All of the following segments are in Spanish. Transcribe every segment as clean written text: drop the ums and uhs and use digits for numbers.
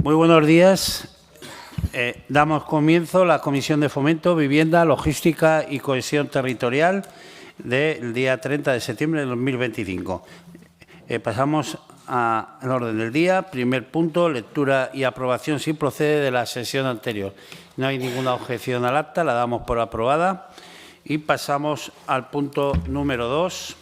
Muy buenos días. Damos comienzo a la Comisión de Fomento, Vivienda, Logística y Cohesión Territorial del día 30 de septiembre de 2025. Pasamos al orden del día. Primer punto, lectura y aprobación si procede de la sesión anterior. No hay ninguna objeción al acta, la damos por aprobada. Y pasamos al punto número 2.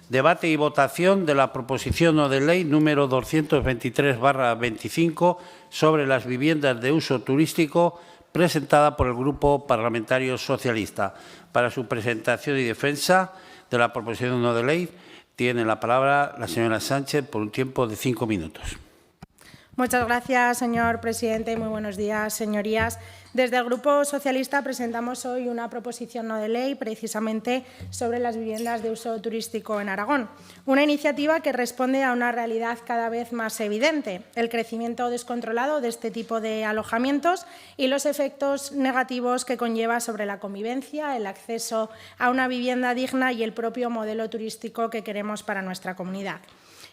Debate y votación de la proposición no de ley número 223/25 sobre las viviendas de uso turístico presentada por el Grupo Parlamentario Socialista. Para su presentación y defensa de la proposición no de ley tiene la palabra la señora Sánchez por un tiempo de 5 minutos. Muchas gracias, señor presidente. Muy buenos días, señorías. Desde el Grupo Socialista presentamos hoy una proposición no de ley precisamente sobre las viviendas de uso turístico en Aragón. Una iniciativa que responde a una realidad cada vez más evidente, el crecimiento descontrolado de este tipo de alojamientos y los efectos negativos que conlleva sobre la convivencia, el acceso a una vivienda digna y el propio modelo turístico que queremos para nuestra comunidad.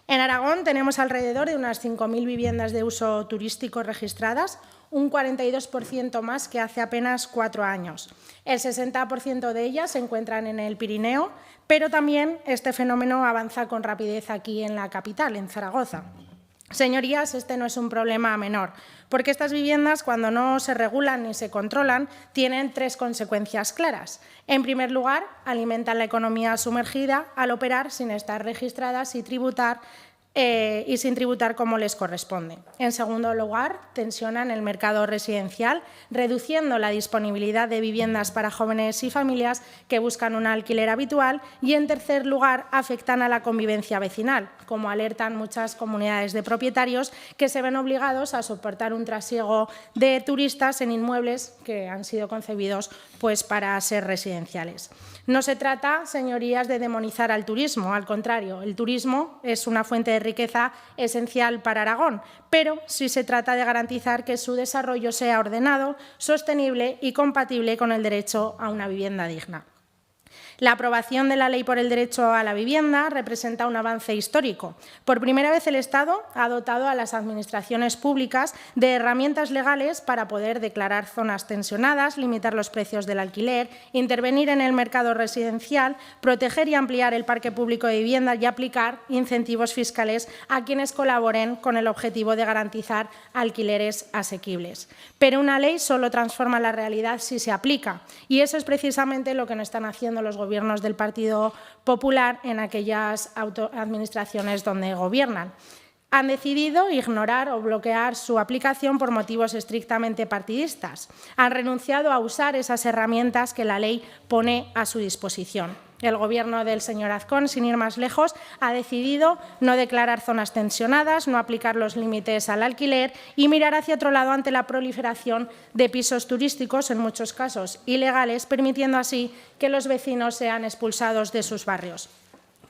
En Aragón tenemos alrededor de unas 5.000 viviendas de uso turístico registradas, un 42% más que hace apenas 4 años. El 60% de ellas se encuentran en el Pirineo, pero también este fenómeno avanza con rapidez aquí en la capital, en Zaragoza. Señorías, este no es un problema menor, porque estas viviendas, cuando no se regulan ni se controlan, tienen 3 consecuencias claras. En primer lugar, alimentan la economía sumergida al operar sin estar registradas y sin tributar como les corresponde. En segundo lugar, tensionan el mercado residencial, reduciendo la disponibilidad de viviendas para jóvenes y familias que buscan un alquiler habitual. Y, en tercer lugar, afectan a la convivencia vecinal, como alertan muchas comunidades de propietarios que se ven obligados a soportar un trasiego de turistas en inmuebles que han sido concebidos para ser residenciales. No se trata, señorías, de demonizar al turismo, al contrario, el turismo es una fuente de riqueza esencial para Aragón, pero sí se trata de garantizar que su desarrollo sea ordenado, sostenible y compatible con el derecho a una vivienda digna. La aprobación de la Ley por el Derecho a la Vivienda representa un avance histórico. Por primera vez el Estado ha dotado a las administraciones públicas de herramientas legales para poder declarar zonas tensionadas, limitar los precios del alquiler, intervenir en el mercado residencial, proteger y ampliar el parque público de vivienda y aplicar incentivos fiscales a quienes colaboren con el objetivo de garantizar alquileres asequibles. Pero una ley solo transforma la realidad si se aplica, y eso es precisamente lo que no están haciendo los gobiernos del Partido Popular en aquellas administraciones donde gobiernan. Han decidido ignorar o bloquear su aplicación por motivos estrictamente partidistas. Han renunciado a usar esas herramientas que la ley pone a su disposición. El Gobierno del señor Azcón, sin ir más lejos, ha decidido no declarar zonas tensionadas, no aplicar los límites al alquiler y mirar hacia otro lado ante la proliferación de pisos turísticos, en muchos casos ilegales, permitiendo así que los vecinos sean expulsados de sus barrios.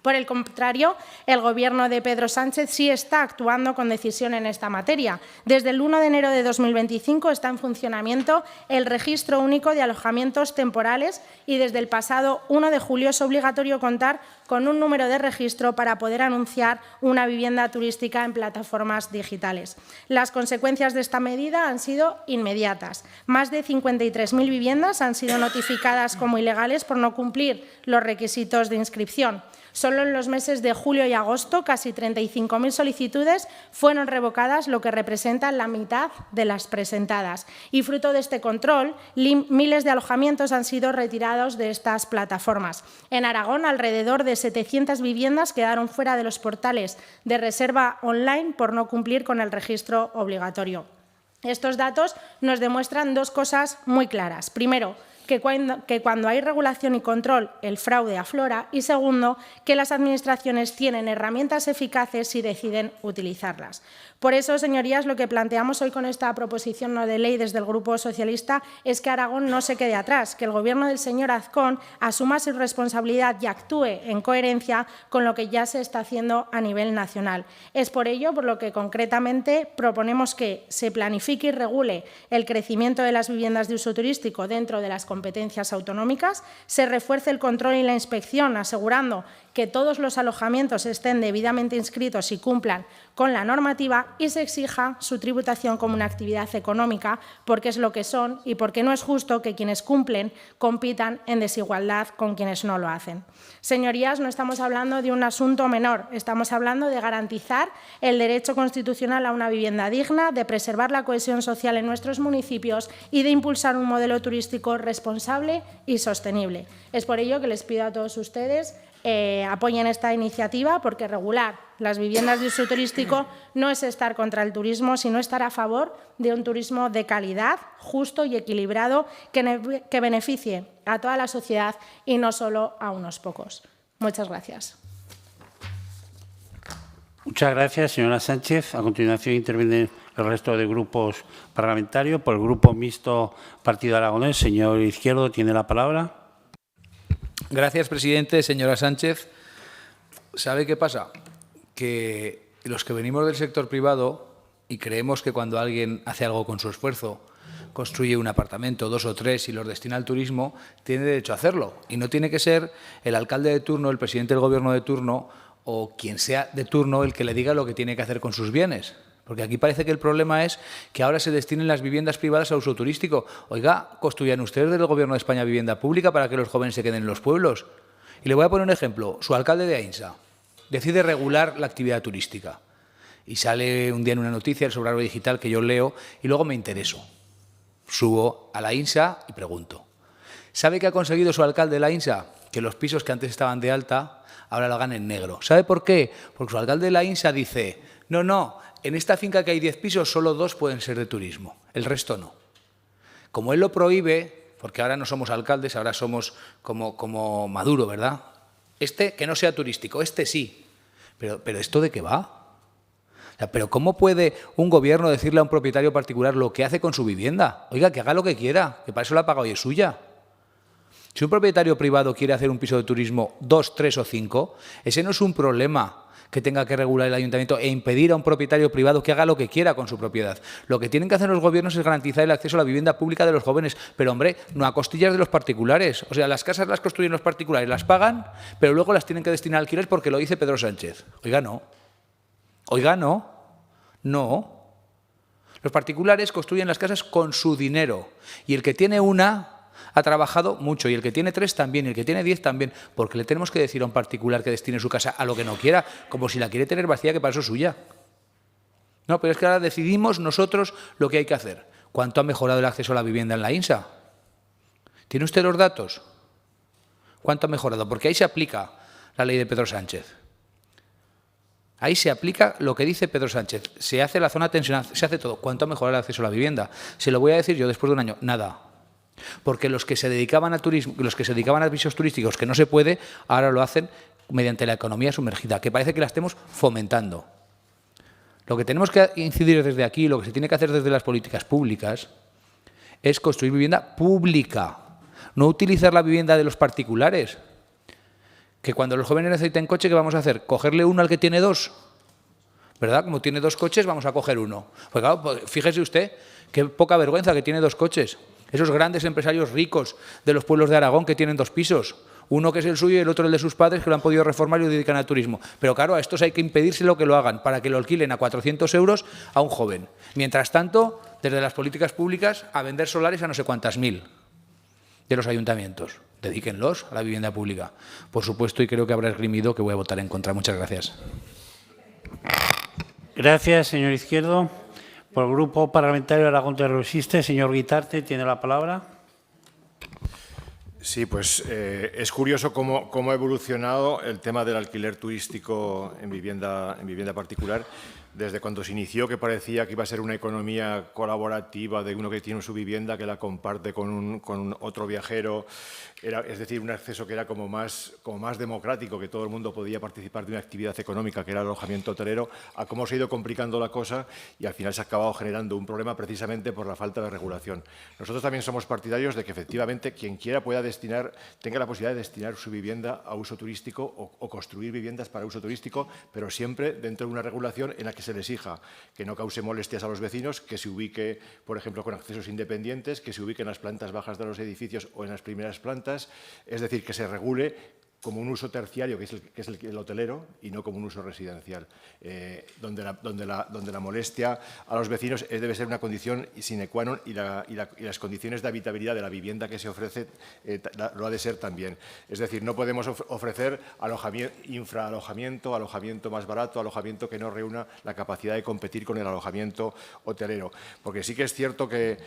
Por el contrario, el Gobierno de Pedro Sánchez sí está actuando con decisión en esta materia. Desde el 1 de enero de 2025 está en funcionamiento el Registro Único de Alojamientos Temporales y desde el pasado 1 de julio es obligatorio contar con un número de registro para poder anunciar una vivienda turística en plataformas digitales. Las consecuencias de esta medida han sido inmediatas. Más de 53.000 viviendas han sido notificadas como ilegales por no cumplir los requisitos de inscripción. Solo en los meses de julio y agosto, casi 35.000 solicitudes fueron revocadas, lo que representa la mitad de las presentadas. Y fruto de este control, miles de alojamientos han sido retirados de estas plataformas. En Aragón, alrededor de 700 viviendas quedaron fuera de los portales de reserva online por no cumplir con el registro obligatorio. Estos datos nos demuestran 2 cosas muy claras. Primero, que cuando hay regulación y control, el fraude aflora. Y segundo, que las administraciones tienen herramientas eficaces si deciden utilizarlas. Por eso, señorías, lo que planteamos hoy con esta proposición no de ley desde el Grupo Socialista es que Aragón no se quede atrás, que el Gobierno del señor Azcón asuma su responsabilidad y actúe en coherencia con lo que ya se está haciendo a nivel nacional. Es por ello por lo que concretamente proponemos que se planifique y regule el crecimiento de las viviendas de uso turístico dentro de las competencias autonómicas, se refuerce el control y la inspección, asegurando que todos los alojamientos estén debidamente inscritos y cumplan con la normativa y se exija su tributación como una actividad económica, porque es lo que son y porque no es justo que quienes cumplen compitan en desigualdad con quienes no lo hacen. Señorías, no estamos hablando de un asunto menor, estamos hablando de garantizar el derecho constitucional a una vivienda digna, de preservar la cohesión social en nuestros municipios y de impulsar un modelo turístico responsable y sostenible. Es por ello que les pido a todos ustedes apoyen esta iniciativa, porque regular las viviendas de uso turístico no es estar contra el turismo, sino estar a favor de un turismo de calidad, justo y equilibrado, que beneficie a toda la sociedad y no solo a unos pocos. Muchas gracias. Muchas gracias, señora Sánchez. A continuación intervienen el resto de grupos parlamentarios. Por el Grupo Mixto Partido Aragonés, señor Izquierdo, tiene la palabra. Gracias, presidente. Señora Sánchez, ¿sabe qué pasa? Que los que venimos del sector privado y creemos que cuando alguien hace algo con su esfuerzo, construye un apartamento, 2 o 3 y los destina al turismo, tiene derecho a hacerlo. Y no tiene que ser el alcalde de turno, el presidente del Gobierno de turno o quien sea de turno el que le diga lo que tiene que hacer con sus bienes. Porque aquí parece que el problema es que ahora se destinen las viviendas privadas a uso turístico. Oiga, construyan ustedes desde el Gobierno de España vivienda pública para que los jóvenes se queden en los pueblos. Y le voy a poner un ejemplo. Su alcalde de Ainsa decide regular la actividad turística. Y sale un día en una noticia, el Sobrado Digital, que yo leo, y luego me intereso. Subo a la Ainsa y pregunto. ¿Sabe qué ha conseguido su alcalde de la Ainsa? Que los pisos que antes estaban de alta ahora lo hagan en negro. ¿Sabe por qué? Porque su alcalde de la Ainsa dice, no, en esta finca que hay 10 pisos, solo 2 pueden ser de turismo, el resto no. Como él lo prohíbe, porque ahora no somos alcaldes, ahora somos como Maduro, ¿verdad? Que no sea turístico, sí. Pero ¿esto de qué va? O sea, ¿pero cómo puede un gobierno decirle a un propietario particular lo que hace con su vivienda? Oiga, que haga lo que quiera, que para eso la ha pagado y es suya. Si un propietario privado quiere hacer un piso de turismo 2, 3 o 5, ese no es un problema que tenga que regular el ayuntamiento e impedir a un propietario privado que haga lo que quiera con su propiedad. Lo que tienen que hacer los gobiernos es garantizar el acceso a la vivienda pública de los jóvenes, pero, hombre, no a costillas de los particulares. O sea, las casas las construyen los particulares, las pagan, pero luego las tienen que destinar a alquiler porque lo dice Pedro Sánchez. Oiga, no. Oiga, no. No. Los particulares construyen las casas con su dinero y el que tiene una ha trabajado mucho y el que tiene 3 también y el que tiene 10 también, porque le tenemos que decir a un particular que destine su casa a lo que no quiera, como si la quiere tener vacía, que para eso es suya. No, pero es que ahora decidimos nosotros lo que hay que hacer. ¿Cuánto ha mejorado el acceso a la vivienda en la Ainsa? ¿Tiene usted los datos? ¿Cuánto ha mejorado? Porque ahí se aplica la ley de Pedro Sánchez. Ahí se aplica lo que dice Pedro Sánchez. Se hace la zona tensional, se hace todo. ¿Cuánto ha mejorado el acceso a la vivienda? Se lo voy a decir yo después de un año. Nada. Porque los que se dedicaban a turismo, los que se dedicaban a pisos turísticos que no se puede, ahora lo hacen mediante la economía sumergida, que parece que la estemos fomentando. Lo que tenemos que incidir desde aquí, lo que se tiene que hacer desde las políticas públicas, es construir vivienda pública, no utilizar la vivienda de los particulares. Que cuando los jóvenes necesiten coche, ¿qué vamos a hacer? ¿Cogerle uno al que tiene 2? ¿Verdad? Como tiene 2 coches, vamos a coger uno. Pues claro, fíjese usted, qué poca vergüenza que tiene 2 coches. Esos grandes empresarios ricos de los pueblos de Aragón que tienen 2 pisos. Uno que es el suyo y el otro el de sus padres, que lo han podido reformar y lo dedican al turismo. Pero claro, a estos hay que impedírselo que lo hagan para que lo alquilen a 400 euros a un joven. Mientras tanto, desde las políticas públicas, a vender solares a no sé cuántas mil de los ayuntamientos. Dedíquenlos a la vivienda pública. Por supuesto, y creo que habrá esgrimido que voy a votar en contra. Muchas gracias. Gracias, señor Izquierdo. Por el Grupo Parlamentario Aragón Resiste, señor Guitarte, tiene la palabra. Sí, pues es curioso cómo ha evolucionado el tema del alquiler turístico en vivienda particular. Desde cuando se inició, que parecía que iba a ser una economía colaborativa de uno que tiene su vivienda, que la comparte con otro viajero, es decir, un acceso que era como más democrático, que todo el mundo podía participar de una actividad económica, que era el alojamiento hotelero, a cómo se ha ido complicando la cosa y al final se ha acabado generando un problema precisamente por la falta de regulación. Nosotros también somos partidarios de que efectivamente quien quiera tenga la posibilidad de destinar su vivienda a uso turístico o construir viviendas para uso turístico, pero siempre dentro de una regulación en la que se le exija que no cause molestias a los vecinos, que se ubique, por ejemplo, con accesos independientes, que se ubique en las plantas bajas de los edificios o en las primeras plantas, es decir, que se regule como un uso terciario, que es el hotelero, y no como un uso residencial, donde la molestia a los vecinos debe ser una condición sine qua non y las condiciones de habitabilidad de la vivienda que se ofrece lo ha de ser también. Es decir, no podemos ofrecer infraalojamiento, alojamiento más barato, alojamiento que no reúna la capacidad de competir con el alojamiento hotelero. Porque sí que es cierto que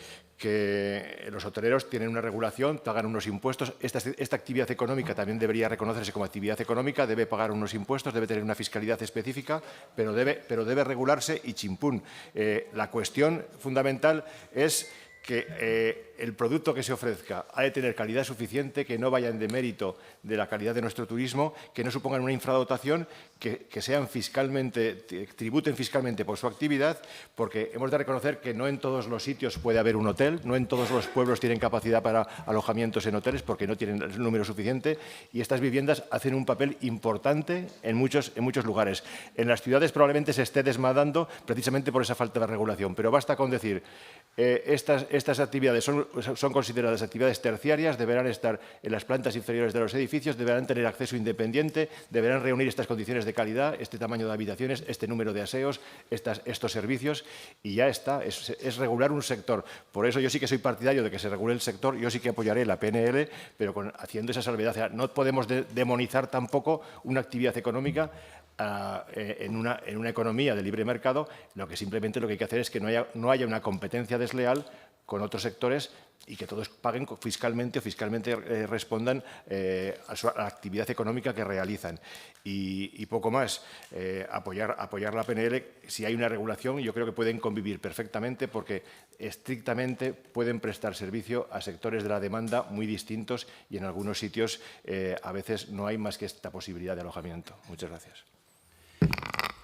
los hoteleros tienen una regulación, pagan unos impuestos. Esta actividad económica también debería reconocerse como actividad económica, debe pagar unos impuestos, debe tener una fiscalidad específica, pero debe regularse y chimpún. La cuestión fundamental es que el producto que se ofrezca ha de tener calidad suficiente, que no vaya en demérito de la calidad de nuestro turismo, que no supongan una infradotación, que tributen fiscalmente por su actividad, porque hemos de reconocer que no en todos los sitios puede haber un hotel, no en todos los pueblos tienen capacidad para alojamientos en hoteles porque no tienen el número suficiente, y estas viviendas hacen un papel importante en muchos lugares. En las ciudades probablemente se esté desmadando precisamente por esa falta de regulación, pero basta con decir estas actividades son consideradas actividades terciarias, deberán estar en las plantas inferiores de los edificios, deberán tener acceso independiente, deberán reunir estas condiciones de calidad, este tamaño de habitaciones, este número de aseos, estos servicios, y ya está, es regular un sector. Por eso yo sí que soy partidario de que se regule el sector, yo sí que apoyaré la PNL, pero haciendo esa salvedad. O sea, no podemos demonizar tampoco una actividad económica en una economía de libre mercado. Lo que hay que hacer es que no haya una competencia desleal con otros sectores y que todos paguen fiscalmente o fiscalmente respondan a la actividad económica que realizan. Y poco más, apoyar la PNL. Si hay una regulación, yo creo que pueden convivir perfectamente porque estrictamente pueden prestar servicio a sectores de la demanda muy distintos y en algunos sitios a veces no hay más que esta posibilidad de alojamiento. Muchas gracias.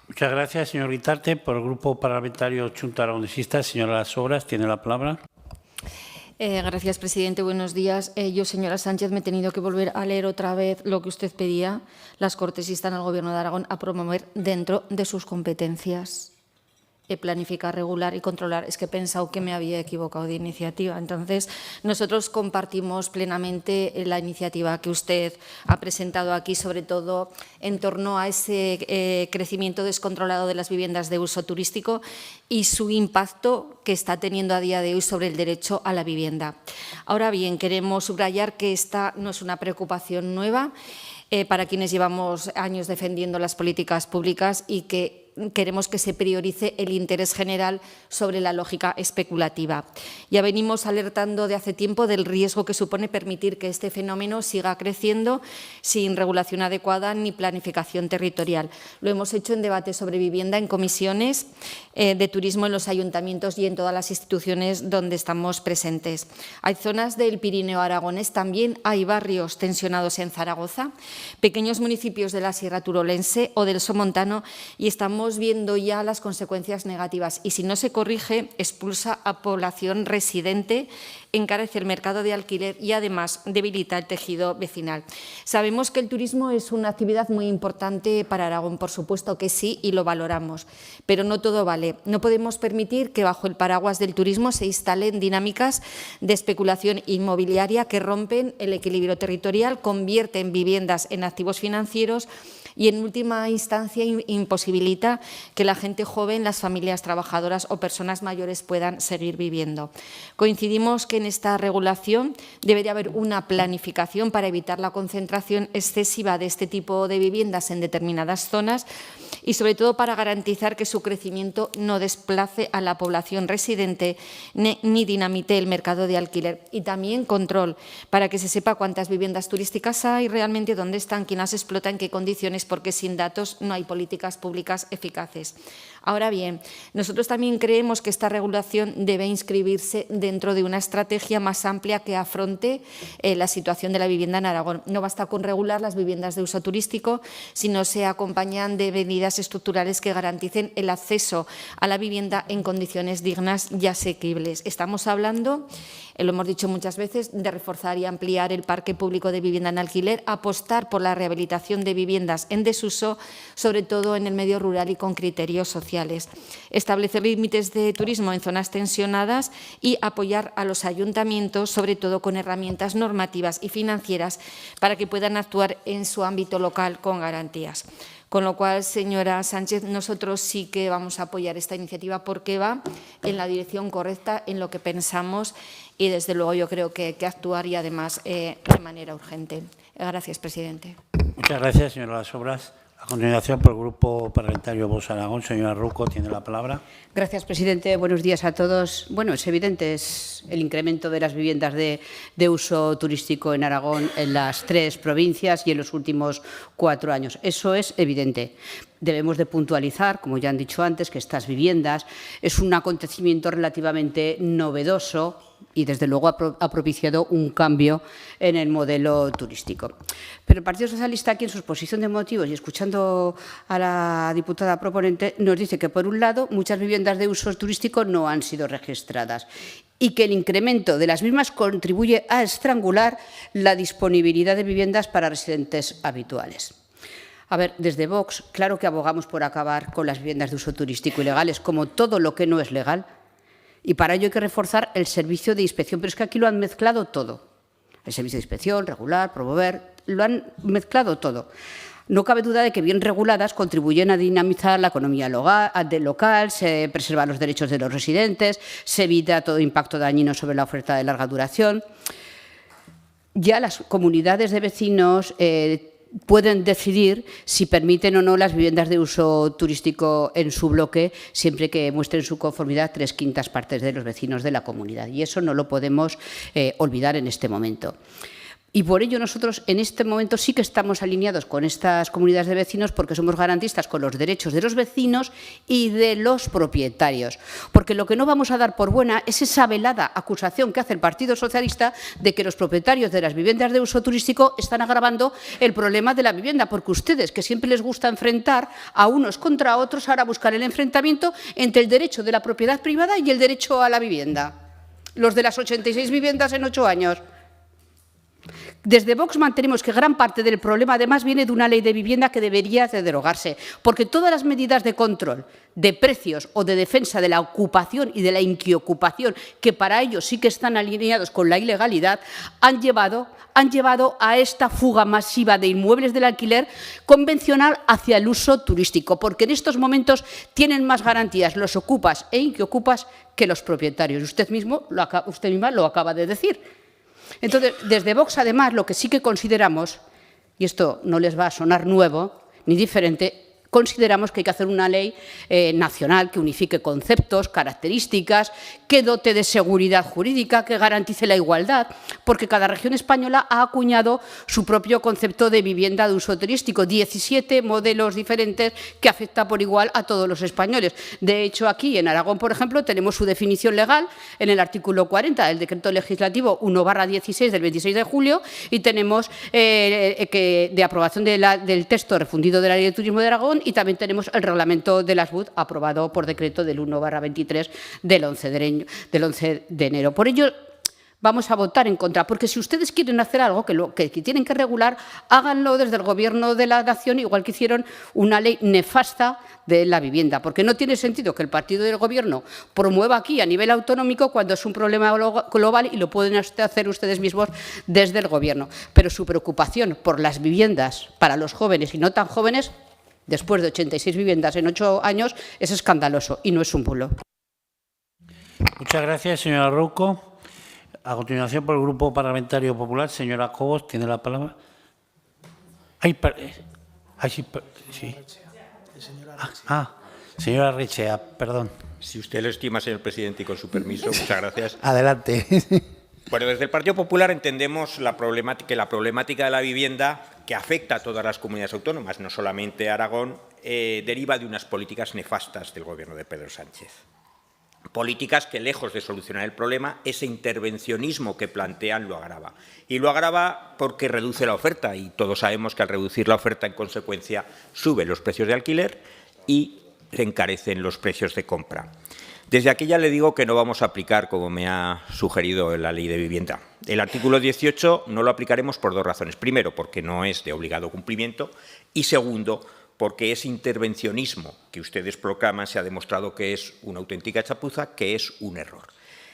Muchas gracias, señor Guitarte. Por el Grupo Parlamentario Chunta Aragonesista, señora Las Obras, tiene la palabra. Gracias, presidente. Buenos días. Yo, señora Sánchez, me he tenido que volver a leer otra vez lo que usted pedía. Las Cortes instan al Gobierno de Aragón a promover dentro de sus competencias planificar, regular y controlar. Es que he pensado que me había equivocado de iniciativa. Entonces, nosotros compartimos plenamente la iniciativa que usted ha presentado aquí, sobre todo en torno a ese crecimiento descontrolado de las viviendas de uso turístico y su impacto que está teniendo a día de hoy sobre el derecho a la vivienda. Ahora bien, queremos subrayar que esta no es una preocupación nueva para quienes llevamos años defendiendo las políticas públicas y que queremos que se priorice el interés general sobre la lógica especulativa. Ya venimos alertando de hace tiempo del riesgo que supone permitir que este fenómeno siga creciendo sin regulación adecuada ni planificación territorial. Lo hemos hecho en debates sobre vivienda en comisiones de turismo en los ayuntamientos y en todas las instituciones donde estamos presentes. Hay zonas del Pirineo aragonés, también hay barrios tensionados en Zaragoza, pequeños municipios de la Sierra Turolense o del Somontano, y estamos viendo ya las consecuencias negativas y si no se corrige expulsa a población residente, encarece el mercado de alquiler y además debilita el tejido vecinal. Sabemos que el turismo es una actividad muy importante para Aragón, por supuesto que sí, y lo valoramos, pero no todo vale. No podemos permitir que bajo el paraguas del turismo se instalen dinámicas de especulación inmobiliaria que rompen el equilibrio territorial, convierten viviendas en activos financieros y, en última instancia, imposibilita que la gente joven, las familias trabajadoras o personas mayores puedan seguir viviendo. Coincidimos que en esta regulación debería haber una planificación para evitar la concentración excesiva de este tipo de viviendas en determinadas zonas y, sobre todo, para garantizar que su crecimiento no desplace a la población residente ni dinamite el mercado de alquiler. Y también control, para que se sepa cuántas viviendas turísticas hay realmente, dónde están, quién las explota, en qué condiciones, porque sin datos no hay políticas públicas eficaces. Ahora bien, nosotros también creemos que esta regulación debe inscribirse dentro de una estrategia más amplia que afronte la situación de la vivienda en Aragón. No basta con regular las viviendas de uso turístico, sino se acompañan de medidas estructurales que garanticen el acceso a la vivienda en condiciones dignas y asequibles. Estamos hablando, lo hemos dicho muchas veces, de reforzar y ampliar el parque público de vivienda en alquiler, apostar por la rehabilitación de viviendas en desuso, sobre todo en el medio rural y con criterios sociales. sociales, establecer límites de turismo en zonas tensionadas y apoyar a los ayuntamientos, sobre todo con herramientas normativas y financieras, para que puedan actuar en su ámbito local con garantías. Con lo cual, señora Sánchez, nosotros sí que vamos a apoyar esta iniciativa porque va en la dirección correcta, en lo que pensamos, y desde luego yo creo que hay que actuar y además de manera urgente. Gracias, presidente. Muchas gracias, señora Las Obras. A continuación, por el Grupo Parlamentario Vox Aragón, señora Rouco, tiene la palabra. Gracias, presidente. Buenos días a todos. Bueno, es evidente, es el incremento de las viviendas de uso turístico en Aragón en las 3 provincias y en los últimos 4 años. Eso es evidente. Debemos de puntualizar, como ya han dicho antes, que estas viviendas es un acontecimiento relativamente novedoso y, desde luego, ha propiciado un cambio en el modelo turístico. Pero el Partido Socialista, aquí en su exposición de motivos y escuchando a la diputada proponente, nos dice que, por un lado, muchas viviendas de uso turístico no han sido registradas y que el incremento de las mismas contribuye a estrangular la disponibilidad de viviendas para residentes habituales. A ver, desde Vox, claro que abogamos por acabar con las viviendas de uso turístico ilegales, como todo lo que no es legal, y para ello hay que reforzar el servicio de inspección. Pero es que aquí lo han mezclado todo. El servicio de inspección, regular, promover, lo han mezclado todo. No cabe duda de que, bien reguladas, contribuyen a dinamizar la economía local, se preservan los derechos de los residentes, se evita todo impacto dañino sobre la oferta de larga duración. Ya las comunidades de vecinos pueden decidir si permiten o no las viviendas de uso turístico en su bloque, siempre que muestren su conformidad 3/5 partes de los vecinos de la comunidad. Y eso no lo podemos olvidar en este momento. Y por ello nosotros en este momento sí que estamos alineados con estas comunidades de vecinos, porque somos garantistas con los derechos de los vecinos y de los propietarios. Porque lo que no vamos a dar por buena es esa velada acusación que hace el Partido Socialista de que los propietarios de las viviendas de uso turístico están agravando el problema de la vivienda, porque ustedes, que siempre les gusta enfrentar a unos contra otros, ahora buscan el enfrentamiento entre el derecho de la propiedad privada y el derecho a la vivienda. Los de las 86 viviendas en 8 años. Desde Vox mantenemos que gran parte del problema, además, viene de una ley de vivienda que debería de derogarse, porque todas las medidas de control de precios o de defensa de la ocupación y de la inquiocupación, que para ello sí que están alineados con la ilegalidad, han llevado a esta fuga masiva de inmuebles del alquiler convencional hacia el uso turístico, porque en estos momentos tienen más garantías los ocupas e inquiocupas que los propietarios. Usted misma lo acaba de decir. Entonces, desde Vox, además, lo que sí que consideramos, y esto no les va a sonar nuevo ni diferente, consideramos que hay que hacer una ley nacional que unifique conceptos, características, que dote de seguridad jurídica, que garantice la igualdad, porque cada región española ha acuñado su propio concepto de vivienda de uso turístico, 17 modelos diferentes que afecta por igual a todos los españoles. De hecho, aquí en Aragón, por ejemplo, tenemos su definición legal en el artículo 40 del Decreto Legislativo 1/16 del 26 de julio y tenemos de aprobación del texto refundido de la Ley de Turismo de Aragón, y también tenemos el reglamento de las BUD aprobado por decreto del 1/23 del 11 de enero. Por ello, vamos a votar en contra, porque si ustedes quieren hacer algo que tienen que regular, háganlo desde el Gobierno de la Nación, igual que hicieron una ley nefasta de la vivienda, porque no tiene sentido que el partido del Gobierno promueva aquí a nivel autonómico cuando es un problema global y lo pueden hacer ustedes mismos desde el Gobierno. Pero su preocupación por las viviendas para los jóvenes y no tan jóvenes, después de 86 viviendas en 8 años, es escandaloso y no es un bulo. Muchas gracias, señora Rouco. A continuación, por el Grupo Parlamentario Popular, señora Cobos, tiene la palabra. Sí. Señora Richea, perdón. Si usted lo estima, señor presidente, y con su permiso, muchas gracias. Adelante. Bueno, desde el Partido Popular entendemos que la problemática de la vivienda, que afecta a todas las comunidades autónomas, no solamente a Aragón, deriva de unas políticas nefastas del Gobierno de Pedro Sánchez. Políticas que, lejos de solucionar el problema, ese intervencionismo que plantean lo agrava. Y lo agrava porque reduce la oferta, y todos sabemos que al reducir la oferta, en consecuencia, suben los precios de alquiler y se encarecen los precios de compra. Desde aquí ya le digo que no vamos a aplicar, como me ha sugerido la Ley de Vivienda. El artículo 18 no lo aplicaremos por 2 razones. Primero, porque no es de obligado cumplimiento, y segundo, porque ese intervencionismo que ustedes proclaman se ha demostrado que es una auténtica chapuza, que es un error.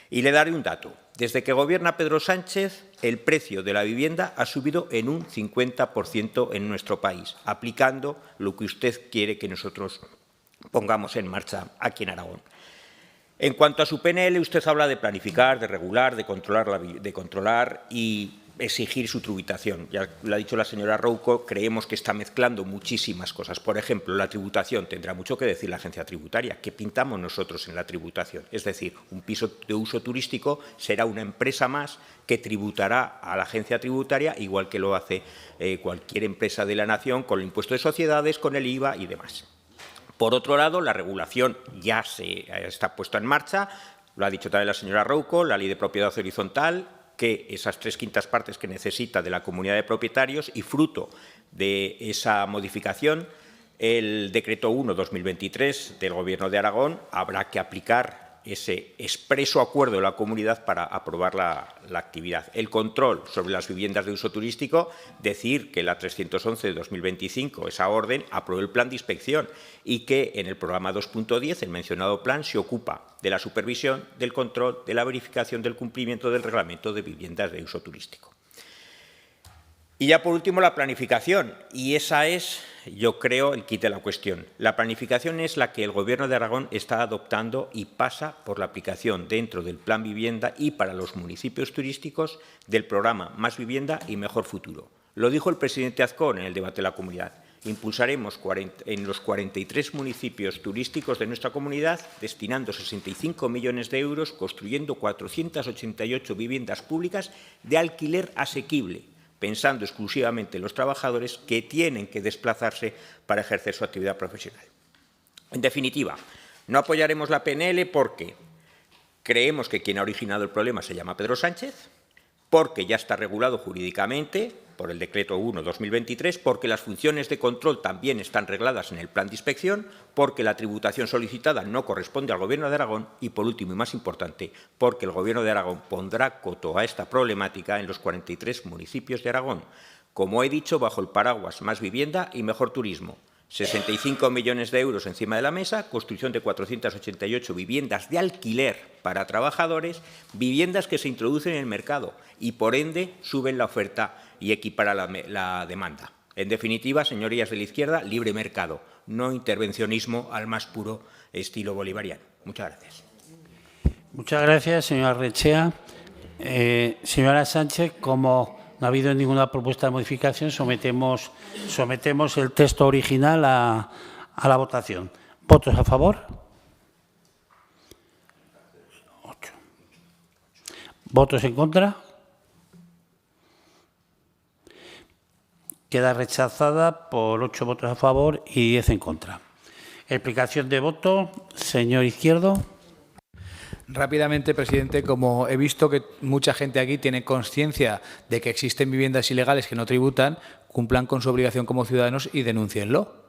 Y le daré un dato. Desde que gobierna Pedro Sánchez, el precio de la vivienda ha subido en un 50% en nuestro país, aplicando lo que usted quiere que nosotros pongamos en marcha aquí en Aragón. En cuanto a su PNL, usted habla de planificar, de regular, de controlar y exigir su tributación. Ya lo ha dicho la señora Rouco, creemos que está mezclando muchísimas cosas. Por ejemplo, la tributación. Tendrá mucho que decir la agencia tributaria. ¿Qué pintamos nosotros en la tributación? Es decir, un piso de uso turístico será una empresa más que tributará a la agencia tributaria, igual que lo hace cualquier empresa de la nación, con el impuesto de sociedades, con el IVA y demás. Por otro lado, la regulación ya está puesta en marcha, lo ha dicho también la señora Rouco, la Ley de Propiedad Horizontal, que esas 3/5 partes que necesita de la comunidad de propietarios y fruto de esa modificación, el Decreto 1/2023 del Gobierno de Aragón habrá que aplicar ese expreso acuerdo de la comunidad para aprobar la actividad. El control sobre las viviendas de uso turístico, decir que la 311 de 2025, esa orden, aprobó el plan de inspección y que en el programa 2.10, el mencionado plan, se ocupa de la supervisión, del control, de la verificación del cumplimiento del reglamento de viviendas de uso turístico. Y ya por último la planificación, y esa es, yo creo, el quid de la cuestión. La planificación es la que el Gobierno de Aragón está adoptando y pasa por la aplicación dentro del Plan Vivienda y para los municipios turísticos del programa Más Vivienda y Mejor Futuro. Lo dijo el presidente Azcón en el debate de la comunidad. Impulsaremos en los 43 municipios turísticos de nuestra comunidad, destinando 65 millones de euros, construyendo 488 viviendas públicas de alquiler asequible, pensando exclusivamente en los trabajadores que tienen que desplazarse para ejercer su actividad profesional. En definitiva, no apoyaremos la PNL porque creemos que quien ha originado el problema se llama Pedro Sánchez, porque ya está regulado jurídicamente por el Decreto 1/2023, porque las funciones de control también están regladas en el Plan de Inspección, porque la tributación solicitada no corresponde al Gobierno de Aragón y, por último y más importante, porque el Gobierno de Aragón pondrá coto a esta problemática en los 43 municipios de Aragón, como he dicho, bajo el paraguas Más Vivienda y Mejor Turismo. 65 millones de euros encima de la mesa, construcción de 488 viviendas de alquiler para trabajadores, viviendas que se introducen en el mercado y, por ende, suben la oferta y equipara la demanda. En definitiva, señorías de la izquierda, libre mercado, no intervencionismo al más puro estilo bolivariano. Muchas gracias. Muchas gracias, señora Rechea. Señora Sánchez, como no ha habido ninguna propuesta de modificación, sometemos el texto original a la votación. ¿Votos a favor? 8. ¿Votos en contra? Queda rechazada por 8 votos a favor y 10 en contra. Explicación de voto, señor Izquierdo. Rápidamente, presidente, como he visto que mucha gente aquí tiene conciencia de que existen viviendas ilegales que no tributan, cumplan con su obligación como ciudadanos y denúncienlo.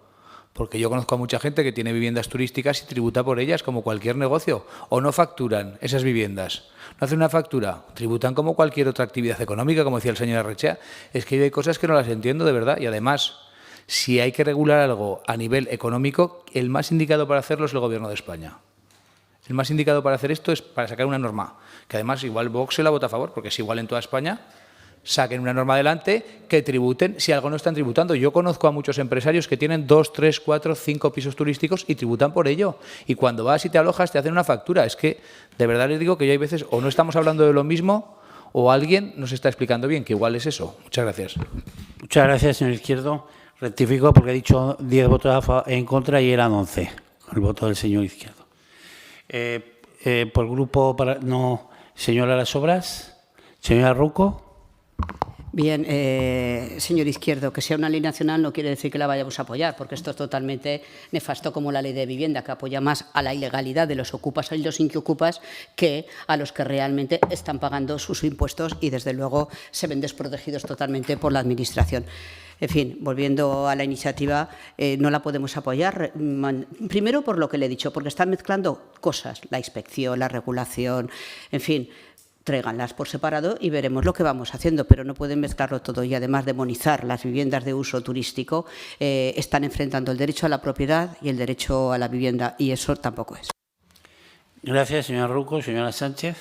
Porque yo conozco a mucha gente que tiene viviendas turísticas y tributa por ellas como cualquier negocio. O no facturan esas viviendas. No hacen una factura, tributan como cualquier otra actividad económica, como decía el señor Arrechea. Es que hay cosas que no las entiendo de verdad. Y además, si hay que regular algo a nivel económico, el más indicado para hacerlo es el Gobierno de España. El más indicado para hacer esto es para sacar una norma, que además igual Vox se la vota a favor, porque es igual en toda España, saquen una norma adelante que tributen si algo no están tributando. Yo conozco a muchos empresarios que tienen 2, 3, 4, 5 pisos turísticos y tributan por ello. Y cuando vas y te alojas te hacen una factura. Es que de verdad les digo que yo hay veces o no estamos hablando de lo mismo o alguien nos está explicando bien, que igual es eso. Muchas gracias. Muchas gracias, señor Izquierdo. Rectifico porque he dicho 10 votos en contra y eran 11, el voto del señor Izquierdo. Por el grupo, señora Las Obras, señora Rouco. Bien, señor Izquierdo, que sea una ley nacional no quiere decir que la vayamos a apoyar, porque esto es totalmente nefasto como la ley de vivienda, que apoya más a la ilegalidad de los ocupas y los inquiocupas que a los que realmente están pagando sus impuestos y, desde luego, se ven desprotegidos totalmente por la Administración. En fin, volviendo a la iniciativa, no la podemos apoyar. Primero, por lo que le he dicho, porque están mezclando cosas, la inspección, la regulación, en fin. tráiganlas por separado y veremos lo que vamos haciendo, pero no pueden mezclarlo todo y además demonizar las viviendas de uso turístico, están enfrentando el derecho a la propiedad y el derecho a la vivienda y eso tampoco es. Gracias, señora Rouco. Señora Sánchez.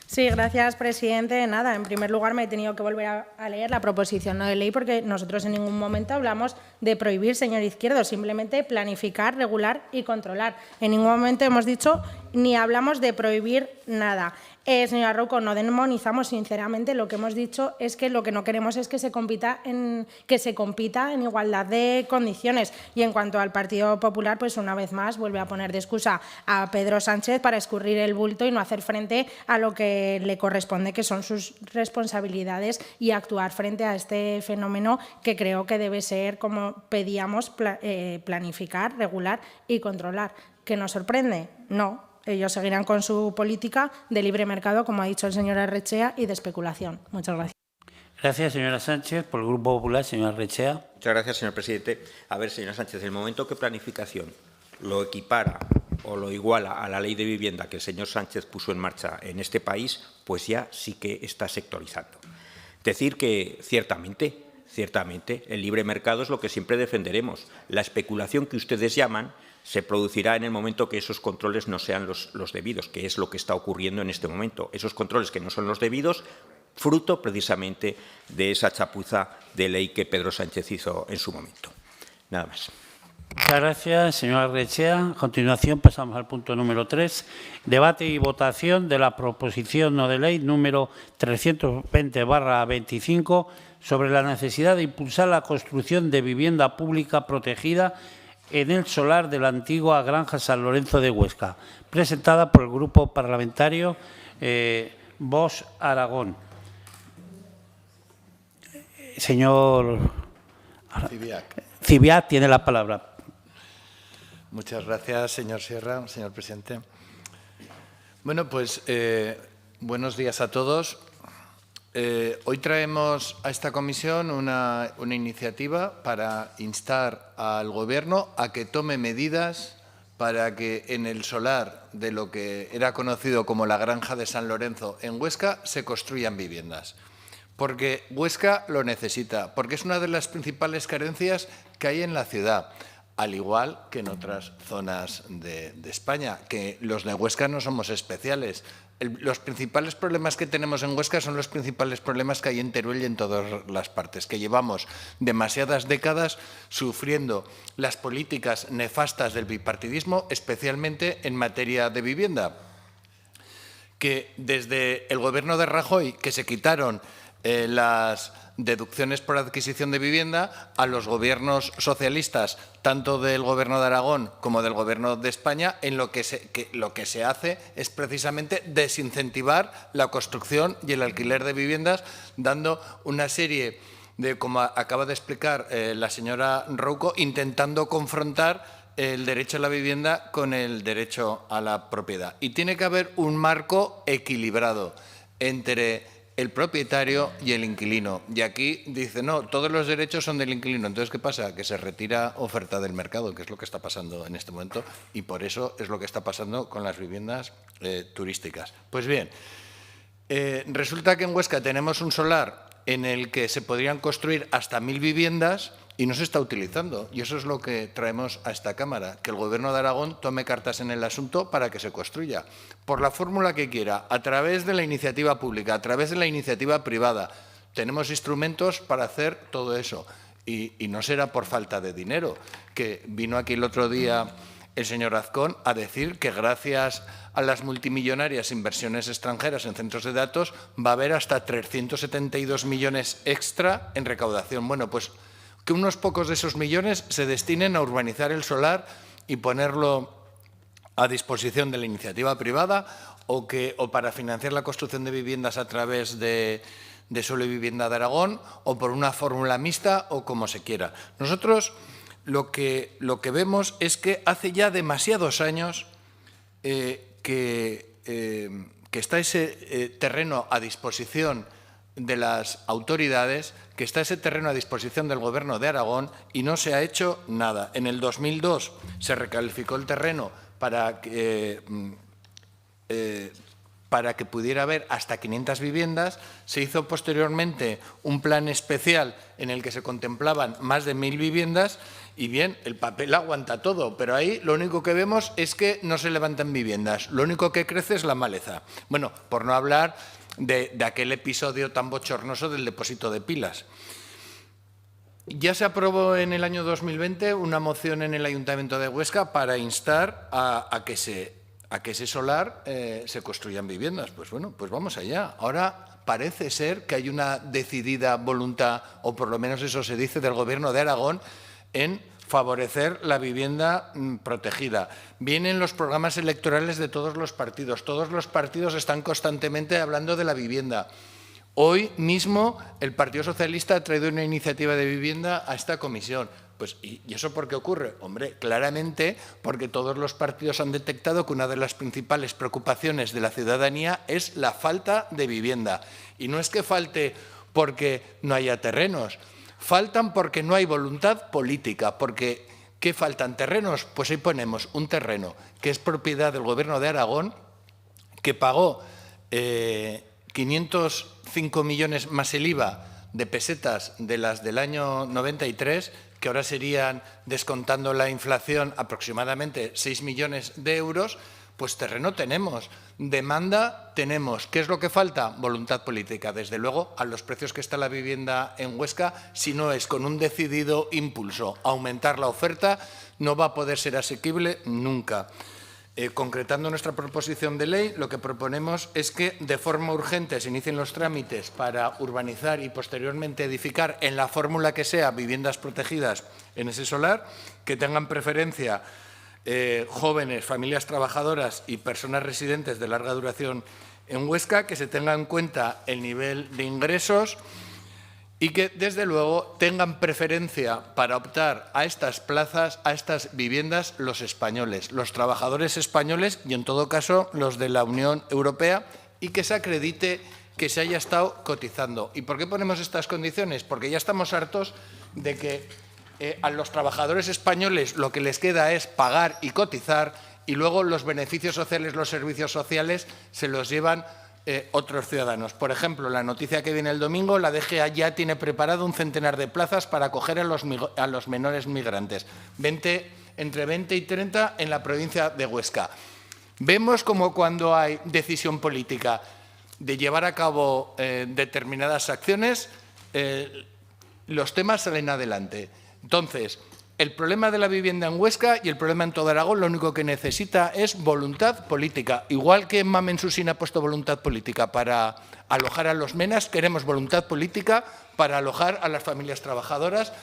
Sí, gracias, presidente. Nada, en primer lugar me he tenido que volver a leer la proposición no de ley porque nosotros en ningún momento hablamos de prohibir, señor Izquierdo, simplemente planificar, regular y controlar. En ningún momento hemos dicho ni hablamos de prohibir nada. Señora Rouco, no demonizamos, sinceramente, lo que hemos dicho es que lo que no queremos es que se compita en igualdad de condiciones. Y en cuanto al Partido Popular, pues una vez más vuelve a poner de excusa a Pedro Sánchez para escurrir el bulto y no hacer frente a lo que le corresponde, que son sus responsabilidades, y actuar frente a este fenómeno que creo que debe ser, como pedíamos, planificar, regular y controlar. ¿Que nos sorprende? No. Ellos seguirán con su política de libre mercado, como ha dicho el señor Arrechea, y de especulación. Muchas gracias. Gracias, señora Sánchez. Por el Grupo Popular, señor Arrechea. Muchas gracias, señor presidente. A ver, señora Sánchez, el momento que planificación lo equipara o lo iguala a la ley de vivienda que el señor Sánchez puso en marcha en este país, pues ya sí que está sectorizando. Decir que ciertamente, el libre mercado es lo que siempre defenderemos. La especulación que ustedes llaman se producirá en el momento que esos controles no sean los debidos, que es lo que está ocurriendo en este momento. Esos controles que no son los debidos, fruto precisamente de esa chapuza de ley que Pedro Sánchez hizo en su momento. Nada más. Muchas gracias, señor Arrechea. A continuación pasamos al punto número 3, debate y votación de la proposición no de ley número 320/25 sobre la necesidad de impulsar la construcción de vivienda pública protegida en el solar de la antigua Granja San Lorenzo de Huesca, presentada por el Grupo Parlamentario Vox Aragón. Señor Cibiac tiene la palabra. Muchas gracias, señor Sierra, señor presidente. Bueno, pues buenos días a todos. Hoy traemos a esta comisión una iniciativa para instar al Gobierno a que tome medidas para que en el solar de lo que era conocido como la Granja de San Lorenzo en Huesca se construyan viviendas. Porque Huesca lo necesita, porque es una de las principales carencias que hay en la ciudad, al igual que en otras zonas de España, que los de Huesca no somos especiales. Los principales problemas que tenemos en Huesca son los principales problemas que hay en Teruel y en todas las partes, que llevamos demasiadas décadas sufriendo las políticas nefastas del bipartidismo, especialmente en materia de vivienda, que desde el Gobierno de Rajoy, que se quitaron las deducciones por adquisición de vivienda, a los gobiernos socialistas, tanto del Gobierno de Aragón como del Gobierno de España, en lo que se hace es precisamente desincentivar la construcción y el alquiler de viviendas, dando una serie de, como acaba de explicar la señora Rouco, intentando confrontar el derecho a la vivienda con el derecho a la propiedad. Y tiene que haber un marco equilibrado entre el propietario y el inquilino. Y aquí dice, no, todos los derechos son del inquilino. Entonces, ¿qué pasa? Que se retira oferta del mercado, que es lo que está pasando en este momento, y por eso es lo que está pasando con las viviendas turísticas. Pues bien, resulta que en Huesca tenemos un solar en el que se podrían construir hasta 1000 viviendas y no se está utilizando. Y eso es lo que traemos a esta Cámara, que el Gobierno de Aragón tome cartas en el asunto para que se construya, por la fórmula que quiera, a través de la iniciativa pública, a través de la iniciativa privada. Tenemos instrumentos para hacer todo eso. Y no será por falta de dinero, que vino aquí el otro día el señor Azcón a decir que gracias a las multimillonarias inversiones extranjeras en centros de datos va a haber hasta 372 millones extra en recaudación. Bueno, pues que unos pocos de esos millones se destinen a urbanizar el solar y ponerlo a disposición de la iniciativa privada o para financiar la construcción de viviendas a través de Suelo y Vivienda de Aragón o por una fórmula mixta o como se quiera. Nosotros lo que vemos es que hace ya demasiados años que está ese terreno a disposición de las autoridades, que está ese terreno a disposición del Gobierno de Aragón y no se ha hecho nada. En el 2002 se recalificó el terreno para para que pudiera haber hasta 500 viviendas. Se hizo posteriormente un plan especial en el que se contemplaban más de 1.000 viviendas y bien, el papel aguanta todo, pero ahí lo único que vemos es que no se levantan viviendas, lo único que crece es la maleza. Bueno, por no hablar de aquel episodio tan bochornoso del depósito de pilas. Ya se aprobó en el año 2020 una moción en el Ayuntamiento de Huesca para instar a que ese solar se construyan viviendas. Pues bueno, pues vamos allá. Ahora parece ser que hay una decidida voluntad, o por lo menos eso se dice, del Gobierno de Aragón, en favorecer la vivienda protegida. Vienen los programas electorales de todos los partidos están constantemente hablando de la vivienda. Hoy mismo el Partido Socialista ha traído una iniciativa de vivienda a esta comisión. Pues, ¿y eso por qué ocurre? Hombre, claramente porque todos los partidos han detectado que una de las principales preocupaciones de la ciudadanía es la falta de vivienda. Y no es que falte porque no haya terrenos, faltan porque no hay voluntad política, porque ¿qué faltan? ¿Terrenos? Pues ahí ponemos un terreno que es propiedad del Gobierno de Aragón, que pagó 505 millones más el IVA de pesetas de las del año 93, que ahora serían, descontando la inflación, aproximadamente 6 millones de euros, pues terreno tenemos, demanda tenemos. ¿Qué es lo que falta? Voluntad política. Desde luego, a los precios que está la vivienda en Huesca, si no es con un decidido impulso a aumentar la oferta, no va a poder ser asequible nunca. Concretando nuestra proposición de ley, lo que proponemos es que de forma urgente se inicien los trámites para urbanizar y posteriormente edificar en la fórmula que sea viviendas protegidas en ese solar, que tengan preferencia jóvenes, familias trabajadoras y personas residentes de larga duración en Huesca, que se tenga en cuenta el nivel de ingresos y que, desde luego, tengan preferencia para optar a estas plazas, a estas viviendas, los españoles, los trabajadores españoles y, en todo caso, los de la Unión Europea, y que se acredite que se haya estado cotizando. ¿Y por qué ponemos estas condiciones? Porque ya estamos hartos de que a los trabajadores españoles lo que les queda es pagar y cotizar, y luego los beneficios sociales, los servicios sociales, se los llevan otros ciudadanos. Por ejemplo, la noticia que viene el domingo, la DGA ya tiene preparado un centenar de plazas para acoger a los menores migrantes, entre 20 y 30 en la provincia de Huesca. Vemos como cuando hay decisión política de llevar a cabo determinadas acciones, los temas salen adelante. Entonces, el problema de la vivienda en Huesca y el problema en todo Aragón lo único que necesita es voluntad política. Igual que Mamen Susín ha puesto voluntad política para alojar a los menas, queremos voluntad política para alojar a las familias trabajadoras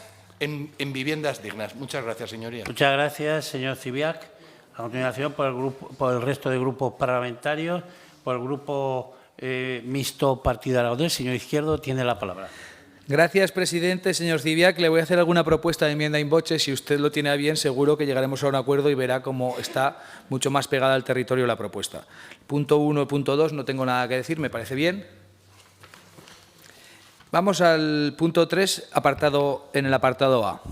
en viviendas dignas. Muchas gracias, señoría. Muchas gracias, señor Zibiac. A continuación, por el resto de grupos parlamentarios, por el grupo mixto Partido Aragonés, señor Izquierdo, tiene la palabra. Gracias, presidente. Señor Zibiac, le voy a hacer alguna propuesta de enmienda in voce. Si usted lo tiene a bien, seguro que llegaremos a un acuerdo y verá cómo está mucho más pegada al territorio la propuesta. Punto 1 y punto 2, no tengo nada que decir, me parece bien. Vamos al punto 3, en el apartado A.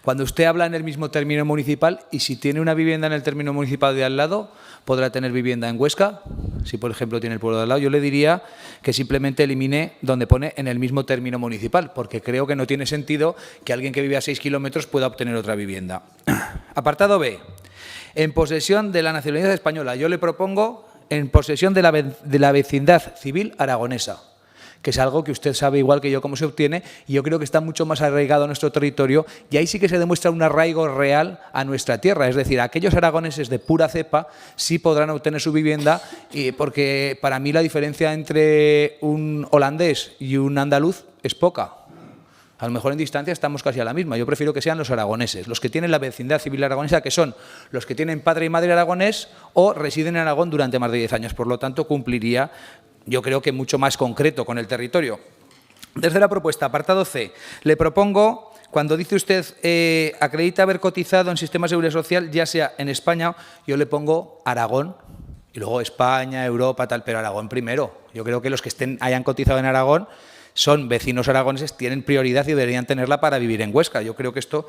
Cuando usted habla en el mismo término municipal y si tiene una vivienda en el término municipal de al lado, podrá tener vivienda en Huesca. Si, por ejemplo, tiene el pueblo de al lado, yo le diría que simplemente elimine donde pone en el mismo término municipal, porque creo que no tiene sentido que alguien que vive a 6 kilómetros pueda obtener otra vivienda. Apartado B. En posesión de la nacionalidad española. Yo le propongo en posesión de la vecindad civil aragonesa, que es algo que usted sabe igual que yo cómo se obtiene, y yo creo que está mucho más arraigado a nuestro territorio, y ahí sí que se demuestra un arraigo real a nuestra tierra. Es decir, aquellos aragoneses de pura cepa sí podrán obtener su vivienda, porque para mí la diferencia entre un holandés y un andaluz es poca. A lo mejor en distancia estamos casi a la misma. Yo prefiero que sean los aragoneses, los que tienen la vecindad civil aragonesa, que son los que tienen padre y madre aragonés o residen en Aragón durante más de 10 años. Por lo tanto, cumpliría, yo creo que mucho más concreto con el territorio. Desde la propuesta, apartado C, le propongo, cuando dice usted acredita haber cotizado en sistemas de seguridad social, ya sea en España, yo le pongo Aragón, y luego España, Europa, tal, pero Aragón primero. Yo creo que los que hayan cotizado en Aragón son vecinos aragoneses, tienen prioridad y deberían tenerla para vivir en Huesca. Yo creo que esto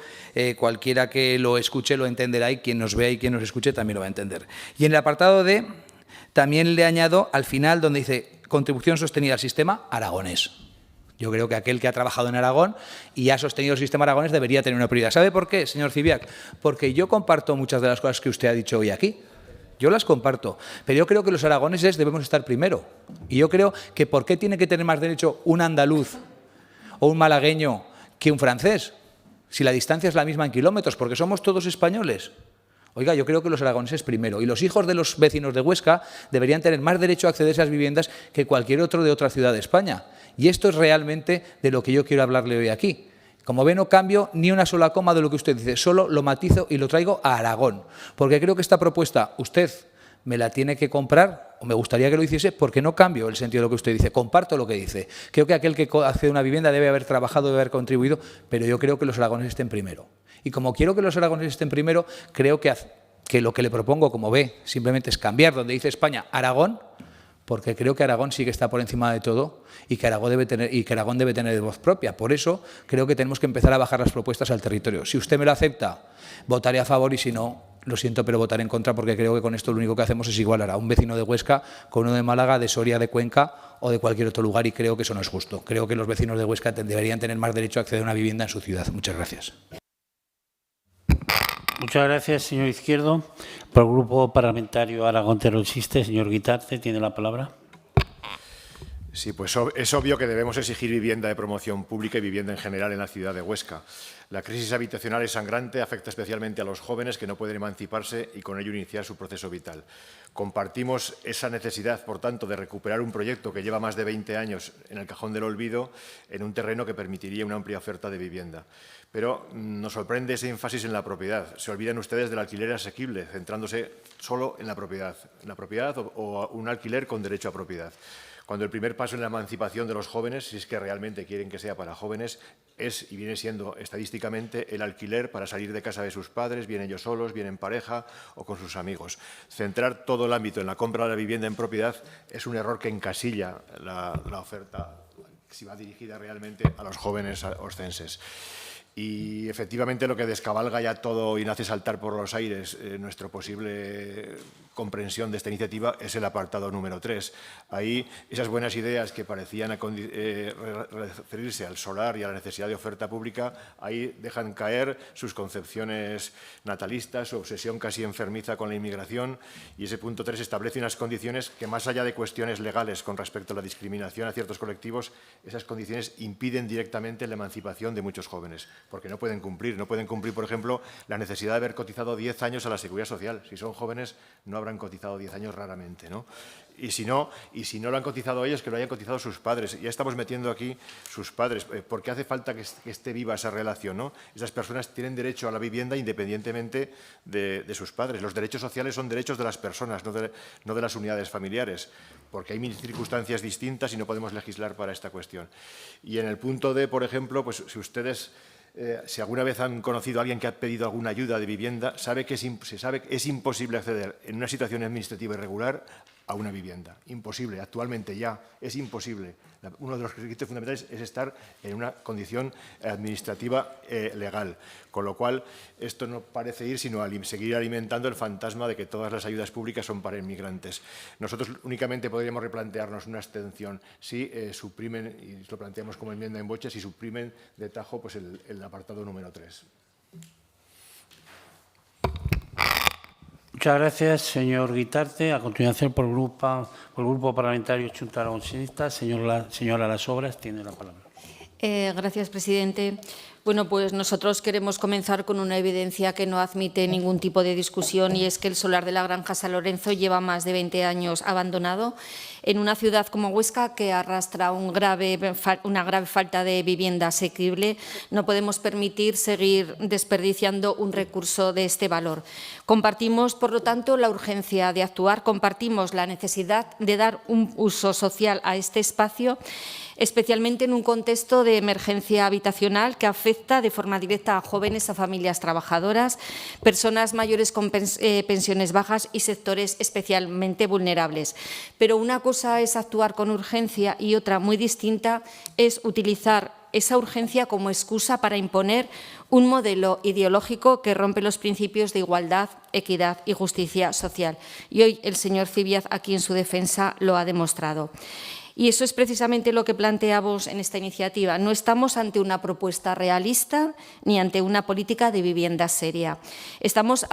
cualquiera que lo escuche lo entenderá, y quien nos vea y quien nos escuche también lo va a entender. Y en el apartado D, también le añado al final donde dice contribución sostenida al sistema aragonés. Yo creo que aquel que ha trabajado en Aragón y ha sostenido el sistema aragonés debería tener una prioridad. ¿Sabe por qué, señor Cibiac? Porque yo comparto muchas de las cosas que usted ha dicho hoy aquí. Yo las comparto, pero yo creo que los aragoneses debemos estar primero. Y yo creo que ¿por qué tiene que tener más derecho un andaluz o un malagueño que un francés? Si la distancia es la misma en kilómetros, porque somos todos españoles. Oiga, yo creo que los aragoneses primero. Y los hijos de los vecinos de Huesca deberían tener más derecho a acceder a esas viviendas que cualquier otro de otra ciudad de España. Y esto es realmente de lo que yo quiero hablarle hoy aquí. Como ve, no cambio ni una sola coma de lo que usted dice, solo lo matizo y lo traigo a Aragón. Porque creo que esta propuesta usted me la tiene que comprar, o me gustaría que lo hiciese, porque no cambio el sentido de lo que usted dice, comparto lo que dice. Creo que aquel que accede a una vivienda debe haber trabajado, debe haber contribuido, pero yo creo que los aragoneses estén primero. Y como quiero que los aragoneses estén primero, creo que lo que le propongo, como ve, simplemente es cambiar donde dice España, Aragón, porque creo que Aragón sí que está por encima de todo y que Aragón debe tener voz propia. Por eso creo que tenemos que empezar a bajar las propuestas al territorio. Si usted me lo acepta, votaré a favor y si no, lo siento, pero votaré en contra porque creo que con esto lo único que hacemos es igualar a un vecino de Huesca con uno de Málaga, de Soria, de Cuenca o de cualquier otro lugar y creo que eso no es justo. Creo que los vecinos de Huesca deberían tener más derecho a acceder a una vivienda en su ciudad. Muchas gracias. Muchas gracias, señor Izquierdo. Por el Grupo Parlamentario Aragón Progresista, señor Guitarte, tiene la palabra. Sí, pues es obvio que debemos exigir vivienda de promoción pública y vivienda en general en la ciudad de Huesca. La crisis habitacional es sangrante, afecta especialmente a los jóvenes que no pueden emanciparse y con ello iniciar su proceso vital. Compartimos esa necesidad, por tanto, de recuperar un proyecto que lleva más de 20 años en el cajón del olvido en un terreno que permitiría una amplia oferta de vivienda. Pero nos sorprende ese énfasis en la propiedad. Se olvidan ustedes del alquiler asequible, centrándose solo en la propiedad o un alquiler con derecho a propiedad. Cuando el primer paso en la emancipación de los jóvenes, si es que realmente quieren que sea para jóvenes, es y viene siendo estadísticamente el alquiler para salir de casa de sus padres, bien ellos solos, bien en pareja o con sus amigos. Centrar todo el ámbito en la compra de la vivienda en propiedad es un error que encasilla la oferta, si va dirigida realmente a los jóvenes oscenses. Y efectivamente lo que descabalga ya todo y nace saltar por los aires nuestra posible comprensión de esta iniciativa es el apartado número 3. Ahí esas buenas ideas que parecían referirse al solar y a la necesidad de oferta pública, ahí dejan caer sus concepciones natalistas, su obsesión casi enfermiza con la inmigración y ese punto 3 establece unas condiciones que más allá de cuestiones legales con respecto a la discriminación a ciertos colectivos, esas condiciones impiden directamente la emancipación de muchos jóvenes. Porque no pueden cumplir, por ejemplo, la necesidad de haber cotizado 10 años a la Seguridad Social. Si son jóvenes, no habrán cotizado 10 años raramente, ¿no? Y si no lo han cotizado ellos, que lo hayan cotizado sus padres. Ya estamos metiendo aquí sus padres, porque hace falta que esté viva esa relación, ¿no? Esas personas tienen derecho a la vivienda independientemente de sus padres. Los derechos sociales son derechos de las personas, no de las unidades familiares, porque hay mil circunstancias distintas y no podemos legislar para esta cuestión. Y en el punto D, por ejemplo, pues si ustedes... si alguna vez han conocido a alguien que ha pedido alguna ayuda de vivienda, se sabe que es imposible acceder en una situación administrativa irregular a una vivienda. Imposible, actualmente ya es imposible. Uno de los requisitos fundamentales es estar en una condición administrativa legal. Con lo cual, esto no parece ir sino a seguir alimentando el fantasma de que todas las ayudas públicas son para inmigrantes. Nosotros únicamente podríamos replantearnos una abstención si suprimen, y lo planteamos como enmienda en boche, si suprimen de tajo pues el apartado número 3. Muchas gracias, señor Guitarte. A continuación, por el Grupo Parlamentario Xunta Aragonesa, señora Las Obras, tiene la palabra. Gracias, presidente. Bueno, pues nosotros queremos comenzar con una evidencia que no admite ningún tipo de discusión y es que el solar de la Granja San Lorenzo lleva más de 20 años abandonado en una ciudad como Huesca que arrastra una grave falta de vivienda asequible. No podemos permitir seguir desperdiciando un recurso de este valor. Compartimos, por lo tanto, la urgencia de actuar, compartimos la necesidad de dar un uso social a este espacio, especialmente en un contexto de emergencia habitacional que afecta de forma directa a jóvenes, a familias trabajadoras, personas mayores con pensiones bajas y sectores especialmente vulnerables. Pero una cosa es actuar con urgencia y otra muy distinta es utilizar esa urgencia como excusa para imponer un modelo ideológico que rompe los principios de igualdad, equidad y justicia social. Y hoy el señor Cibiaz, aquí en su defensa, lo ha demostrado. Y eso es precisamente lo que planteamos en esta iniciativa. No estamos ante una propuesta realista ni ante una política de vivienda seria. Estamos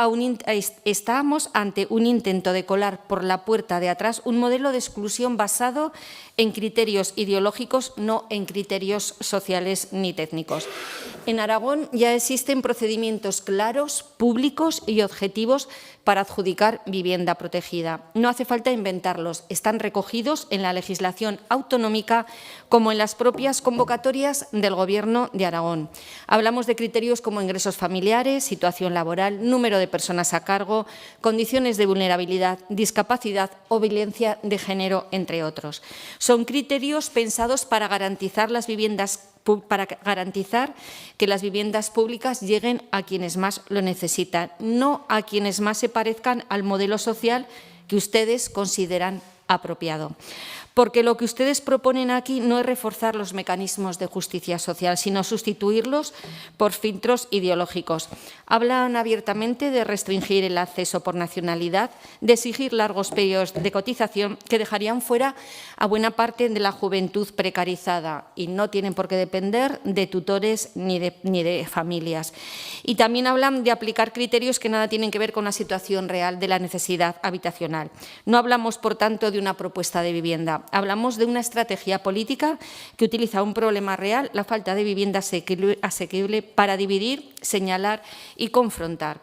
ante un intento de colar por la puerta de atrás un modelo de exclusión basado en criterios ideológicos, no en criterios sociales ni técnicos. En Aragón ya existen procedimientos claros, públicos y objetivos para adjudicar vivienda protegida. No hace falta inventarlos, están recogidos en la legislación autonómica como en las propias convocatorias del Gobierno de Aragón. Hablamos de criterios como ingresos familiares, situación laboral, número de personas a cargo, condiciones de vulnerabilidad, discapacidad o violencia de género, entre otros. Son criterios pensados para garantizar que las viviendas públicas lleguen a quienes más lo necesitan, no a quienes más se parezcan al modelo social que ustedes consideran apropiado. Porque lo que ustedes proponen aquí no es reforzar los mecanismos de justicia social, sino sustituirlos por filtros ideológicos. Hablan abiertamente de restringir el acceso por nacionalidad, de exigir largos periodos de cotización que dejarían fuera a buena parte de la juventud precarizada y no tienen por qué depender de tutores ni de familias. Y también hablan de aplicar criterios que nada tienen que ver con la situación real de la necesidad habitacional. No hablamos, por tanto, de una propuesta de vivienda. Hablamos de una estrategia política que utiliza un problema real, la falta de vivienda asequible, para dividir, señalar y confrontar.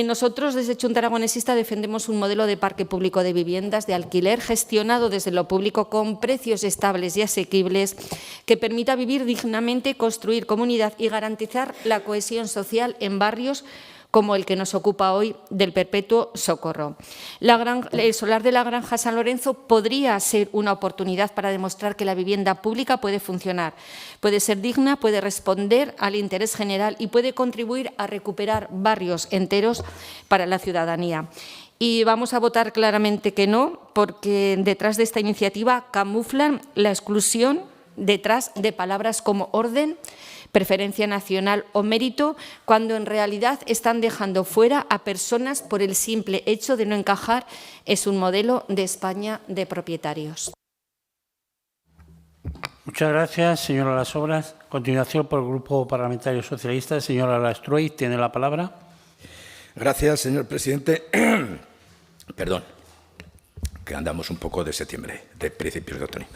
Nosotros, desde Chunta Aragonesista, defendemos un modelo de parque público de viviendas de alquiler gestionado desde lo público con precios estables y asequibles que permita vivir dignamente, construir comunidad y garantizar la cohesión social en barrios como el que nos ocupa hoy del Perpetuo Socorro. El solar de la Granja San Lorenzo podría ser una oportunidad para demostrar que la vivienda pública puede funcionar, puede ser digna, puede responder al interés general y puede contribuir a recuperar barrios enteros para la ciudadanía. Y vamos a votar claramente que no, porque detrás de esta iniciativa camuflan la exclusión detrás de palabras como orden, preferencia nacional o mérito, cuando en realidad están dejando fuera a personas por el simple hecho de no encajar en un modelo de España de propietarios. Muchas gracias, señora Las Obras. A continuación, por el Grupo Parlamentario Socialista, señora Lastruey, tiene la palabra. Gracias, señor presidente. Perdón, que andamos un poco de septiembre, de principios de otoño.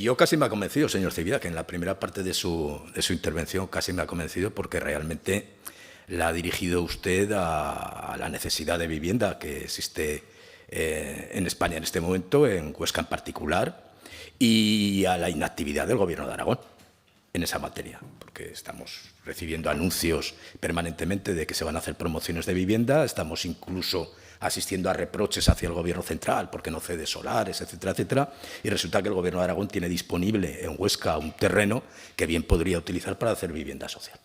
Yo casi me ha convencido, señor Cibiaz, que en la primera parte de su intervención casi me ha convencido, porque realmente la ha dirigido usted a la necesidad de vivienda que existe en España en este momento, en Huesca en particular, y a la inactividad del Gobierno de Aragón en esa materia, porque estamos recibiendo anuncios permanentemente de que se van a hacer promociones de vivienda, estamos incluso asistiendo a reproches hacia el Gobierno central porque no cede solares, etcétera, etcétera, y resulta que el Gobierno de Aragón tiene disponible en Huesca un terreno que bien podría utilizar para hacer vivienda social.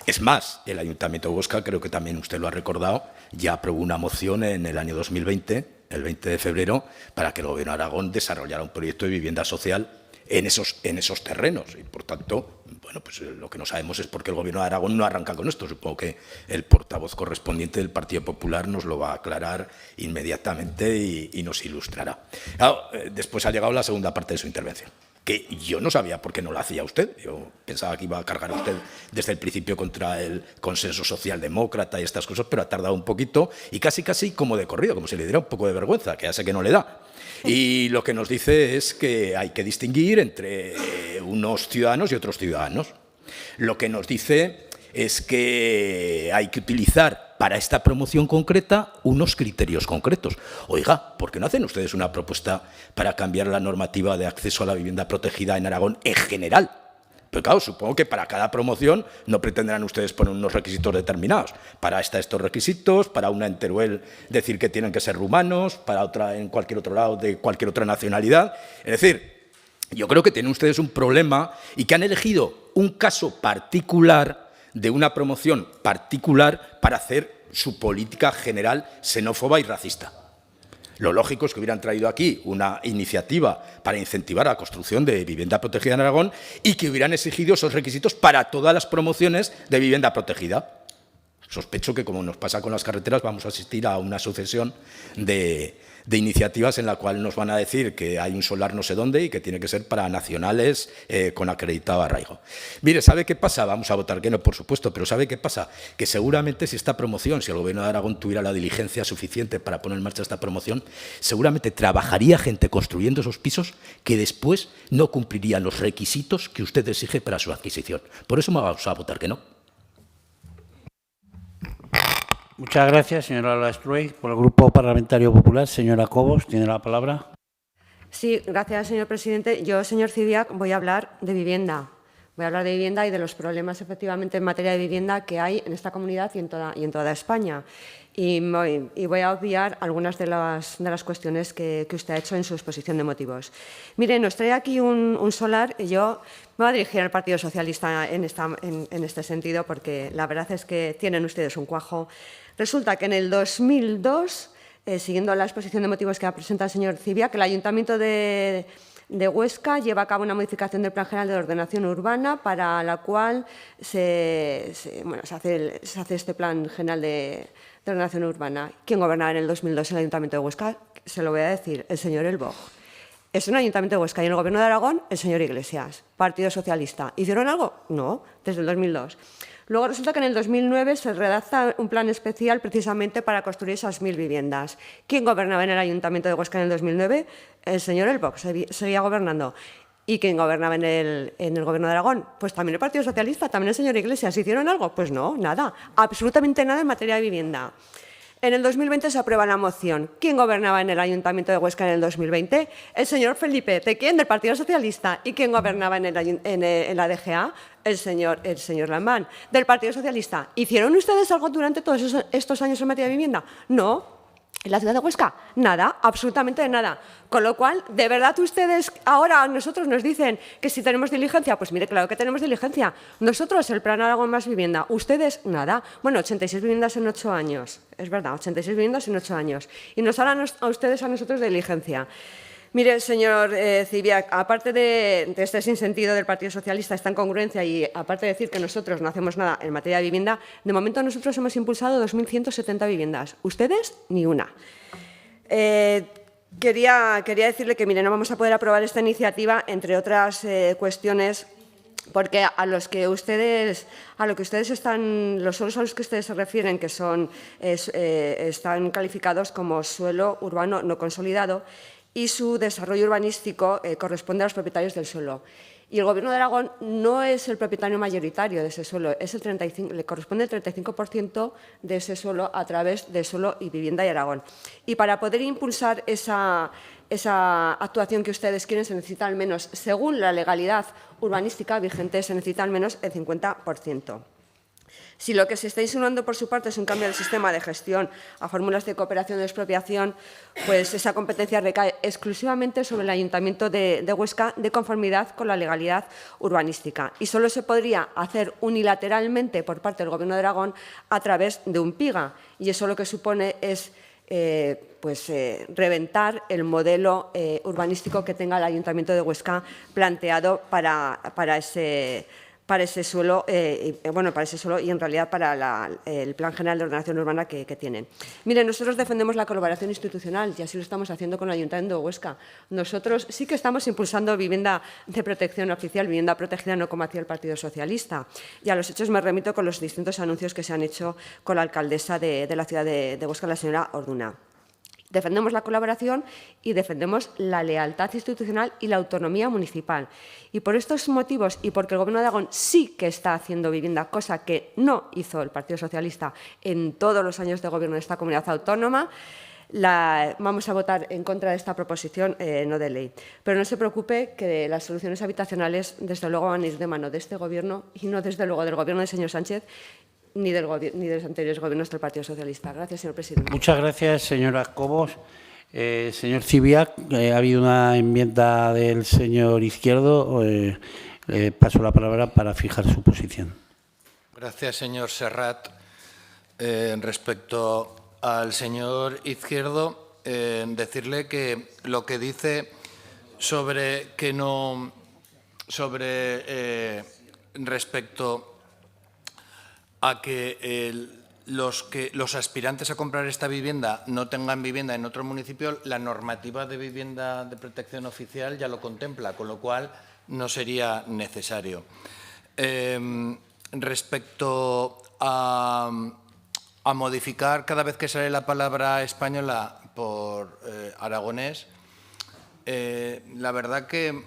Es más, el Ayuntamiento de Huesca, creo que también usted lo ha recordado, ya aprobó una moción en el año 2020, el 20 de febrero, para que el Gobierno de Aragón desarrollara un proyecto de vivienda social en esos terrenos. Y, por tanto, bueno, pues lo que no sabemos es por qué el Gobierno de Aragón no arranca con esto. Supongo que el portavoz correspondiente del Partido Popular nos lo va a aclarar inmediatamente y nos ilustrará. Claro, después ha llegado la segunda parte de su intervención, que yo no sabía por qué no lo hacía usted. Yo pensaba que iba a cargar usted desde el principio contra el consenso socialdemócrata y estas cosas, pero ha tardado un poquito y casi como de corrido, como si le diera un poco de vergüenza, que ya sé que no le da. Y lo que nos dice es que hay que distinguir entre unos ciudadanos y otros ciudadanos. Lo que nos dice es que hay que utilizar para esta promoción concreta unos criterios concretos. Oiga, ¿por qué no hacen ustedes una propuesta para cambiar la normativa de acceso a la vivienda protegida en Aragón en general? Pero claro, supongo que para cada promoción no pretenderán ustedes poner unos requisitos determinados. Para esta estos requisitos, para una en Teruel decir que tienen que ser rumanos, para otra en cualquier otro lado de cualquier otra nacionalidad. Es decir, yo creo que tienen ustedes un problema y que han elegido un caso particular de una promoción particular para hacer su política general xenófoba y racista. Lo lógico es que hubieran traído aquí una iniciativa para incentivar la construcción de vivienda protegida en Aragón y que hubieran exigido esos requisitos para todas las promociones de vivienda protegida. Sospecho que, como nos pasa con las carreteras, vamos a asistir a una sucesión de iniciativas en la cual nos van a decir que hay un solar no sé dónde y que tiene que ser para nacionales con acreditado arraigo. Mire, ¿sabe qué pasa? Vamos a votar que no, por supuesto, pero ¿sabe qué pasa? Que seguramente si esta promoción, si el Gobierno de Aragón tuviera la diligencia suficiente para poner en marcha esta promoción, seguramente trabajaría gente construyendo esos pisos que después no cumplirían los requisitos que usted exige para su adquisición. Por eso vamos a votar que no. Muchas gracias, señora Lastruey. Por el Grupo Parlamentario Popular, señora Cobos, tiene la palabra. Sí, gracias, señor presidente. Yo, señor Cibiac, voy a hablar de vivienda. Voy a hablar de vivienda y de los problemas, efectivamente, en materia de vivienda que hay en esta comunidad y en toda España. Y voy a obviar algunas de las cuestiones que usted ha hecho en su exposición de motivos. Mire, nos trae aquí un solar y yo me voy a dirigir al Partido Socialista en este sentido, porque la verdad es que tienen ustedes un cuajo. Resulta que en el 2002, siguiendo la exposición de motivos que ha presentado el señor Cibiac, el Ayuntamiento de Huesca lleva a cabo una modificación del Plan General de Ordenación Urbana para la cual se hace este Plan General de Ordenación Urbana. ¿Quién gobernaba en el 2002 el Ayuntamiento de Huesca? Se lo voy a decir, el señor Elboj. Es un Ayuntamiento de Huesca y en el Gobierno de Aragón el señor Iglesias, Partido Socialista. ¿Hicieron algo? No, desde el 2002. Luego resulta que en el 2009 se redacta un plan especial precisamente para construir esas 1.000 viviendas. ¿Quién gobernaba en el Ayuntamiento de Huesca en el 2009? El señor Elboj, seguía gobernando. ¿Y quién gobernaba en el Gobierno de Aragón? Pues también el Partido Socialista, también el señor Iglesias. ¿Hicieron algo? Pues no, nada, absolutamente nada en materia de vivienda. En el 2020 se aprueba la moción. ¿Quién gobernaba en el Ayuntamiento de Huesca en el 2020? El señor Felipe. ¿De quién? Del Partido Socialista. ¿Y quién gobernaba en la DGA? El señor Lambán, del Partido Socialista. ¿Hicieron ustedes algo durante todos estos años en materia de vivienda? No. ¿En la ciudad de Huesca? Nada, absolutamente nada. Con lo cual, ¿de verdad ustedes ahora a nosotros nos dicen que si tenemos diligencia? Pues mire, claro que tenemos diligencia. Nosotros, el Plan Aragón Más Vivienda. Ustedes, nada. Bueno, 86 viviendas en 8 años. Es verdad, 86 viviendas en 8 años. Y nos hablan a ustedes, a nosotros, de diligencia. Mire, señor Cibiac, aparte de este sinsentido del Partido Socialista, esta incongruencia y aparte de decir que nosotros no hacemos nada en materia de vivienda, de momento nosotros hemos impulsado 2.170 viviendas. Ustedes, ni una. Quería decirle que, mire, no vamos a poder aprobar esta iniciativa, entre otras cuestiones, porque los suelos a los que ustedes se refieren, que están calificados como suelo urbano no consolidado, y su desarrollo urbanístico corresponde a los propietarios del suelo. Y el Gobierno de Aragón no es el propietario mayoritario de ese suelo, le corresponde el 35% de ese suelo a través de Suelo y Vivienda y Aragón. Y para poder impulsar esa actuación que ustedes quieren se necesita al menos, según la legalidad urbanística vigente, se necesita al menos el 50%. Si lo que se está insinuando por su parte es un cambio del sistema de gestión a fórmulas de cooperación o de expropiación, pues esa competencia recae exclusivamente sobre el Ayuntamiento de Huesca de conformidad con la legalidad urbanística y solo se podría hacer unilateralmente por parte del Gobierno de Aragón a través de un PIGA y eso lo que supone es reventar el modelo urbanístico que tenga el Ayuntamiento de Huesca planteado para ese suelo, y en realidad para el Plan General de Ordenación Urbana que tienen. Miren, nosotros defendemos la colaboración institucional y así lo estamos haciendo con el Ayuntamiento de Huesca. Nosotros sí que estamos impulsando vivienda de protección oficial, vivienda protegida, no como hacía el Partido Socialista. Y a los hechos me remito con los distintos anuncios que se han hecho con la alcaldesa de la ciudad de Huesca, la señora Orduna. Defendemos la colaboración y defendemos la lealtad institucional y la autonomía municipal. Y por estos motivos y porque el Gobierno de Aragón sí que está haciendo vivienda, cosa que no hizo el Partido Socialista en todos los años de gobierno de esta comunidad autónoma, vamos a votar en contra de esta proposición no de ley. Pero no se preocupe que las soluciones habitacionales desde luego van a ir de mano de este Gobierno y no desde luego del Gobierno del señor Sánchez ni de los anteriores gobiernos del Partido Socialista. Gracias, señor presidente. Muchas gracias, señora Cobos. Señor Cibiac, ha habido una enmienda del señor Izquierdo. Le paso la palabra para fijar su posición. Gracias, señor Serrat. Respecto al señor Izquierdo, decirle que lo que dice sobre que no, sobre respecto a que los aspirantes a comprar esta vivienda no tengan vivienda en otro municipio, la normativa de vivienda de protección oficial ya lo contempla, con lo cual no sería necesario. Respecto a modificar cada vez que sale la palabra española por aragonés, la verdad que,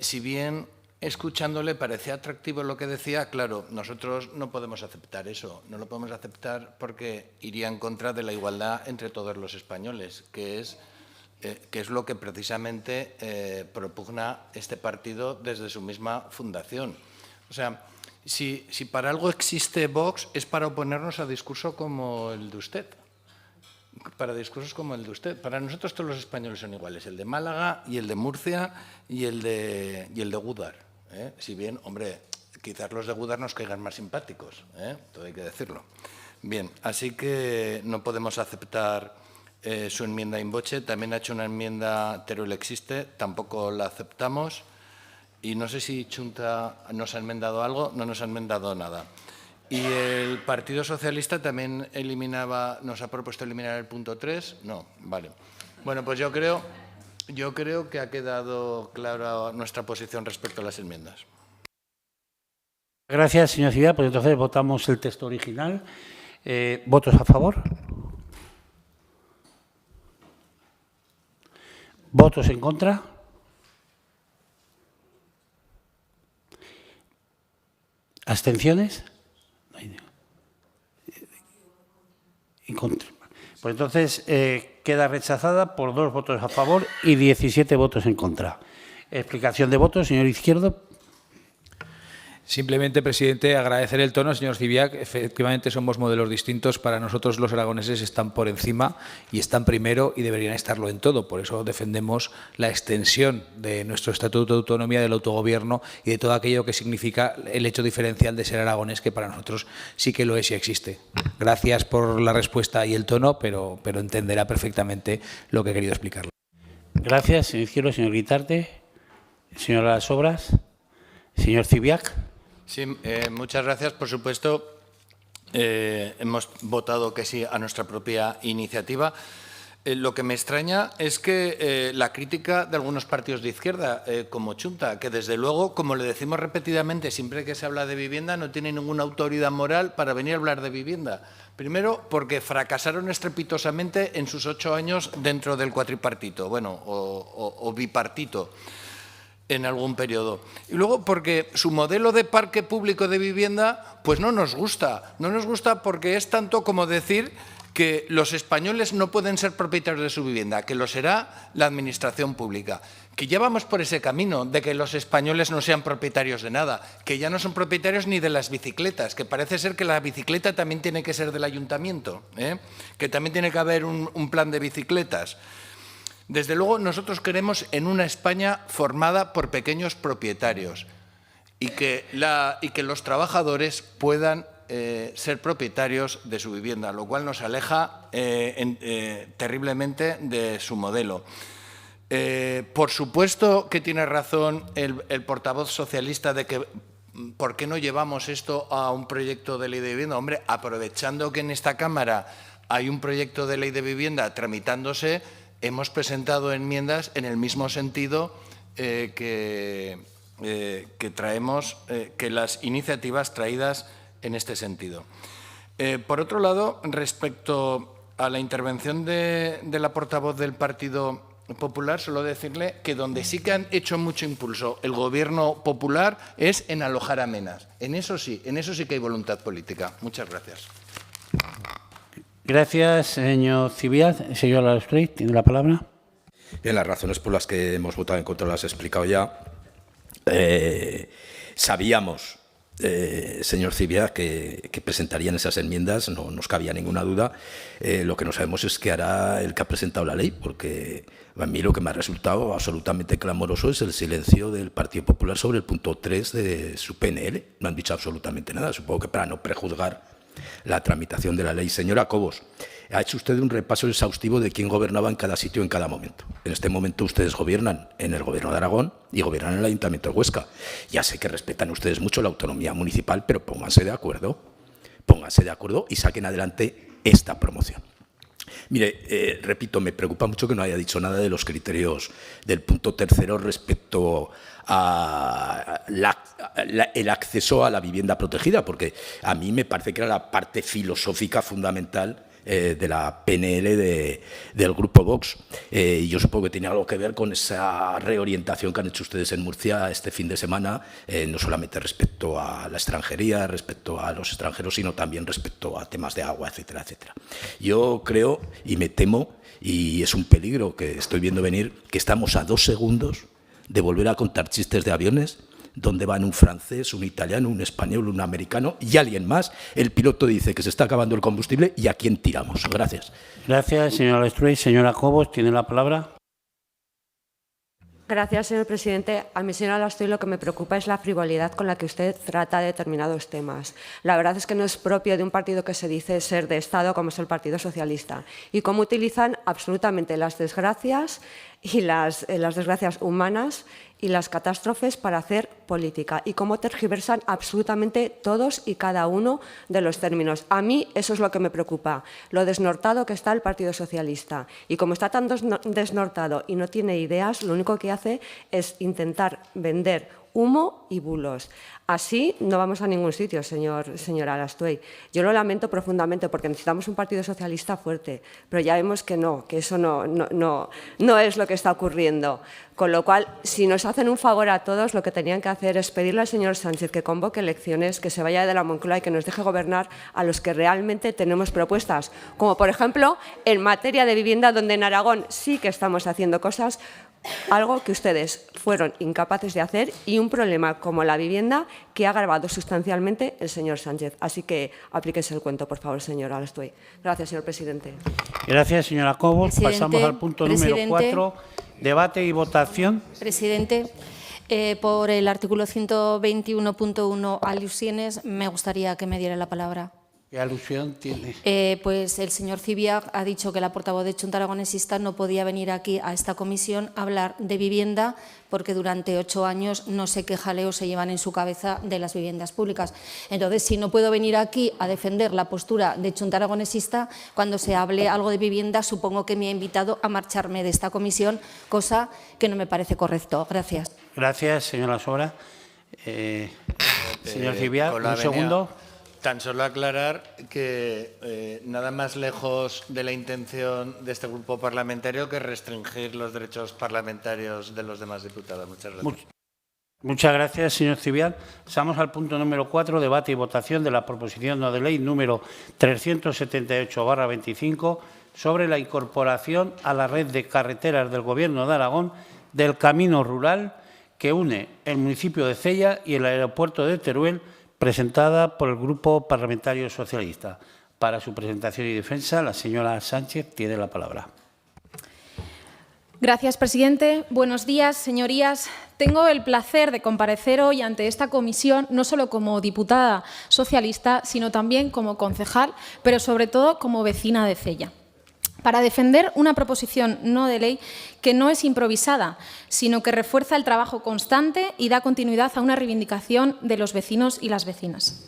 si bien escuchándole parecía atractivo lo que decía, claro, nosotros no podemos aceptar eso. No lo podemos aceptar porque iría en contra de la igualdad entre todos los españoles, que es lo que precisamente propugna este partido desde su misma fundación. O sea, si para algo existe Vox es para oponernos a discursos como el de usted. Para discursos como el de usted. Para nosotros todos los españoles son iguales, el de Málaga y el de Murcia y el de Gúdar. Si bien, hombre, quizás los de Gúdar nos caigan más simpáticos, todo hay que decirlo. Bien, así que no podemos aceptar su enmienda in voce. También ha hecho una enmienda Teruel existe, tampoco la aceptamos. Y no sé si Chunta nos ha enmendado algo, no nos ha enmendado nada. ¿Y el Partido Socialista también nos ha propuesto eliminar el punto 3? No, vale. Bueno, pues yo creo que ha quedado clara nuestra posición respecto a las enmiendas. Gracias, señor Cividad. Pues entonces votamos el texto original. ¿Votos a favor? ¿Votos en contra? ¿Abstenciones? En contra. Pues entonces queda rechazada por 2 votos a favor y 17 votos en contra. Explicación de voto, señor Izquierdo. Simplemente, presidente, agradecer el tono, señor Civiac. Efectivamente, somos modelos distintos. Para nosotros los aragoneses están por encima y están primero y deberían estarlo en todo. Por eso defendemos la extensión de nuestro Estatuto de Autonomía, del autogobierno y de todo aquello que significa el hecho diferencial de ser aragonés, que para nosotros sí que lo es y existe. Gracias por la respuesta y el tono, pero entenderá perfectamente lo que he querido explicarle. Gracias, señor Izquierdo. Señor Guitarte. Señora Las Obras. Señor Civiac. Sí, muchas gracias. Por supuesto, hemos votado que sí a nuestra propia iniciativa. Lo que me extraña es que la crítica de algunos partidos de izquierda, como Chunta, que desde luego, como le decimos repetidamente, siempre que se habla de vivienda, no tiene ninguna autoridad moral para venir a hablar de vivienda. Primero, porque fracasaron estrepitosamente en sus 8 años dentro del cuatripartito, bueno, o bipartito, en algún periodo. Y luego porque su modelo de parque público de vivienda pues no nos gusta. No nos gusta porque es tanto como decir que los españoles no pueden ser propietarios de su vivienda, que lo será la administración pública. Que ya vamos por ese camino de que los españoles no sean propietarios de nada, que ya no son propietarios ni de las bicicletas, que parece ser que la bicicleta también tiene que ser del ayuntamiento, que también tiene que haber un plan de bicicletas. Desde luego, nosotros queremos en una España formada por pequeños propietarios y que los trabajadores puedan ser propietarios de su vivienda, lo cual nos aleja terriblemente de su modelo. Por supuesto que tiene razón el portavoz socialista de que ¿por qué no llevamos esto a un proyecto de ley de vivienda? Hombre, aprovechando que en esta Cámara hay un proyecto de ley de vivienda tramitándose, hemos presentado enmiendas en el mismo sentido que traemos, que las iniciativas traídas en este sentido. Por otro lado, respecto a la intervención de la portavoz del Partido Popular, solo decirle que donde sí que han hecho mucho impulso el Gobierno popular es en alojar amenas. En eso sí que hay voluntad política. Muchas gracias. Gracias, señor Civiac. Señor Lastrey, tiene la palabra. Bien, las razones por las que hemos votado en contra las he explicado ya. Sabíamos, señor Civiac, que presentarían esas enmiendas, no nos cabía ninguna duda. Lo que no sabemos es qué hará el que ha presentado la ley, porque a mí lo que me ha resultado absolutamente clamoroso es el silencio del Partido Popular sobre el punto 3 de su PNL. No han dicho absolutamente nada, supongo que para no prejuzgar la tramitación de la ley. Señora Cobos, Ha hecho usted un repaso exhaustivo de quién gobernaba en cada sitio en cada momento. En este momento ustedes gobiernan en el Gobierno de Aragón y gobiernan en el Ayuntamiento de Huesca. Ya sé que respetan ustedes mucho la autonomía municipal, pero pónganse de acuerdo y saquen adelante esta promoción. Mire, repito, me preocupa mucho que no haya dicho nada de los criterios del punto tercero respecto a el acceso a la vivienda protegida, porque a mí me parece que era la parte filosófica fundamental de la PNL del Grupo Vox. Yo supongo que tiene algo que ver con esa reorientación que han hecho ustedes en Murcia este fin de semana, no solamente respecto a la extranjería, respecto a los extranjeros, sino también respecto a temas de agua, etcétera, etcétera. Yo creo y me temo, y es un peligro que estoy viendo venir, que estamos a 2 segundos de volver a contar chistes de aviones donde van un francés, un italiano, un español, un americano y alguien más. El piloto dice que se está acabando el combustible y ¿a quién tiramos? Gracias. Gracias, señora Lestruy. Señora Cobos, tiene la palabra. Gracias, señor presidente. A mí, señora Lestruy, lo que me preocupa es la frivolidad con la que usted trata determinados temas. La verdad es que no es propio de un partido que se dice ser de Estado, como es el Partido Socialista, y cómo utilizan absolutamente las desgracias y las desgracias humanas y las catástrofes para hacer política, y cómo tergiversan absolutamente todos y cada uno de los términos. A mí eso es lo que me preocupa, lo desnortado que está el Partido Socialista. Y como está tan desnortado y no tiene ideas, lo único que hace es intentar vender humo y bulos. Así no vamos a ningún sitio, señora Lestruy. Yo lo lamento profundamente porque necesitamos un Partido Socialista fuerte, pero ya vemos que no, que eso no es lo que está ocurriendo. Con lo cual, si nos hacen un favor a todos, lo que tenían que hacer es pedirle al señor Sánchez que convoque elecciones, que se vaya de la Moncloa y que nos deje gobernar a los que realmente tenemos propuestas. Como, por ejemplo, en materia de vivienda, donde en Aragón sí que estamos haciendo cosas, algo que ustedes fueron incapaces de hacer, y un problema como la vivienda que ha agravado sustancialmente el señor Sánchez. Así que aplíquese el cuento, por favor, señora Lestruy. Gracias, señor presidente. Gracias, señora Cobos. Pasamos al punto número 4, debate y votación. Presidente, por el artículo 121.1 alusiones, me gustaría que me diera la palabra. ¿Qué alusión tiene? Pues el señor Cibiac ha dicho que la portavoz de Chunta Aragonesista no podía venir aquí a esta comisión a hablar de vivienda porque durante 8 años no sé qué jaleos se llevan en su cabeza de las viviendas públicas. Entonces, si no puedo venir aquí a defender la postura de Chunta Aragonesista, cuando se hable algo de vivienda, supongo que me ha invitado a marcharme de esta comisión, cosa que no me parece correcto. Gracias. Gracias, señora Sobra. Señor Cibiac, un segundo. Tan solo aclarar que nada más lejos de la intención de este grupo parlamentario que restringir los derechos parlamentarios de los demás diputados. Muchas gracias. Muchas gracias, señor Cibiac. Pasamos al punto número 4, debate y votación de la proposición no de ley número 378/25 sobre la incorporación a la red de carreteras del Gobierno de Aragón del camino rural que une el municipio de Cella y el aeropuerto de Teruel, presentada por el Grupo Parlamentario Socialista. Para su presentación y defensa, la señora Sánchez tiene la palabra. Gracias, presidente. Buenos días, señorías. Tengo el placer de comparecer hoy ante esta comisión, no solo como diputada socialista, sino también como concejal, pero sobre todo como vecina de Cella, para defender una proposición no de ley que no es improvisada, sino que refuerza el trabajo constante y da continuidad a una reivindicación de los vecinos y las vecinas.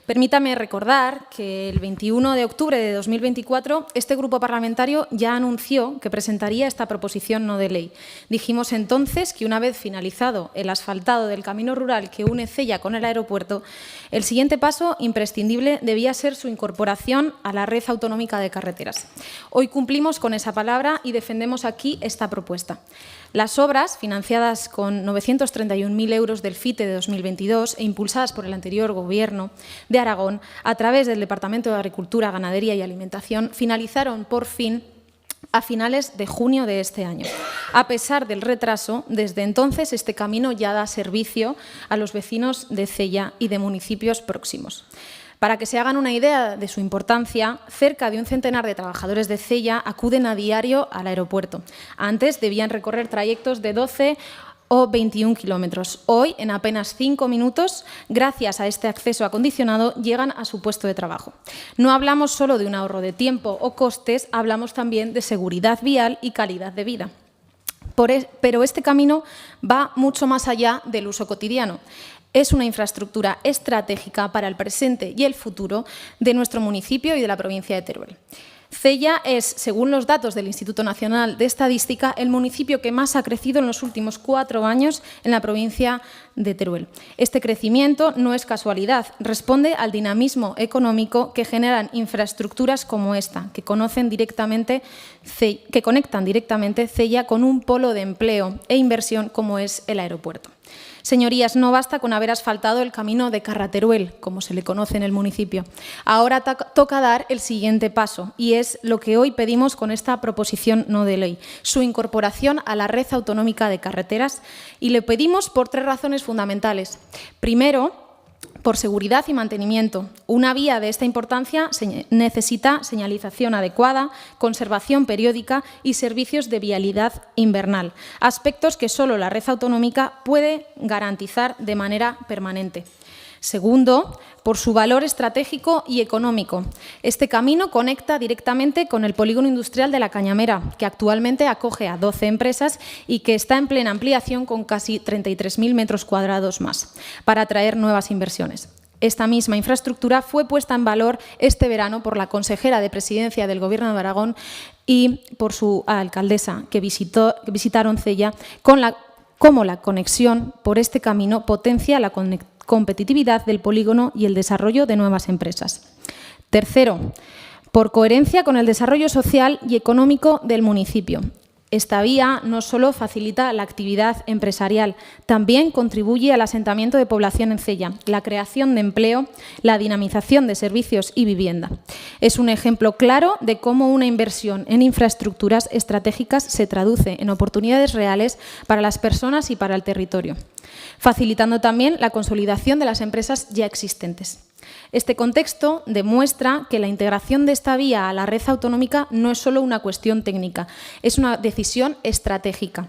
Permítame recordar que el 21 de octubre de 2024 este grupo parlamentario ya anunció que presentaría esta proposición no de ley. Dijimos entonces que una vez finalizado el asfaltado del camino rural que une Cella con el aeropuerto, el siguiente paso imprescindible debía ser su incorporación a la red autonómica de carreteras. Hoy cumplimos con esa palabra y defendemos aquí esta propuesta. Las obras, financiadas con 931.000 euros del FITE de 2022 e impulsadas por el anterior Gobierno de Aragón, a través del Departamento de Agricultura, Ganadería y Alimentación, finalizaron por fin a finales de junio de este año. A pesar del retraso, desde entonces este camino ya da servicio a los vecinos de Cella y de municipios próximos. Para que se hagan una idea de su importancia, cerca de un centenar de trabajadores de Cella acuden a diario al aeropuerto. Antes debían recorrer trayectos de 12 o 21 kilómetros. Hoy, en apenas 5 minutos, gracias a este acceso acondicionado, llegan a su puesto de trabajo. No hablamos solo de un ahorro de tiempo o costes, hablamos también de seguridad vial y calidad de vida. Pero este camino va mucho más allá del uso cotidiano. Es una infraestructura estratégica para el presente y el futuro de nuestro municipio y de la provincia de Teruel. Cella es, según los datos del Instituto Nacional de Estadística, el municipio que más ha crecido en los últimos 4 años en la provincia de Teruel. Este crecimiento no es casualidad, responde al dinamismo económico que generan infraestructuras como esta, que conectan directamente Cella con un polo de empleo e inversión como es el aeropuerto. Señorías, no basta con haber asfaltado el camino de Carrateruel, como se le conoce en el municipio. Ahora toca dar el siguiente paso, y es lo que hoy pedimos con esta proposición no de ley, su incorporación a la red autonómica de carreteras, y le pedimos por 3 razones fundamentales. Primero, por seguridad y mantenimiento. Una vía de esta importancia necesita señalización adecuada, conservación periódica y servicios de vialidad invernal, aspectos que solo la red autonómica puede garantizar de manera permanente. Segundo, por su valor estratégico y económico. Este camino conecta directamente con el polígono industrial de La Cañamera, que actualmente acoge a 12 empresas y que está en plena ampliación con casi 33.000 metros cuadrados más, para atraer nuevas inversiones. Esta misma infraestructura fue puesta en valor este verano por la consejera de Presidencia del Gobierno de Aragón y por su alcaldesa, que visitaron Cella, como la conexión por este camino potencia la competitividad del polígono y el desarrollo de nuevas empresas. Tercero, por coherencia con el desarrollo social y económico del municipio. Esta vía no solo facilita la actividad empresarial, también contribuye al asentamiento de población en Cella, la creación de empleo, la dinamización de servicios y vivienda. Es un ejemplo claro de cómo una inversión en infraestructuras estratégicas se traduce en oportunidades reales para las personas y para el territorio, facilitando también la consolidación de las empresas ya existentes. Este contexto demuestra que la integración de esta vía a la red autonómica no es solo una cuestión técnica, es una decisión estratégica.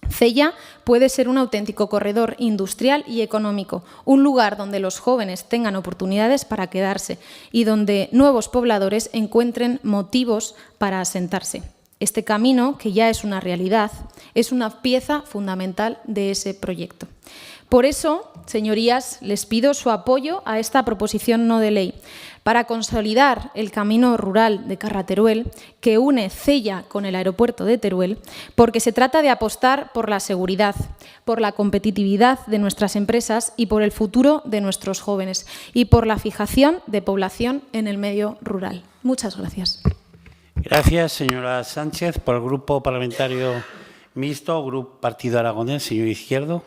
Cella puede ser un auténtico corredor industrial y económico, un lugar donde los jóvenes tengan oportunidades para quedarse y donde nuevos pobladores encuentren motivos para asentarse. Este camino, que ya es una realidad, es una pieza fundamental de ese proyecto. Por eso, señorías, les pido su apoyo a esta proposición no de ley para consolidar el camino rural de Carrateruel que une Cella con el aeropuerto de Teruel, porque se trata de apostar por la seguridad, por la competitividad de nuestras empresas y por el futuro de nuestros jóvenes y por la fijación de población en el medio rural. Muchas gracias. Gracias, señora Sánchez. Por el Grupo Parlamentario Mixto, Grupo Partido Aragonés, señor Izquierdo.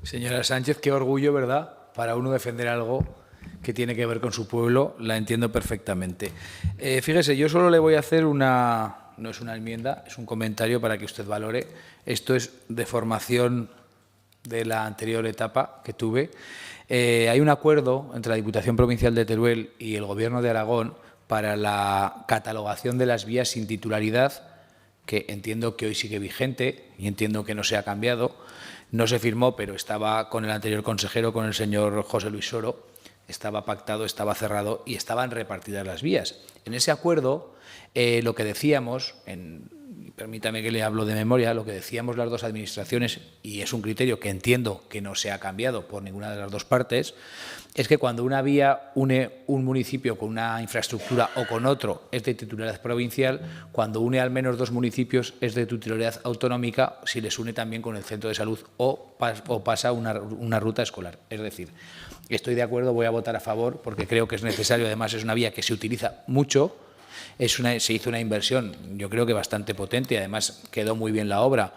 Señora Sánchez, qué orgullo, ¿verdad?, para uno defender algo que tiene que ver con su pueblo, la entiendo perfectamente. Fíjese, yo solo le voy a hacer no es una enmienda, es un comentario para que usted valore. Esto es de formación de la anterior etapa que tuve. Hay un acuerdo entre la Diputación Provincial de Teruel y el Gobierno de Aragón para la catalogación de las vías sin titularidad, que entiendo que hoy sigue vigente y entiendo que no se ha cambiado. No se firmó, pero estaba con el anterior consejero, con el señor José Luis Soro, estaba pactado, estaba cerrado y estaban repartidas las vías. En ese acuerdo, lo que decíamos, permítame que le hablo de memoria, lo que decíamos las dos administraciones, y es un criterio que entiendo que no se ha cambiado por ninguna de las dos partes, es que cuando una vía une un municipio con una infraestructura o con otro es de titularidad provincial, cuando une al menos 2 municipios es de titularidad autonómica si les une también con el centro de salud o pasa una ruta escolar. Es decir, estoy de acuerdo, voy a votar a favor porque creo que es necesario, además es una vía que se utiliza mucho, se hizo una inversión yo creo que bastante potente y además quedó muy bien la obra.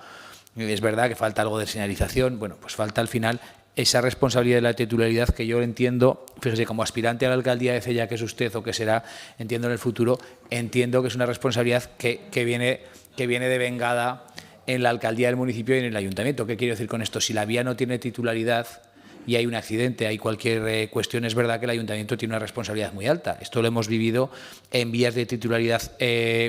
Es verdad que falta algo de señalización, bueno, pues falta al final esa responsabilidad de la titularidad que yo entiendo, fíjese, como aspirante a la alcaldía de Cella, que es usted o que será, entiendo en el futuro, entiendo que es una responsabilidad que viene devengada en la alcaldía del municipio y en el ayuntamiento. ¿Qué quiero decir con esto? Si la vía no tiene titularidad, y hay un accidente, hay cualquier cuestión, es verdad que el Ayuntamiento tiene una responsabilidad muy alta. Esto lo hemos vivido en vías de titularidad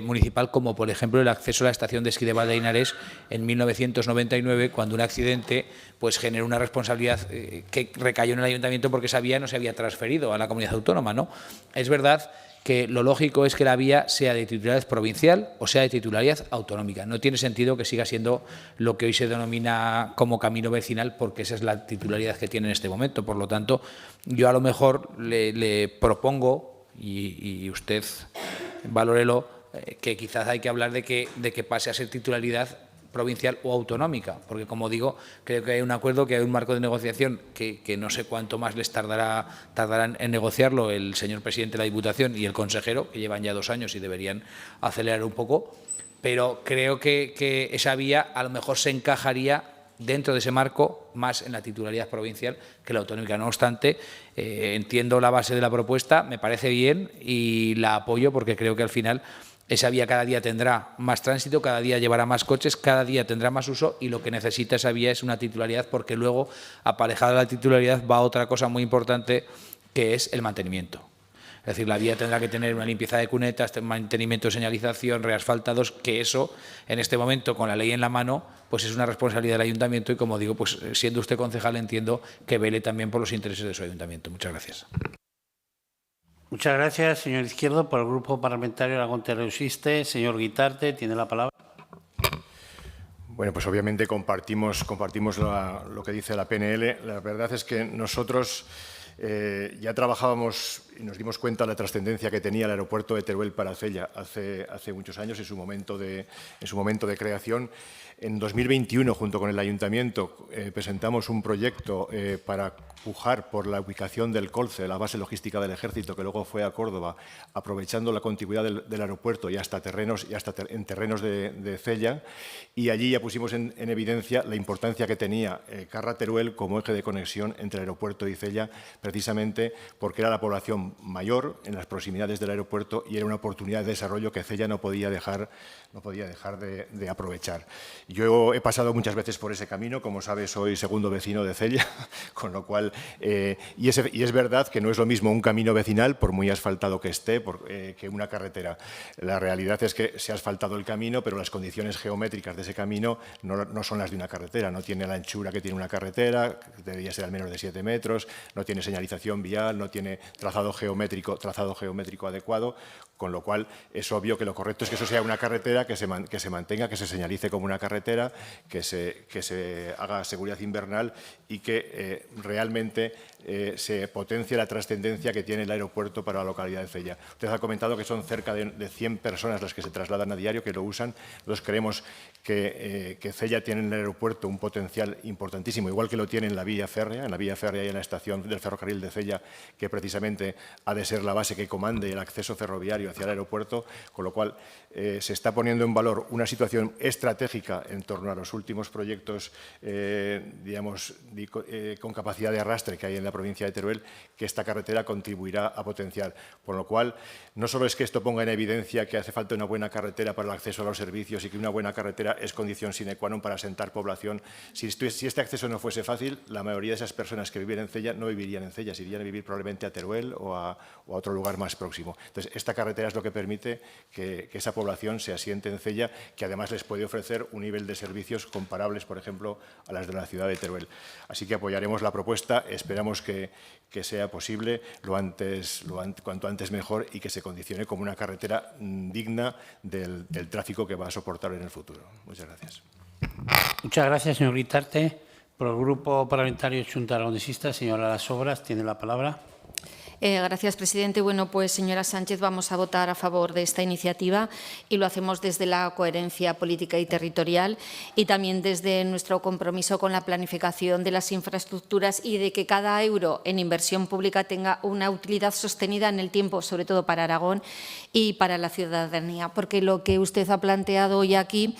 municipal, como por ejemplo el acceso a la estación de esquí de Valdeinares en 1999, cuando un accidente pues generó una responsabilidad que recayó en el Ayuntamiento porque esa vía no se había transferido a la comunidad autónoma, ¿no? Es verdad que lo lógico es que la vía sea de titularidad provincial o sea de titularidad autonómica. No tiene sentido que siga siendo lo que hoy se denomina como camino vecinal, porque esa es la titularidad que tiene en este momento. Por lo tanto, yo a lo mejor le propongo, y usted valórelo, que quizás hay que hablar de que pase a ser titularidad provincial o autonómica, porque, como digo, creo que hay un acuerdo, que hay un marco de negociación que no sé cuánto más les tardarán en negociarlo el señor presidente de la Diputación y el consejero, que llevan ya 2 años y deberían acelerar un poco, pero creo que esa vía a lo mejor se encajaría dentro de ese marco más en la titularidad provincial que la autonómica. No obstante, entiendo la base de la propuesta, me parece bien y la apoyo, porque creo que al final esa vía cada día tendrá más tránsito, cada día llevará más coches, cada día tendrá más uso, y lo que necesita esa vía es una titularidad, porque luego, aparejada a la titularidad, va otra cosa muy importante, que es el mantenimiento. Es decir, la vía tendrá que tener una limpieza de cunetas, mantenimiento de señalización, reasfaltados, que eso, en este momento, con la ley en la mano, pues es una responsabilidad del Ayuntamiento y, como digo, pues siendo usted concejal, entiendo que vele también por los intereses de su Ayuntamiento. Muchas gracias. Muchas gracias, señor Izquierdo. Por el Grupo Parlamentario Aragón Resiste, señor Guitarte, tiene la palabra. Bueno, pues obviamente compartimos lo que dice la PNL. La verdad es que nosotros ya trabajábamos y nos dimos cuenta de la trascendencia que tenía el aeropuerto de Teruel para Cella hace muchos años, en su momento de creación. En 2021, junto con el Ayuntamiento, presentamos un proyecto para pujar por la ubicación del Colce, la base logística del Ejército, que luego fue a Córdoba, aprovechando la contigüidad del aeropuerto y hasta en terrenos de Cella. Y allí ya pusimos en evidencia la importancia que tenía Carra-Teruel como eje de conexión entre el aeropuerto y Cella, precisamente porque era la población mayor en las proximidades del aeropuerto y era una oportunidad de desarrollo que Cella no podía dejar de aprovechar. Yo he pasado muchas veces por ese camino, como sabes, soy segundo vecino de Cella, con lo cual, y es verdad que no es lo mismo un camino vecinal, por muy asfaltado que esté, que una carretera. La realidad es que se ha asfaltado el camino, pero las condiciones geométricas de ese camino no son las de una carretera. No tiene la anchura que tiene una carretera, que debería ser al menos de 7 metros, no tiene señalización vial, no tiene trazado geométrico adecuado, con lo cual es obvio que lo correcto es que eso sea una carretera, que se mantenga, que se señalice como una carretera, que se haga seguridad invernal y que realmente se potencie la trascendencia que tiene el aeropuerto para la localidad de Cella. Usted ha comentado que son cerca de 100 personas las que se trasladan a diario, que lo usan. Nosotros creemos que Cella tiene en el aeropuerto un potencial importantísimo, igual que lo tiene en la vía férrea. En la vía férrea y en la estación del ferrocarril de Cella, que precisamente ha de ser la base que comande el acceso ferroviario hacia el aeropuerto, con lo cual se está poniendo en valor una situación estratégica en torno a los últimos proyectos, digamos, con capacidad de arrastre que hay en la provincia de Teruel, que esta carretera contribuirá a potenciar. Por lo cual, no solo es que esto ponga en evidencia que hace falta una buena carretera para el acceso a los servicios y que una buena carretera es condición sine qua non para asentar población. Si este acceso no fuese fácil, la mayoría de esas personas que viven en Cella no vivirían en Cella, se irían a vivir probablemente a Teruel o a otro lugar más próximo. Entonces, esta carretera es lo que permite que esa población se asiente en Cella, que además les puede ofrecer un nivel de servicios comparables, por ejemplo, a las de la ciudad de Teruel. Así que apoyaremos la propuesta, esperamos que sea posible cuanto antes mejor y que se condicione como una carretera digna del tráfico que va a soportar en el futuro. Muchas gracias. Muchas gracias, señor Guitarte. Por el Grupo Parlamentario Xunta Aragonesista, señora Las Obras, tiene la palabra. Gracias, presidente. Bueno, pues, señora Sánchez, vamos a votar a favor de esta iniciativa y lo hacemos desde la coherencia política y territorial y también desde nuestro compromiso con la planificación de las infraestructuras y de que cada euro en inversión pública tenga una utilidad sostenida en el tiempo, sobre todo para Aragón y para la ciudadanía, porque lo que usted ha planteado hoy aquí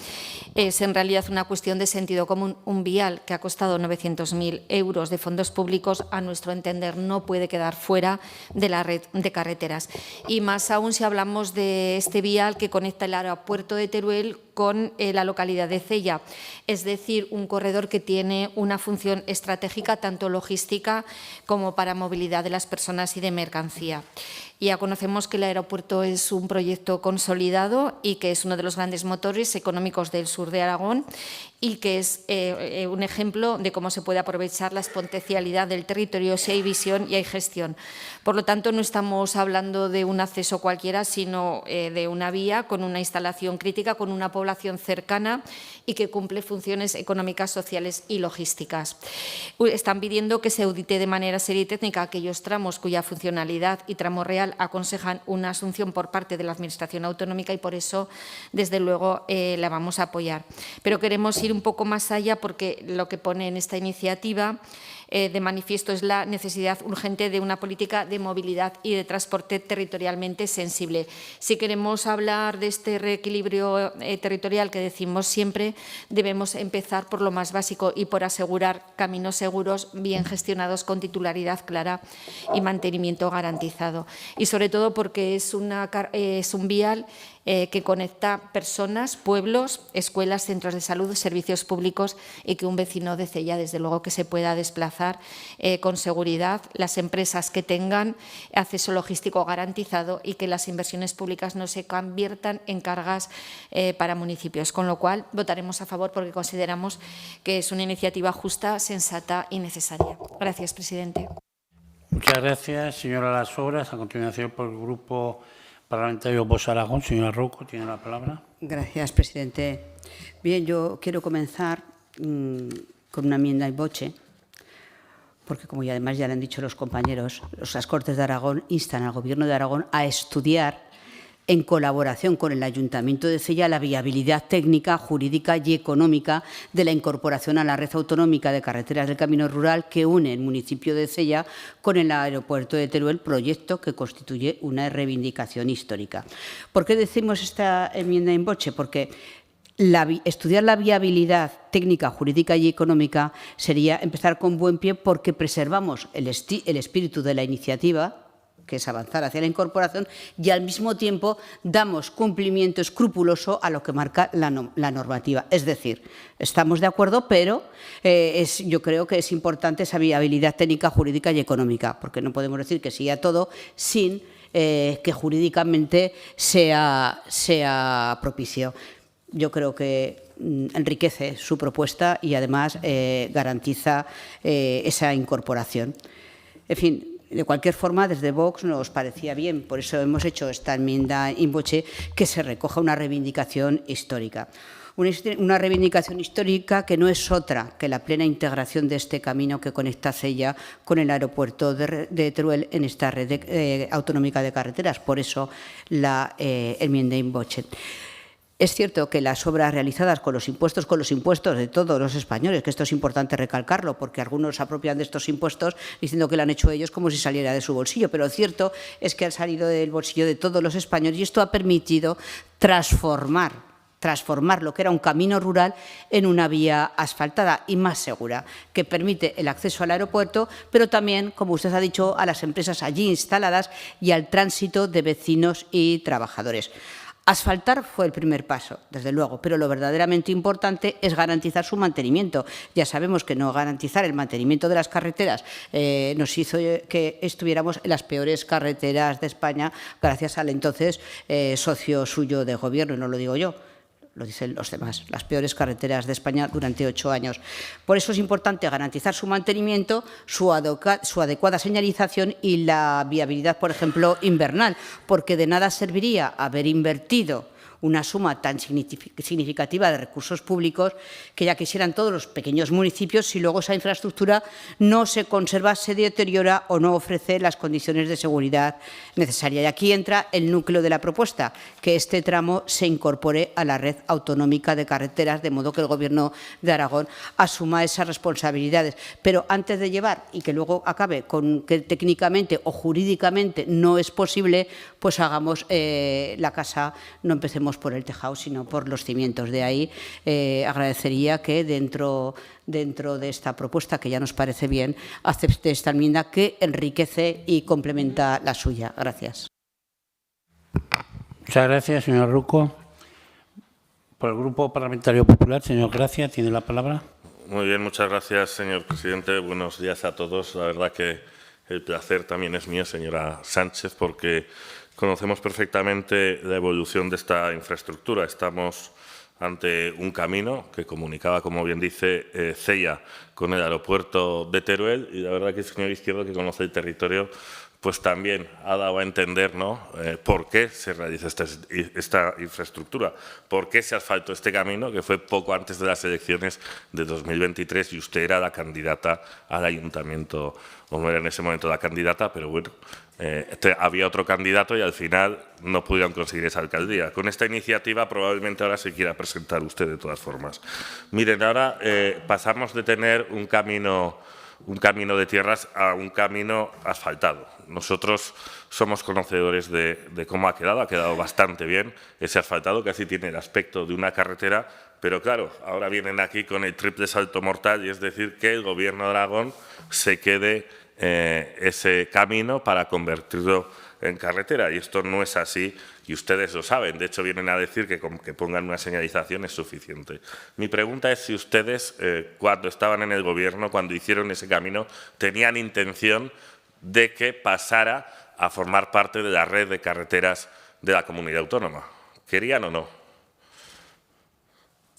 es en realidad una cuestión de sentido común. Un vial que ha costado 900.000 euros de fondos públicos, a nuestro entender, no puede quedar fuera de la red de carreteras. Y más aún si hablamos de este vial que conecta el aeropuerto de Teruel con la localidad de Cella, es decir, un corredor que tiene una función estratégica tanto logística como para movilidad de las personas y de mercancía. Ya conocemos que el aeropuerto es un proyecto consolidado y que es uno de los grandes motores económicos del sur de Aragón y que es un ejemplo de cómo se puede aprovechar la potencialidad del territorio si hay visión y hay gestión. Por lo tanto, no estamos hablando de un acceso cualquiera, sino de una vía con una instalación crítica, con una población cercana y que cumple funciones económicas, sociales y logísticas. Están pidiendo que se audite de manera seria y técnica aquellos tramos cuya funcionalidad y tramo real aconsejan una asunción por parte de la Administración autonómica y por eso, desde luego, la vamos a apoyar. Pero queremos ir un poco más allá porque lo que pone en esta iniciativa de manifiesto es la necesidad urgente de una política de movilidad y de transporte territorialmente sensible. Si queremos hablar de este reequilibrio territorial que decimos siempre, debemos empezar por lo más básico y por asegurar caminos seguros, bien gestionados, con titularidad clara y mantenimiento garantizado. Y sobre todo porque es un vial que conecta personas, pueblos, escuelas, centros de salud, servicios públicos y que un vecino de Cella, desde luego, que se pueda desplazar con seguridad, las empresas que tengan acceso logístico garantizado y que las inversiones públicas no se conviertan en cargas para municipios. Con lo cual, votaremos a favor porque consideramos que es una iniciativa justa, sensata y necesaria. Gracias, presidente. Muchas gracias, señora Las Obras. A continuación, por el Grupo Parlamentario Vox Aragón, señora Rouco, tiene la palabra. Gracias, presidente. Bien, yo quiero comenzar con una enmienda in voce, porque, como además ya le han dicho los compañeros, las Cortes de Aragón instan al Gobierno de Aragón a estudiar, en colaboración con el Ayuntamiento de Cella, la viabilidad técnica, jurídica y económica de la incorporación a la red autonómica de carreteras del Camino Rural que une el municipio de Cella con el aeropuerto de Teruel, proyecto que constituye una reivindicación histórica. ¿Por qué decimos esta enmienda in voce? Porque estudiar la viabilidad técnica, jurídica y económica sería empezar con buen pie porque preservamos el espíritu de la iniciativa, que es avanzar hacia la incorporación, y al mismo tiempo damos cumplimiento escrupuloso a lo que marca la normativa. Es decir, estamos de acuerdo, pero yo creo que es importante esa viabilidad técnica, jurídica y económica, porque no podemos decir que sí a todo sin que jurídicamente sea propicio. Yo creo que enriquece su propuesta y además garantiza esa incorporación. En fin, de cualquier forma, desde Vox nos parecía bien, por eso hemos hecho esta enmienda in voce, que se recoja una reivindicación histórica. Una reivindicación histórica que no es otra que la plena integración de este camino que conecta Cella con el aeropuerto de Teruel en esta red autonómica de carreteras. Por eso la enmienda in voce. Es cierto que las obras realizadas con los impuestos de todos los españoles, que esto es importante recalcarlo, porque algunos se apropian de estos impuestos diciendo que lo han hecho ellos como si saliera de su bolsillo, pero lo cierto es que han salido del bolsillo de todos los españoles y esto ha permitido transformar lo que era un camino rural en una vía asfaltada y más segura, que permite el acceso al aeropuerto, pero también, como usted ha dicho, a las empresas allí instaladas y al tránsito de vecinos y trabajadores. Asfaltar fue el primer paso, desde luego, pero lo verdaderamente importante es garantizar su mantenimiento. Ya sabemos que no garantizar el mantenimiento de las carreteras nos hizo que estuviéramos en las peores carreteras de España, gracias al entonces socio suyo de gobierno, y no lo digo yo, lo dicen los demás, las peores carreteras de España durante 8 años. Por eso es importante garantizar su mantenimiento, su adecuada señalización y la viabilidad, por ejemplo, invernal, porque de nada serviría haber invertido una suma tan significativa de recursos públicos que ya quisieran todos los pequeños municipios si luego esa infraestructura no se conserva, se deteriora o no ofrece las condiciones de seguridad necesarias. Y aquí entra el núcleo de la propuesta, que este tramo se incorpore a la red autonómica de carreteras, de modo que el Gobierno de Aragón asuma esas responsabilidades. Pero antes de llevar y que luego acabe con que técnicamente o jurídicamente no es posible, pues hagamos la casa, no empecemos por el tejado, sino por los cimientos. De ahí agradecería que dentro de esta propuesta, que ya nos parece bien, acepte esta enmienda que enriquece y complementa la suya. Gracias. Muchas gracias, señor Rouco. Por el Grupo Parlamentario Popular, señor Gracia, tiene la palabra. Muy bien, muchas gracias, señor presidente. Buenos días a todos. La verdad que el placer también es mío, señora Sánchez, porque conocemos perfectamente la evolución de esta infraestructura. Estamos ante un camino que comunicaba, como bien dice, CEIA con el aeropuerto de Teruel, y la verdad que el señor Izquierdo, que conoce el territorio, pues también ha dado a entender, ¿no?, por qué se realiza esta infraestructura, por qué se asfaltó este camino, que fue poco antes de las elecciones de 2023 y usted era la candidata al ayuntamiento, o no era en ese momento la candidata, pero bueno, había otro candidato y al final no pudieron conseguir esa alcaldía. Con esta iniciativa probablemente ahora se quiera presentar usted de todas formas. Miren, ahora pasamos de tener un camino de tierras a un camino asfaltado. Nosotros somos conocedores de cómo ha quedado bastante bien ese asfaltado, casi tiene el aspecto de una carretera, pero claro, ahora vienen aquí con el triple salto mortal, y es decir, que el Gobierno de Aragón se quede ese camino para convertirlo en carretera, y esto no es así, y ustedes lo saben. De hecho, vienen a decir que con que pongan una señalización es suficiente. Mi pregunta es si ustedes, cuando estaban en el Gobierno, cuando hicieron ese camino, tenían intención de que pasara a formar parte de la red de carreteras de la comunidad autónoma. ¿Querían o no?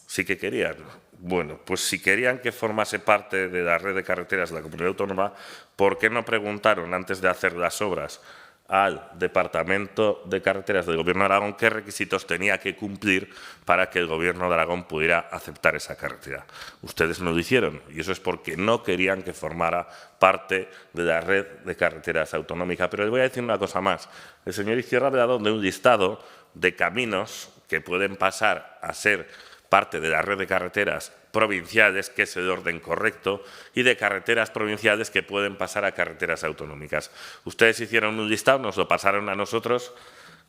Sí que querían. Bueno, pues si querían que formase parte de la red de carreteras de la comunidad autónoma, ¿por qué no preguntaron antes de hacer las obras al Departamento de Carreteras del Gobierno de Aragón qué requisitos tenía que cumplir para que el Gobierno de Aragón pudiera aceptar esa carretera? Ustedes no lo hicieron, y eso es porque no querían que formara parte de la red de carreteras autonómica. Pero les voy a decir una cosa más. El señor Izquierdo ha hablado de un listado de caminos que pueden pasar a ser parte de la red de carreteras provinciales, que es el orden correcto, y de carreteras provinciales que pueden pasar a carreteras autonómicas. Ustedes hicieron un listado, nos lo pasaron a nosotros,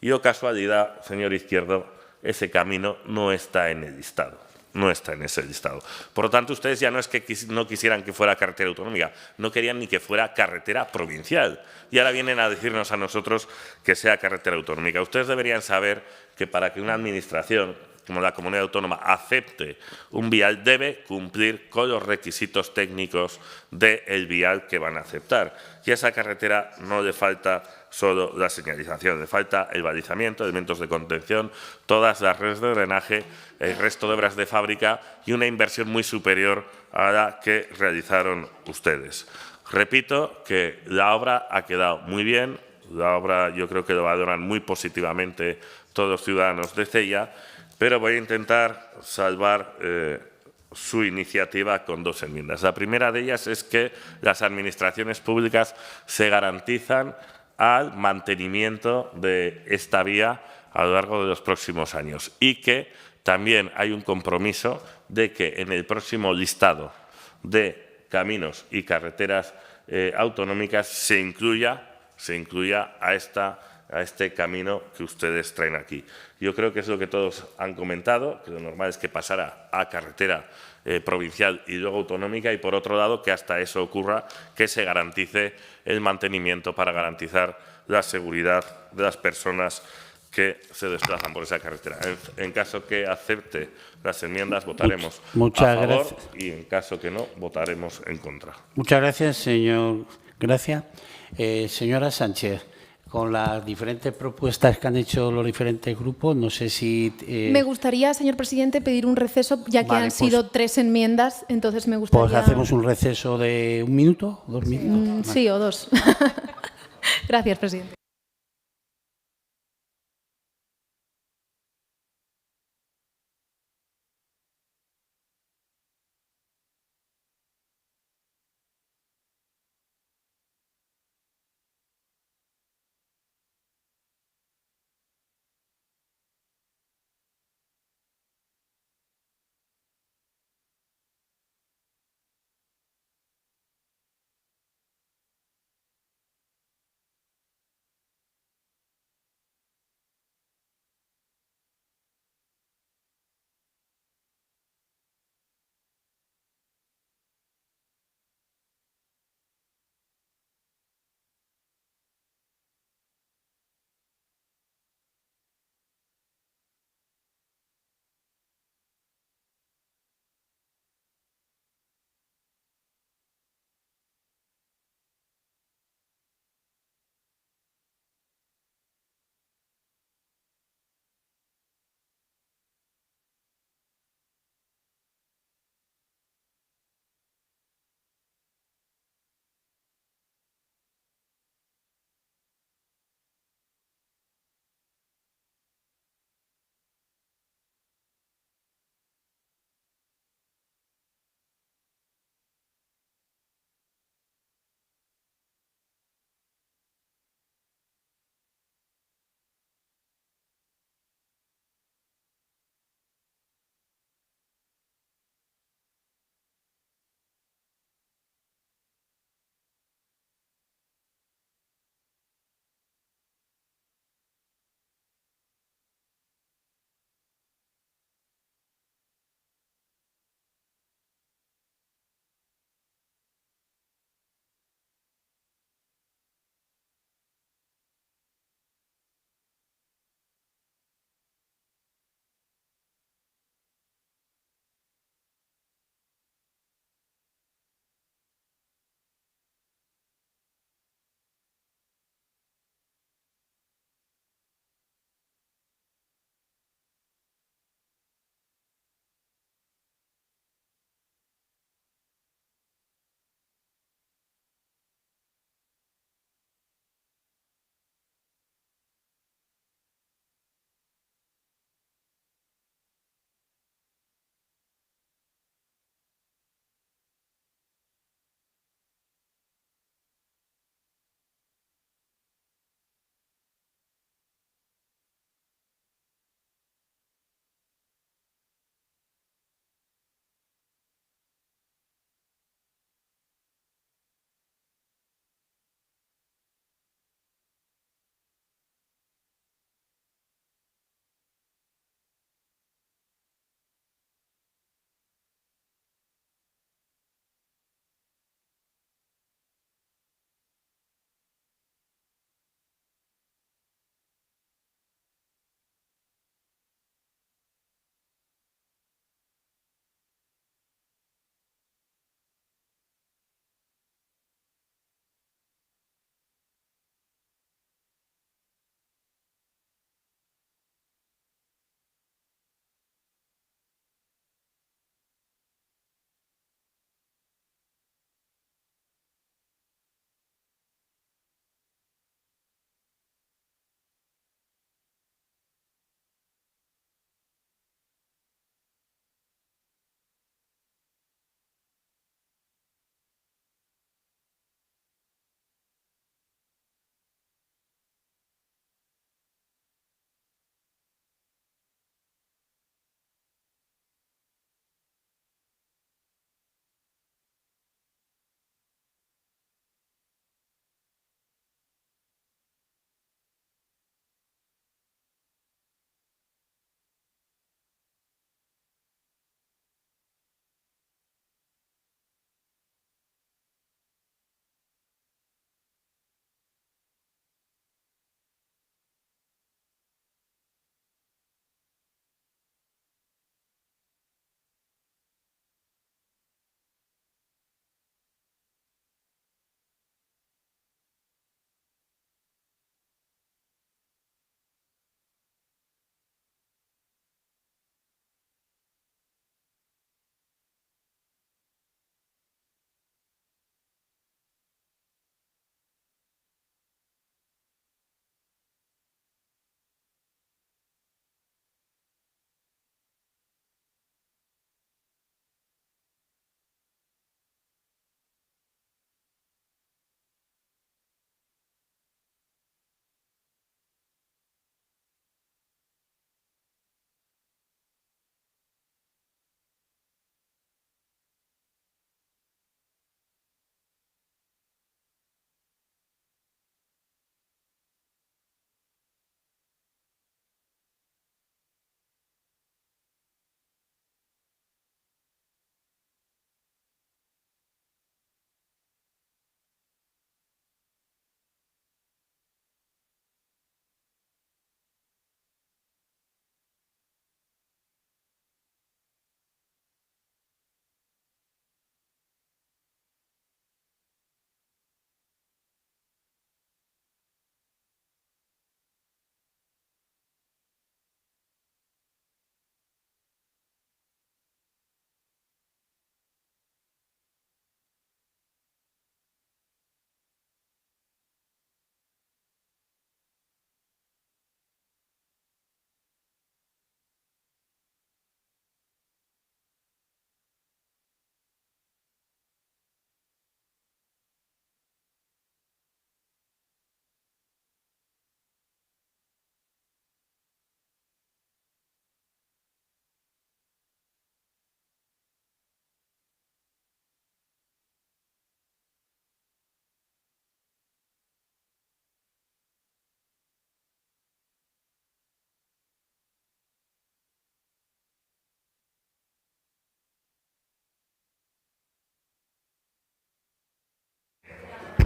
y, oh casualidad, señor Izquierdo, ese camino no está en el listado. No está en ese listado. Por lo tanto, ustedes ya no es que no quisieran que fuera carretera autonómica, no querían ni que fuera carretera provincial. Y ahora vienen a decirnos a nosotros que sea carretera autonómica. Ustedes deberían saber que para que una administración como la comunidad autónoma acepte un vial, debe cumplir con los requisitos técnicos del vial que van a aceptar. Y a esa carretera no le falta solo la señalización, le falta el balizamiento, elementos de contención, todas las redes de drenaje, el resto de obras de fábrica y una inversión muy superior a la que realizaron ustedes. Repito que la obra ha quedado muy bien, la obra yo creo que lo valoran muy positivamente todos los ciudadanos de CEIA, pero voy a intentar salvar su iniciativa con dos enmiendas. La primera de ellas es que las administraciones públicas se garantizan al mantenimiento de esta vía a lo largo de los próximos años, y que también hay un compromiso de que en el próximo listado de caminos y carreteras autonómicas se incluya a este camino que ustedes traen aquí. Yo creo que es lo que todos han comentado, que lo normal es que pasara a carretera provincial y luego autonómica, y por otro lado que hasta eso ocurra, que se garantice el mantenimiento para garantizar la seguridad de las personas que se desplazan por esa carretera. En caso que acepte las enmiendas, votaremos a favor, y en caso que no, votaremos en contra. Muchas gracias, señor Gracia. Señora Sánchez, con las diferentes propuestas que han hecho los diferentes grupos, no sé si... Me gustaría, señor presidente, pedir un receso, ya que vale, han sido 3 enmiendas, entonces me gustaría... Pues hacemos un receso de 1 minuto, 2 minutos. Sí, o 2. Gracias, presidente.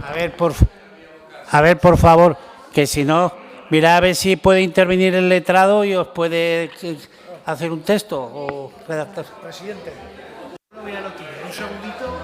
A ver, por favor, que si no, mira a ver si puede intervenir el letrado y os puede hacer un texto o redactar. Presidente, no ya lo tiene. Un segundito.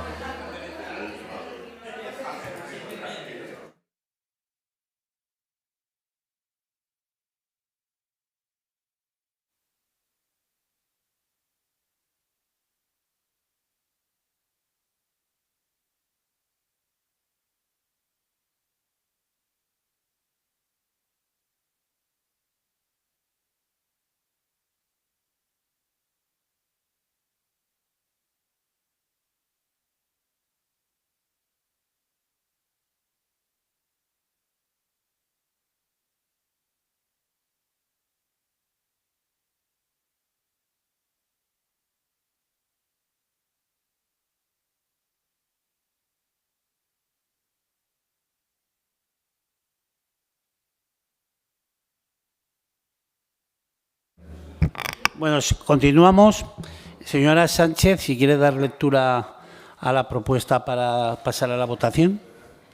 Bueno, continuamos. Señora Sánchez, si quiere dar lectura a la propuesta para pasar a la votación.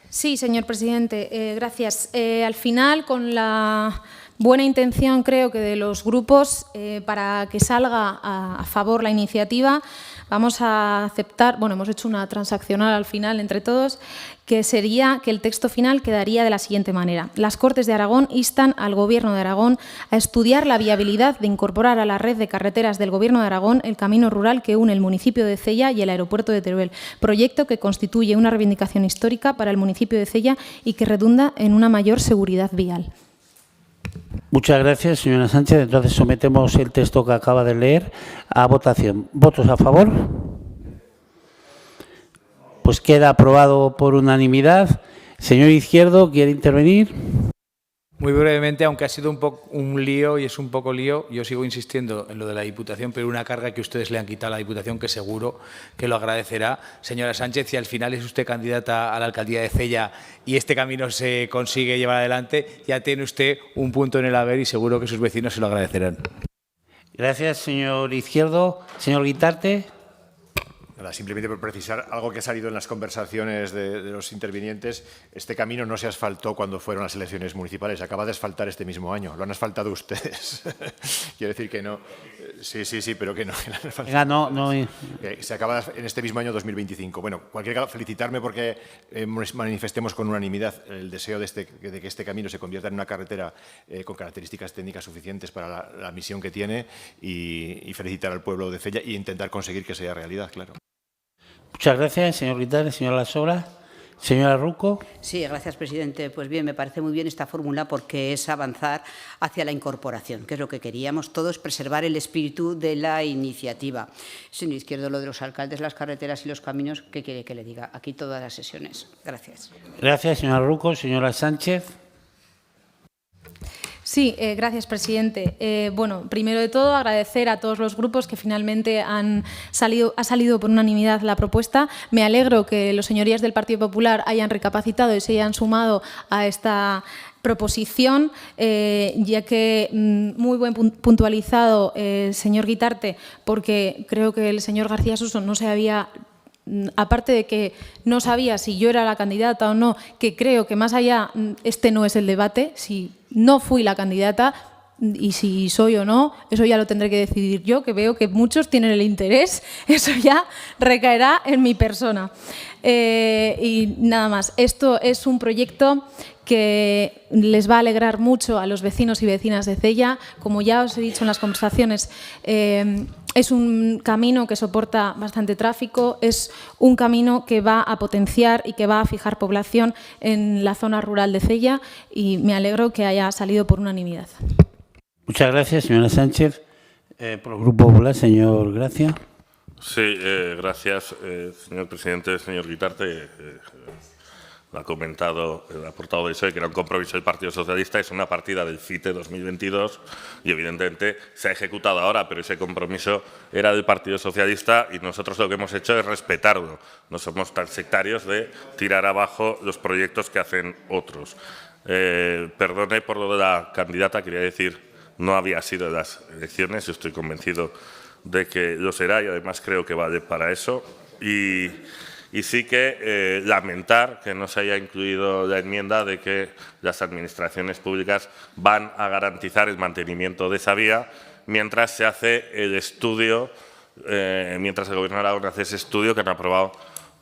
Sí, señor presidente, gracias. Al final, con la buena intención, creo que de los grupos, para que salga a favor la iniciativa, vamos a aceptar, bueno, hemos hecho una transaccional al final entre todos, que sería que el texto final quedaría de la siguiente manera. Las Cortes de Aragón instan al Gobierno de Aragón a estudiar la viabilidad de incorporar a la red de carreteras del Gobierno de Aragón el camino rural que une el municipio de Cella y el aeropuerto de Teruel, proyecto que constituye una reivindicación histórica para el municipio de Cella y que redunda en una mayor seguridad vial. Muchas gracias, señora Sánchez. Entonces sometemos el texto que acaba de leer a votación. ¿Votos a favor? Pues queda aprobado por unanimidad. Señor Izquierdo, ¿quiere intervenir? Muy brevemente, aunque ha sido un lío y es un poco lío, yo sigo insistiendo en lo de la Diputación, pero una carga que ustedes le han quitado a la Diputación que seguro que lo agradecerá. Señora Sánchez, si al final es usted candidata a la alcaldía de Cella y este camino se consigue llevar adelante, ya tiene usted un punto en el haber y seguro que sus vecinos se lo agradecerán. Gracias, señor Izquierdo. Señor Guitarte. Simplemente por precisar algo que ha salido en las conversaciones de los intervinientes, este camino no se asfaltó cuando fueron las elecciones municipales, acaba de asfaltar este mismo año, lo han asfaltado ustedes. Quiero decir que no, sí, pero que no. Venga, no. Se acaba en este mismo año 2025. Bueno, cualquier caso, felicitarme porque manifestemos con unanimidad el deseo de que este camino se convierta en una carretera con características técnicas suficientes para la misión que tiene y felicitar al pueblo de Cella e intentar conseguir que sea realidad, claro. Muchas gracias, señor Guitarte. Señora Lasobra. Señora Ruco. Sí, gracias, presidente. Pues bien, me parece muy bien esta fórmula porque es avanzar hacia la incorporación, que es lo que queríamos todos, preservar el espíritu de la iniciativa. Señor Izquierdo, lo de los alcaldes, las carreteras y los caminos, ¿qué quiere que le diga? Aquí todas las sesiones. Gracias. Gracias, señora Ruco. Señora Sánchez. Sí, gracias, presidente. Bueno, primero de todo, agradecer a todos los grupos que finalmente ha salido por unanimidad la propuesta. Me alegro que los señorías del Partido Popular hayan recapacitado y se hayan sumado a esta proposición, ya que muy buen puntualizado señor Guitarte, porque creo que el señor García Suso no se había... Aparte de que no sabía si yo era la candidata o no, que creo que más allá, este no es el debate, si no fui la candidata y si soy o no, eso ya lo tendré que decidir yo, que veo que muchos tienen el interés, eso ya recaerá en mi persona. Y nada más, esto es un proyecto que les va a alegrar mucho a los vecinos y vecinas de Cella. Como ya os he dicho en las conversaciones, es un camino que soporta bastante tráfico, es un camino que va a potenciar y que va a fijar población en la zona rural de Cella y me alegro que haya salido por unanimidad. Muchas gracias, señora Sánchez. Por el Grupo Popular, señor Gracia. Sí, gracias, señor presidente. Señor Guitarte, lo ha comentado el aportado de PSOE, que era un compromiso del Partido Socialista, es una partida del FITE 2022 y evidentemente se ha ejecutado ahora, pero ese compromiso era del Partido Socialista y nosotros lo que hemos hecho es respetarlo. No somos tan sectarios de tirar abajo los proyectos que hacen otros. Perdone por lo de la candidata, quería decir, no había sido de las elecciones, yo estoy convencido de que lo será y además creo que vale para eso. Y Y sí que lamentar que no se haya incluido la enmienda de que las administraciones públicas van a garantizar el mantenimiento de esa vía mientras se hace el estudio, mientras el Gobierno de Aragón hace ese estudio que han aprobado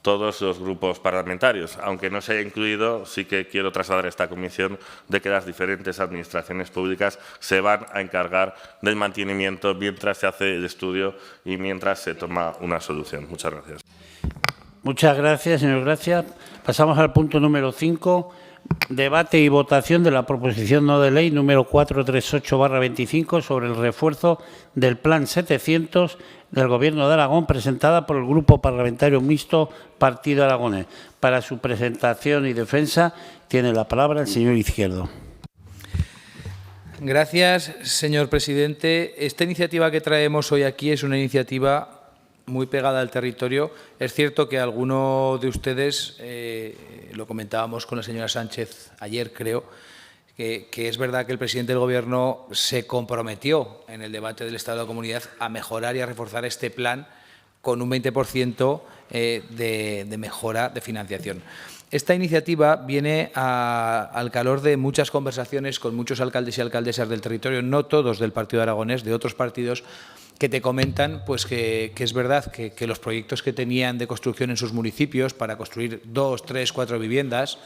todos los grupos parlamentarios. Aunque no se haya incluido, sí que quiero trasladar a esta comisión de que las diferentes administraciones públicas se van a encargar del mantenimiento mientras se hace el estudio y mientras se toma una solución. Muchas gracias. Muchas gracias, señor Gracia. Pasamos al punto número 5. Debate y votación de la proposición no de ley número 438/25 sobre el refuerzo del Plan 700 del Gobierno de Aragón, presentada por el Grupo Parlamentario Mixto Partido Aragonés. Para su presentación y defensa tiene la palabra el señor Izquierdo. Gracias, señor presidente. Esta iniciativa que traemos hoy aquí es una iniciativa muy pegada al territorio. Es cierto que alguno de ustedes, lo comentábamos con la señora Sánchez ayer, creo, que es verdad que el presidente del Gobierno se comprometió en el debate del Estado de la Comunidad a mejorar y a reforzar este plan con un 20% de mejora de financiación. Esta iniciativa viene al calor de muchas conversaciones con muchos alcaldes y alcaldesas del territorio, no todos del Partido Aragonés, de otros partidos, que te comentan pues que es verdad que los proyectos que tenían de construcción en sus municipios para construir 2, 3, 4 viviendas,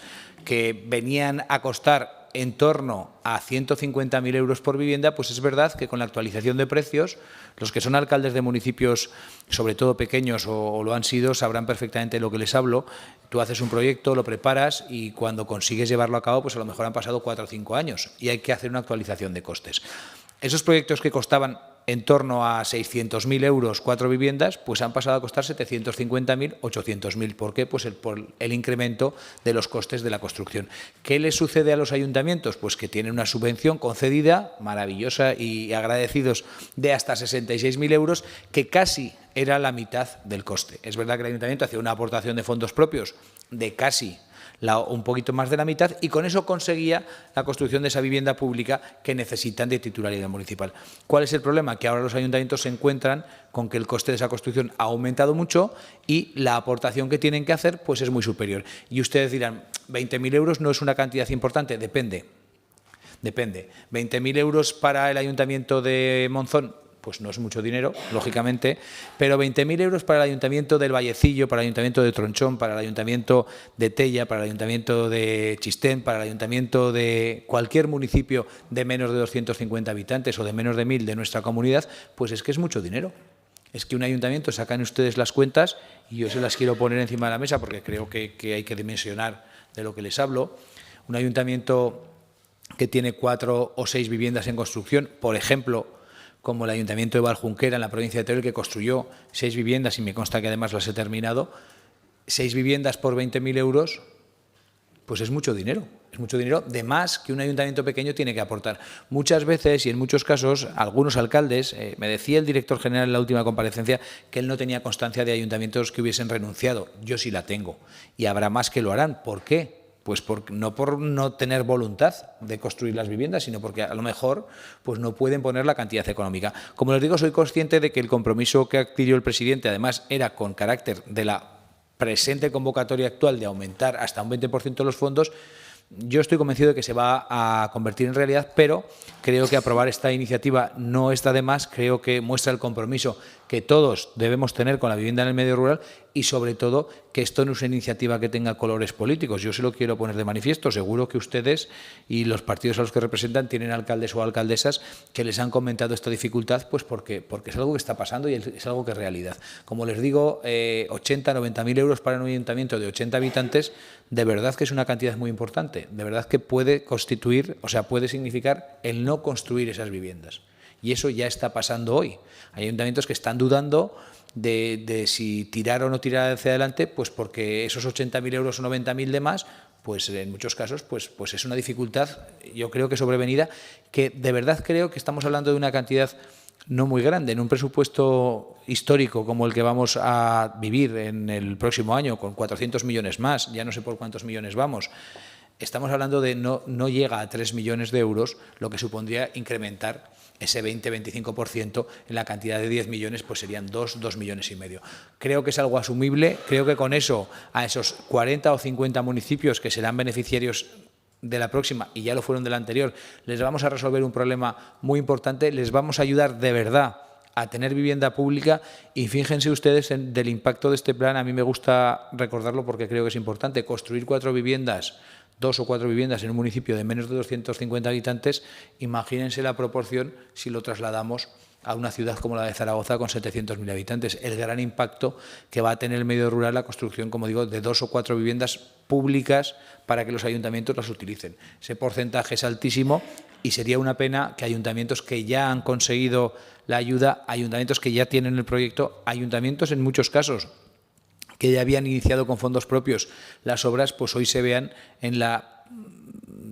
que venían a costar en torno a 150.000 euros por vivienda, pues es verdad que con la actualización de precios, los que son alcaldes de municipios, sobre todo pequeños o lo han sido, sabrán perfectamente de lo que les hablo. Tú haces un proyecto, lo preparas y cuando consigues llevarlo a cabo, pues a lo mejor han pasado 4 o 5 años y hay que hacer una actualización de costes. Esos proyectos que costaban en torno a 600.000 euros 4 viviendas, pues han pasado a costar 750.000, 800.000. ¿Por qué? Pues por el incremento de los costes de la construcción. ¿Qué les sucede a los ayuntamientos? Pues que tienen una subvención concedida, maravillosa y agradecidos, de hasta 66.000 euros, que casi era la mitad del coste. Es verdad que el ayuntamiento hacía una aportación de fondos propios de casi un poquito más de la mitad y con eso conseguía la construcción de esa vivienda pública que necesitan de titularidad municipal. ¿Cuál es el problema? Que ahora los ayuntamientos se encuentran con que el coste de esa construcción ha aumentado mucho y la aportación que tienen que hacer pues es muy superior. Y ustedes dirán, 20.000 euros no es una cantidad importante, depende. 20.000 euros para el ayuntamiento de Monzón, pues no es mucho dinero, lógicamente, pero 20.000 euros para el Ayuntamiento del Vallecillo, para el Ayuntamiento de Tronchón, para el Ayuntamiento de Tella, para el Ayuntamiento de Chistén, para el Ayuntamiento de cualquier municipio de menos de 250 habitantes o de menos de 1.000 de nuestra comunidad, pues es que es mucho dinero. Es que un ayuntamiento, sacan ustedes las cuentas y yo se las quiero poner encima de la mesa porque creo que hay que dimensionar de lo que les hablo. Un ayuntamiento que tiene 4 o 6 viviendas en construcción, por ejemplo, como el Ayuntamiento de Valjunquera, en la provincia de Teruel, que construyó 6 viviendas, y me consta que además las he terminado, 6 viviendas por 20.000 euros, pues es mucho dinero de más que un ayuntamiento pequeño tiene que aportar. Muchas veces y en muchos casos, algunos alcaldes, me decía el director general en la última comparecencia que él no tenía constancia de ayuntamientos que hubiesen renunciado. Yo sí la tengo y habrá más que lo harán. ¿Por qué? Pues no por no tener voluntad de construir las viviendas, sino porque a lo mejor pues no pueden poner la cantidad económica. Como les digo, soy consciente de que el compromiso que adquirió el presidente, además, era con carácter de la presente convocatoria actual de aumentar hasta un 20% los fondos. Yo estoy convencido de que se va a convertir en realidad, pero creo que aprobar esta iniciativa no está de más. Creo que muestra el compromiso que todos debemos tener con la vivienda en el medio rural y, sobre todo, que esto no es una iniciativa que tenga colores políticos. Yo se lo quiero poner de manifiesto. Seguro que ustedes y los partidos a los que representan tienen alcaldes o alcaldesas que les han comentado esta dificultad, pues porque es algo que está pasando y es algo que es realidad. Como les digo, 80, 90.000 euros para un ayuntamiento de 80 habitantes, de verdad que es una cantidad muy importante. De verdad que puede constituir, o sea, puede significar el no construir esas viviendas. Y eso ya está pasando hoy. Hay ayuntamientos que están dudando de si tirar o no tirar hacia adelante, pues porque esos 80.000 euros o 90.000 de más, pues en muchos casos pues es una dificultad, yo creo que sobrevenida, que de verdad creo que estamos hablando de una cantidad no muy grande. En un presupuesto histórico como el que vamos a vivir en el próximo año, con 400 millones más, ya no sé por cuántos millones vamos, estamos hablando de no llega a 3 millones de euros, lo que supondría incrementar ese 20-25% en la cantidad de 10 millones, pues serían 2 millones y medio. Creo que es algo asumible, creo que con eso a esos 40 o 50 municipios que serán beneficiarios de la próxima, y ya lo fueron de la anterior, les vamos a resolver un problema muy importante, les vamos a ayudar de verdad a tener vivienda pública, y fíjense ustedes del impacto de este plan. A mí me gusta recordarlo porque creo que es importante. Construir 2 o 4 viviendas en un municipio de menos de 250 habitantes, imagínense la proporción si lo trasladamos a una ciudad como la de Zaragoza con 700.000 habitantes. El gran impacto que va a tener el medio rural la construcción, como digo, de 2 o 4 viviendas públicas para que los ayuntamientos las utilicen. Ese porcentaje es altísimo y sería una pena que ayuntamientos que ya han conseguido la ayuda, ayuntamientos que ya tienen el proyecto, ayuntamientos en muchos casos que ya habían iniciado con fondos propios las obras, pues hoy se vean en la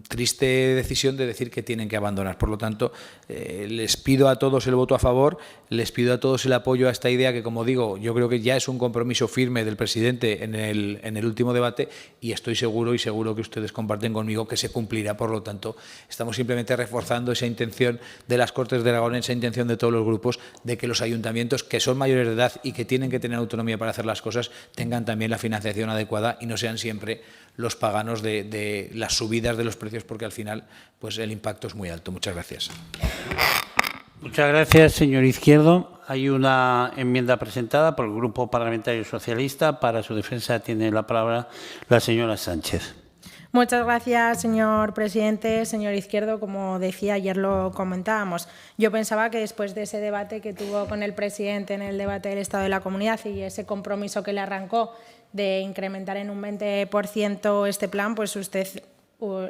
triste decisión de decir que tienen que abandonar. Por lo tanto, les pido a todos el voto a favor, les pido a todos el apoyo a esta idea que, como digo, yo creo que ya es un compromiso firme del presidente en el último debate, y estoy seguro que ustedes comparten conmigo que se cumplirá. Por lo tanto, estamos simplemente reforzando esa intención de las Cortes de Aragón, esa intención de todos los grupos, de que los ayuntamientos que son mayores de edad y que tienen que tener autonomía para hacer las cosas tengan también la financiación adecuada y no sean siempre los paganos de las subidas de los precios, porque al final pues el impacto es muy alto. Muchas gracias. Muchas gracias, señor Izquierdo. Hay una enmienda presentada por el Grupo Parlamentario Socialista. Para su defensa tiene la palabra la señora Sánchez. Muchas gracias, señor presidente. Señor Izquierdo, como decía, ayer lo comentábamos. Yo pensaba que después de ese debate que tuvo con el presidente en el debate del Estado de la Comunidad y ese compromiso que le arrancó de incrementar en un 20% este plan, pues usted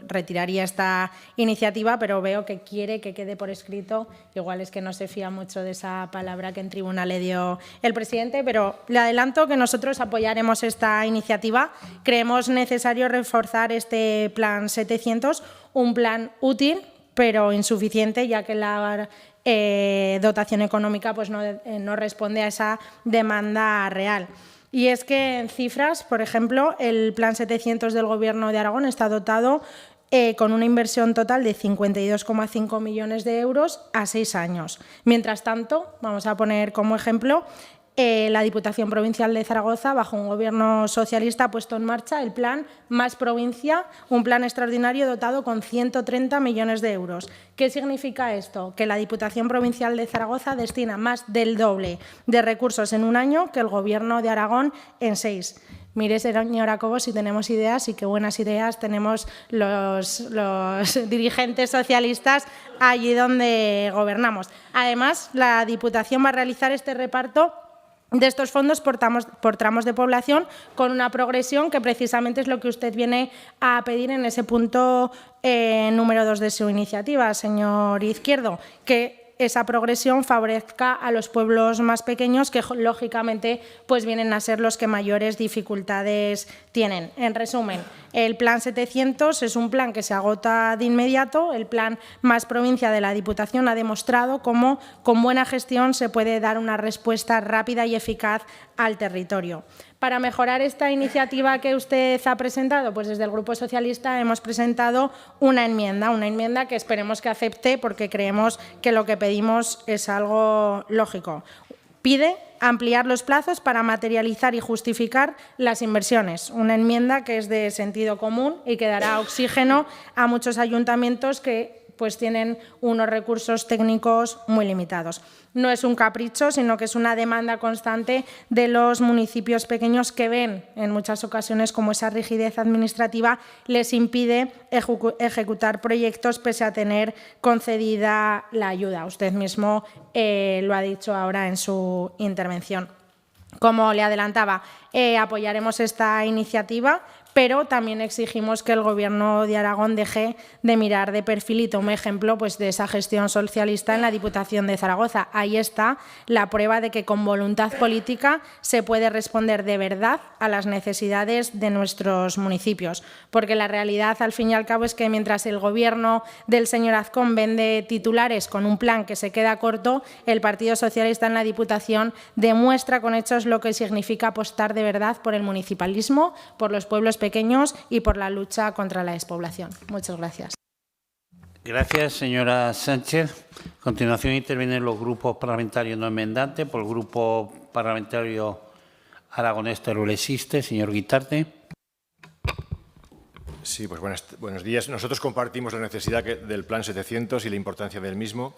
retiraría esta iniciativa, pero veo que quiere que quede por escrito. Igual es que no se fía mucho de esa palabra que en tribuna le dio el presidente, pero le adelanto que nosotros apoyaremos esta iniciativa. Creemos necesario reforzar este plan 700, un plan útil, pero insuficiente, ya que la dotación económica pues no responde a esa demanda real. Y es que en cifras, por ejemplo, el Plan 700 del Gobierno de Aragón está dotado con una inversión total de 52,5 millones de euros a 6 años. Mientras tanto, vamos a poner como ejemplo, la Diputación Provincial de Zaragoza, bajo un gobierno socialista, ha puesto en marcha el plan Más Provincia, un plan extraordinario dotado con 130 millones de euros. ¿Qué significa esto? Que la Diputación Provincial de Zaragoza destina más del doble de recursos en un año que el Gobierno de Aragón en 6. Mire, señora Cobos, si tenemos ideas y qué buenas ideas tenemos los dirigentes socialistas allí donde gobernamos. Además, la Diputación va a realizar este reparto de estos fondos por tramos de población con una progresión que precisamente es lo que usted viene a pedir en ese punto número 2 de su iniciativa, señor Izquierdo, que esa progresión favorezca a los pueblos más pequeños que, lógicamente, pues vienen a ser los que mayores dificultades tienen. En resumen, el Plan 700 es un plan que se agota de inmediato. El Plan Más Provincia de la Diputación ha demostrado cómo con buena gestión se puede dar una respuesta rápida y eficaz al territorio. Para mejorar esta iniciativa que usted ha presentado, pues desde el Grupo Socialista hemos presentado una enmienda que esperemos que acepte porque creemos que lo que pedimos es algo lógico. Pide ampliar los plazos para materializar y justificar las inversiones, una enmienda que es de sentido común y que dará oxígeno a muchos ayuntamientos que pues tienen unos recursos técnicos muy limitados. No es un capricho, sino que es una demanda constante de los municipios pequeños que ven en muchas ocasiones como esa rigidez administrativa les impide ejecutar proyectos pese a tener concedida la ayuda. Usted mismo lo ha dicho ahora en su intervención. Como le adelantaba, apoyaremos esta iniciativa, pero también exigimos que el Gobierno de Aragón deje de mirar de perfil y tome ejemplo pues, de esa gestión socialista en la Diputación de Zaragoza. Ahí está la prueba de que con voluntad política se puede responder de verdad a las necesidades de nuestros municipios, porque la realidad, al fin y al cabo, es que mientras el Gobierno del señor Azcón vende titulares con un plan que se queda corto, el Partido Socialista en la Diputación demuestra con hechos lo que significa apostar de verdad por el municipalismo, por los pueblos pequeños y por la lucha contra la despoblación. Muchas gracias. Gracias, señora Sánchez. A continuación intervienen los grupos parlamentarios no enmendantes. Por el Grupo Parlamentario Aragonés Teruel-Existe, señor Guitarte. Sí, pues buenos días. Nosotros compartimos la necesidad del Plan 700 y la importancia del mismo.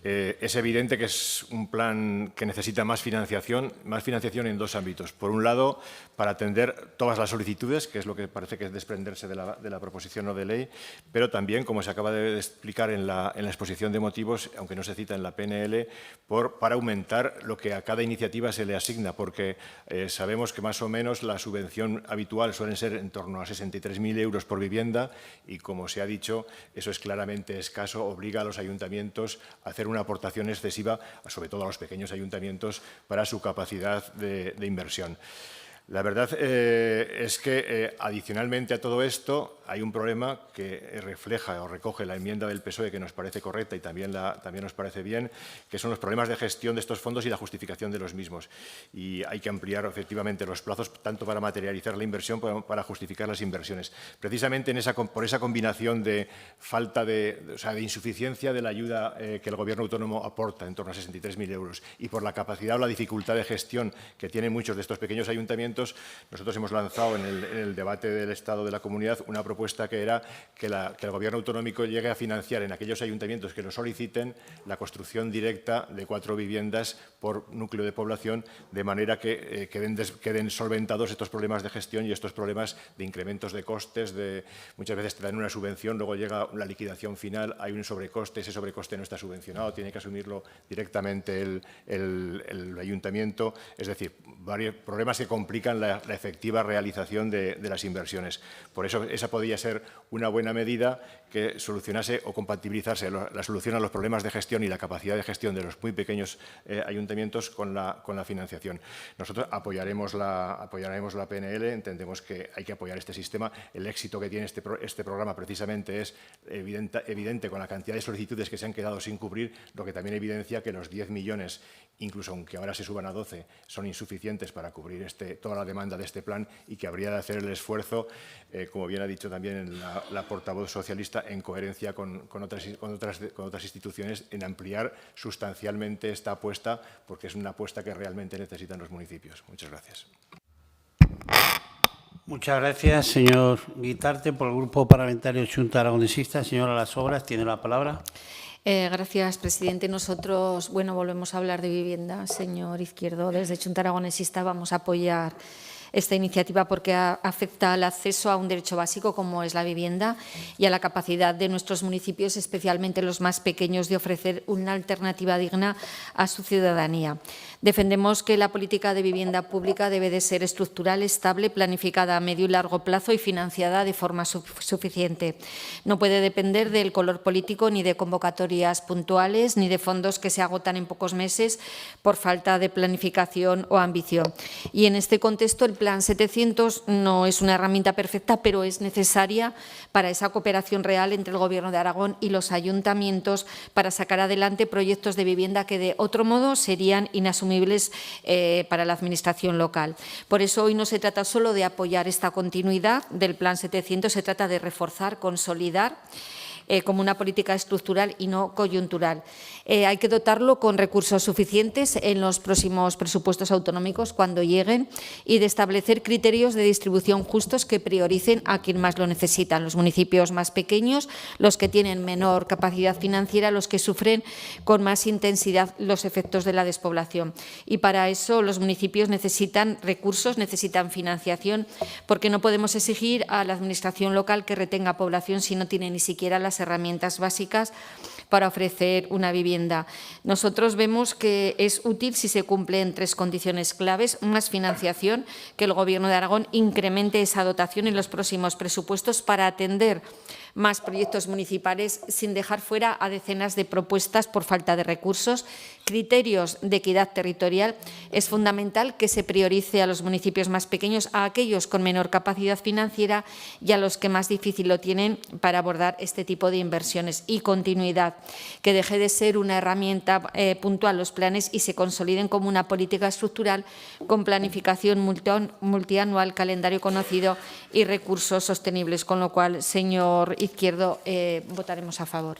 Es evidente que es un plan que necesita más financiación en dos ámbitos. Por un lado, para atender todas las solicitudes, que es lo que parece que es desprenderse de la proposición no de ley, pero también, como se acaba de explicar en la exposición de motivos, aunque no se cita en la PNL, para aumentar lo que a cada iniciativa se le asigna, porque sabemos que más o menos la subvención habitual suelen ser en torno a 63.000 euros por vivienda y, como se ha dicho, eso es claramente escaso, obliga a los ayuntamientos a hacer una aportación excesiva, sobre todo a los pequeños ayuntamientos, para su capacidad de inversión. La verdad es que, adicionalmente a todo esto, hay un problema que refleja o recoge la enmienda del PSOE, que nos parece correcta y también nos parece bien, que son los problemas de gestión de estos fondos y la justificación de los mismos. Y hay que ampliar efectivamente los plazos, tanto para materializar la inversión como para justificar las inversiones. Precisamente por esa combinación de falta de insuficiencia de la ayuda que el Gobierno autónomo aporta, en torno a 63.000 euros, y por la capacidad o la dificultad de gestión que tienen muchos de estos pequeños ayuntamientos, nosotros hemos lanzado en el debate del Estado de la Comunidad una propuesta que era que el Gobierno autonómico llegue a financiar en aquellos ayuntamientos que lo soliciten la construcción directa de 4 viviendas por núcleo de población, de manera que queden solventados estos problemas de gestión y estos problemas de incrementos de costes. Muchas veces te dan una subvención, luego llega la liquidación final, hay un sobrecoste, ese sobrecoste no está subvencionado, tiene que asumirlo directamente el ayuntamiento. Es decir, varios problemas que complican la efectiva realización de las inversiones. Por eso esa podría ser una buena medida que solucionase o compatibilizase la solución a los problemas de gestión y la capacidad de gestión de los muy pequeños ayuntamientos con la financiación. Nosotros apoyaremos la PNL, entendemos que hay que apoyar este sistema. El éxito que tiene este programa precisamente es evidente con la cantidad de solicitudes que se han quedado sin cubrir, lo que también evidencia que los 10 millones, incluso aunque ahora se suban a 12, son insuficientes para cubrir toda la demanda de este plan y que habría de hacer el esfuerzo, como bien ha dicho también la portavoz socialista, en coherencia con otras instituciones, en ampliar sustancialmente esta apuesta, porque es una apuesta que realmente necesitan los municipios. Muchas gracias. Muchas gracias, señor Guitarte. Por el Grupo Parlamentario Xunta Aragonesista, señora Las Obras, tiene la palabra. Gracias, presidente. Nosotros, volvemos a hablar de vivienda, señor Izquierdo. Desde Xunta Aragonesista vamos a apoyar esta iniciativa porque afecta al acceso a un derecho básico como es la vivienda y a la capacidad de nuestros municipios, especialmente los más pequeños, de ofrecer una alternativa digna a su ciudadanía. Defendemos que la política de vivienda pública debe de ser estructural, estable, planificada a medio y largo plazo y financiada de forma suficiente. No puede depender del color político ni de convocatorias puntuales ni de fondos que se agotan en pocos meses por falta de planificación o ambición. Y en este contexto el Plan 700 no es una herramienta perfecta, pero es necesaria para esa cooperación real entre el Gobierno de Aragón y los ayuntamientos para sacar adelante proyectos de vivienda que de otro modo serían inasumibles para la Administración local. Por eso hoy no se trata solo de apoyar esta continuidad del Plan 700, se trata de reforzar, consolidar como una política estructural y no coyuntural. Hay que dotarlo con recursos suficientes en los próximos presupuestos autonómicos cuando lleguen y de establecer criterios de distribución justos que prioricen a quien más lo necesitan, los municipios más pequeños, los que tienen menor capacidad financiera, los que sufren con más intensidad los efectos de la despoblación. Y para eso los municipios necesitan recursos, necesitan financiación, porque no podemos exigir a la Administración local que retenga población si no tiene ni siquiera las herramientas básicas para ofrecer una vivienda. Nosotros vemos que es útil si se cumplen 3 condiciones claves: más financiación, que el Gobierno de Aragón incremente esa dotación en los próximos presupuestos para atender más proyectos municipales sin dejar fuera a decenas de propuestas por falta de recursos. Criterios de equidad territorial. Es fundamental que se priorice a los municipios más pequeños, a aquellos con menor capacidad financiera y a los que más difícil lo tienen para abordar este tipo de inversiones. Y continuidad, que deje de ser una herramienta puntual los planes y se consoliden como una política estructural con planificación multianual, calendario conocido y recursos sostenibles. Con lo cual, señor Izquierdo, votaremos a favor.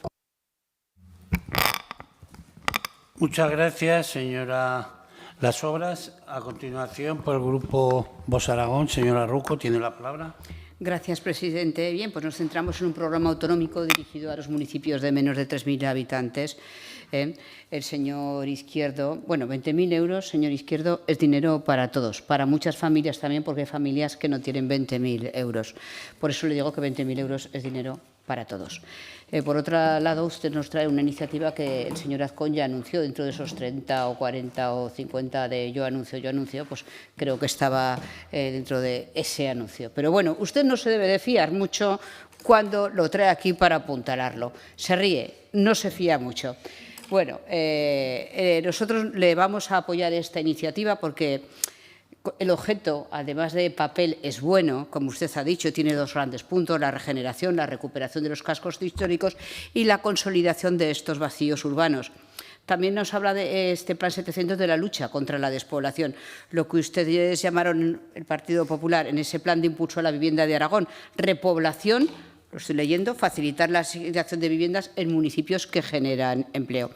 Muchas gracias, señora Las Obras. A continuación, por el Grupo Vox Aragón, señora Rouco, tiene la palabra. Gracias, presidente. Bien, pues nos centramos en un programa autonómico dirigido a los municipios de menos de 3.000 habitantes. El señor Izquierdo, bueno, 20.000 euros, señor Izquierdo, es dinero para todos, para muchas familias también, porque hay familias que no tienen 20.000 euros. Por eso le digo que 20.000 euros es dinero para todos. Por otro lado, usted nos trae una iniciativa que el señor Azcón ya anunció, dentro de esos 30 o 40 o 50 de yo anuncio, pues creo que estaba dentro de ese anuncio. Pero bueno, usted no se debe de fiar mucho cuando lo trae aquí para apuntalarlo. Se ríe, no se fía mucho. Bueno, nosotros le vamos a apoyar esta iniciativa porque el objeto, además de papel, es bueno, como usted ha dicho, tiene dos grandes puntos: la regeneración, la recuperación de los cascos históricos y la consolidación de estos vacíos urbanos. También nos habla de este Plan 700 de la lucha contra la despoblación, lo que ustedes llamaron, el Partido Popular, en ese plan de impulso a la vivienda de Aragón, repoblación. Lo estoy leyendo: facilitar la asignación de viviendas en municipios que generan empleo.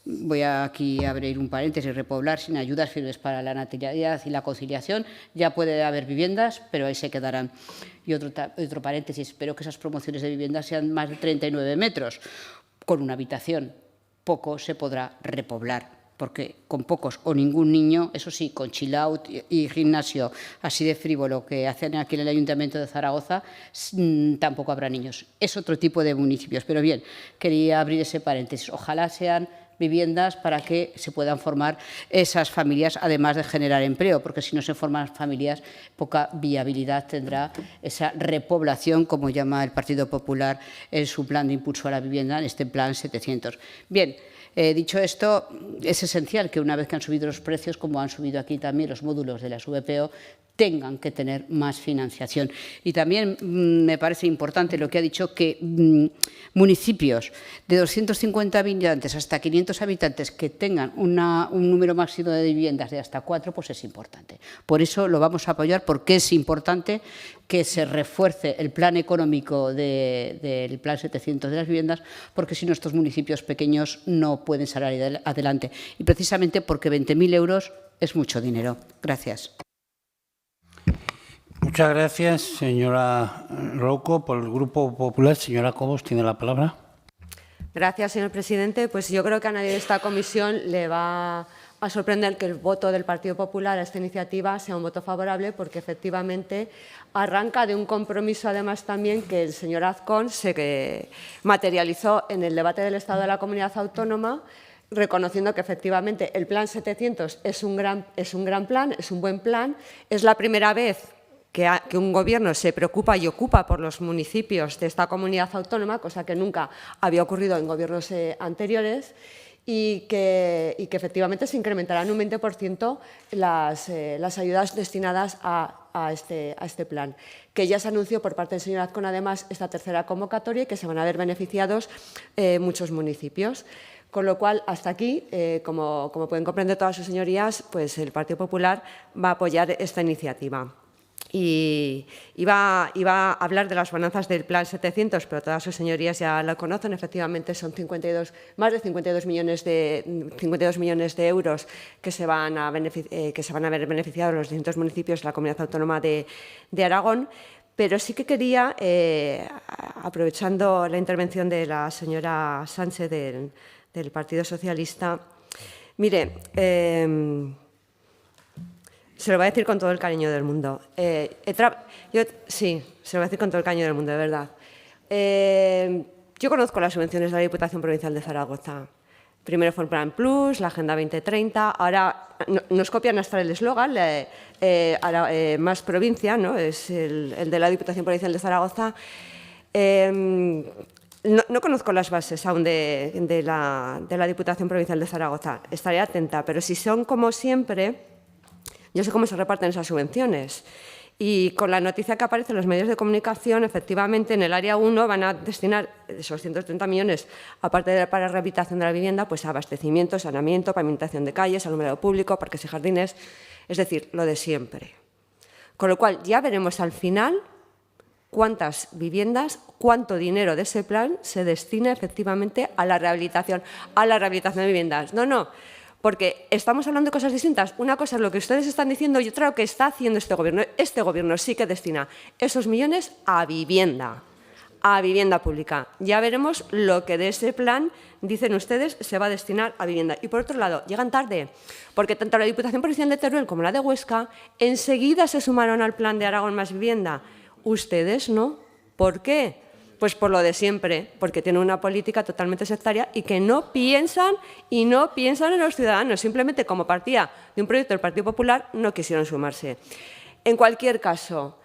Voy aquí a abrir un paréntesis: repoblar sin ayudas firmes para la natalidad y la conciliación. Ya puede haber viviendas, pero ahí se quedarán. Y otro paréntesis: espero que esas promociones de viviendas sean más de 39 metros, con una habitación. Poco se podrá repoblar, porque con pocos o ningún niño, eso sí, con chill out y gimnasio así de frívolo que hacen aquí en el Ayuntamiento de Zaragoza, tampoco habrá niños. Es otro tipo de municipios. Pero bien, quería abrir ese paréntesis. Ojalá sean viviendas para que se puedan formar esas familias, además de generar empleo, porque si no se forman familias, poca viabilidad tendrá esa repoblación, como llama el Partido Popular en su plan de impulso a la vivienda, en este plan 700. Bien. Dicho esto, es esencial que una vez que han subido los precios, como han subido aquí también los módulos de las VPO, tengan que tener más financiación. Y también me parece importante lo que ha dicho, que municipios de 250 habitantes hasta 500 habitantes que tengan un número máximo de viviendas de hasta 4, pues es importante. Por eso lo vamos a apoyar, porque es importante que se refuerce el plan económico del Plan 700 de las viviendas, porque si no, estos municipios pequeños no pueden salir adelante. Y precisamente porque 20.000 euros es mucho dinero. Gracias. Muchas gracias, señora Rouco. Por el Grupo Popular, señora Cobos, tiene la palabra. Gracias, señor presidente. Pues yo creo que a nadie de esta comisión le va a sorprender que el voto del Partido Popular a esta iniciativa sea un voto favorable, porque efectivamente arranca de un compromiso, además, también que el señor Azcón se materializó en el debate del Estado de la Comunidad Autónoma, reconociendo que efectivamente el Plan 700 es un gran plan, es un buen plan. Es la primera vez que un Gobierno se preocupa y ocupa por los municipios de esta comunidad autónoma, cosa que nunca había ocurrido en Gobiernos anteriores, y que efectivamente se incrementarán un 20% las ayudas destinadas a este plan, que ya se anunció por parte del señor Azcón, además, esta tercera convocatoria, y que se van a ver beneficiados muchos municipios. Con lo cual, hasta aquí, como pueden comprender todas sus señorías, pues el Partido Popular va a apoyar esta iniciativa. Y iba a hablar de las bonanzas del Plan 700, pero todas sus señorías ya lo conocen. Efectivamente, son más de 52 millones de euros que se van a ver beneficiados los distintos municipios de la Comunidad Autónoma de Aragón. Pero sí que quería, aprovechando la intervención de la señora Sánchez del Partido Socialista, mire, se lo voy a decir con todo el cariño del mundo. Sí, se lo voy a decir con todo el cariño del mundo, de verdad. Yo conozco las subvenciones de la Diputación Provincial de Zaragoza. Primero fue el Plan Plus, la Agenda 2030, ahora nos copian hasta el eslogan, más provincia, ¿no? Es el de la Diputación Provincial de Zaragoza. No conozco las bases aún de la Diputación Provincial de Zaragoza, estaré atenta, pero si son como siempre, yo sé cómo se reparten esas subvenciones. Y con la noticia que aparece en los medios de comunicación, efectivamente, en el área 1 van a destinar esos 130 millones, aparte para la rehabilitación de la vivienda, pues a abastecimiento, saneamiento, pavimentación de calles, alumbrado público, parques y jardines, es decir, lo de siempre. Con lo cual, ya veremos al final cuántas viviendas, cuánto dinero de ese plan se destina efectivamente a la rehabilitación de viviendas. No, porque estamos hablando de cosas distintas. Una cosa es lo que ustedes están diciendo y otra lo que está haciendo este Gobierno. Este Gobierno sí que destina esos millones a vivienda pública. Ya veremos lo que de ese plan, dicen ustedes, se va a destinar a vivienda. Y por otro lado, llegan tarde, porque tanto la Diputación Provincial de Teruel como la de Huesca enseguida se sumaron al plan de Aragón Más Vivienda. Ustedes no. ¿Por qué? Pues por lo de siempre, porque tienen una política totalmente sectaria y que no piensan en los ciudadanos. Simplemente como partía de un proyecto del Partido Popular no quisieron sumarse. En cualquier caso,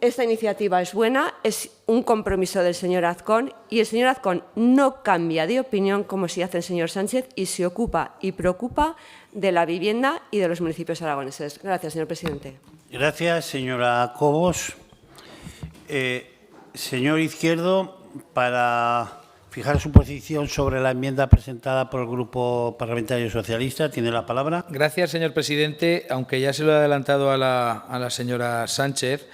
esta iniciativa es buena, es un compromiso del señor Azcón y el señor Azcón no cambia de opinión como si hace el señor Sánchez y se ocupa y preocupa de la vivienda y de los municipios aragoneses. Gracias, señor presidente. Gracias, señora Cobos. Señor Izquierdo, para fijar su posición sobre la enmienda presentada por el Grupo Parlamentario Socialista, tiene la palabra. Gracias, señor presidente. Aunque ya se lo he adelantado a la señora Sánchez,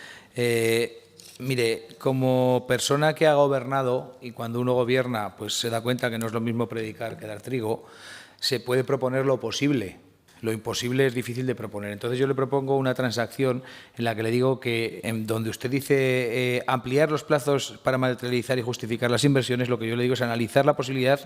mire, como persona que ha gobernado, y cuando uno gobierna pues se da cuenta que no es lo mismo predicar que dar trigo, se puede proponer lo posible. Lo imposible es difícil de proponer. Entonces yo le propongo una transacción en la que le digo que en donde usted dice ampliar los plazos para materializar y justificar las inversiones, lo que yo le digo es analizar la posibilidad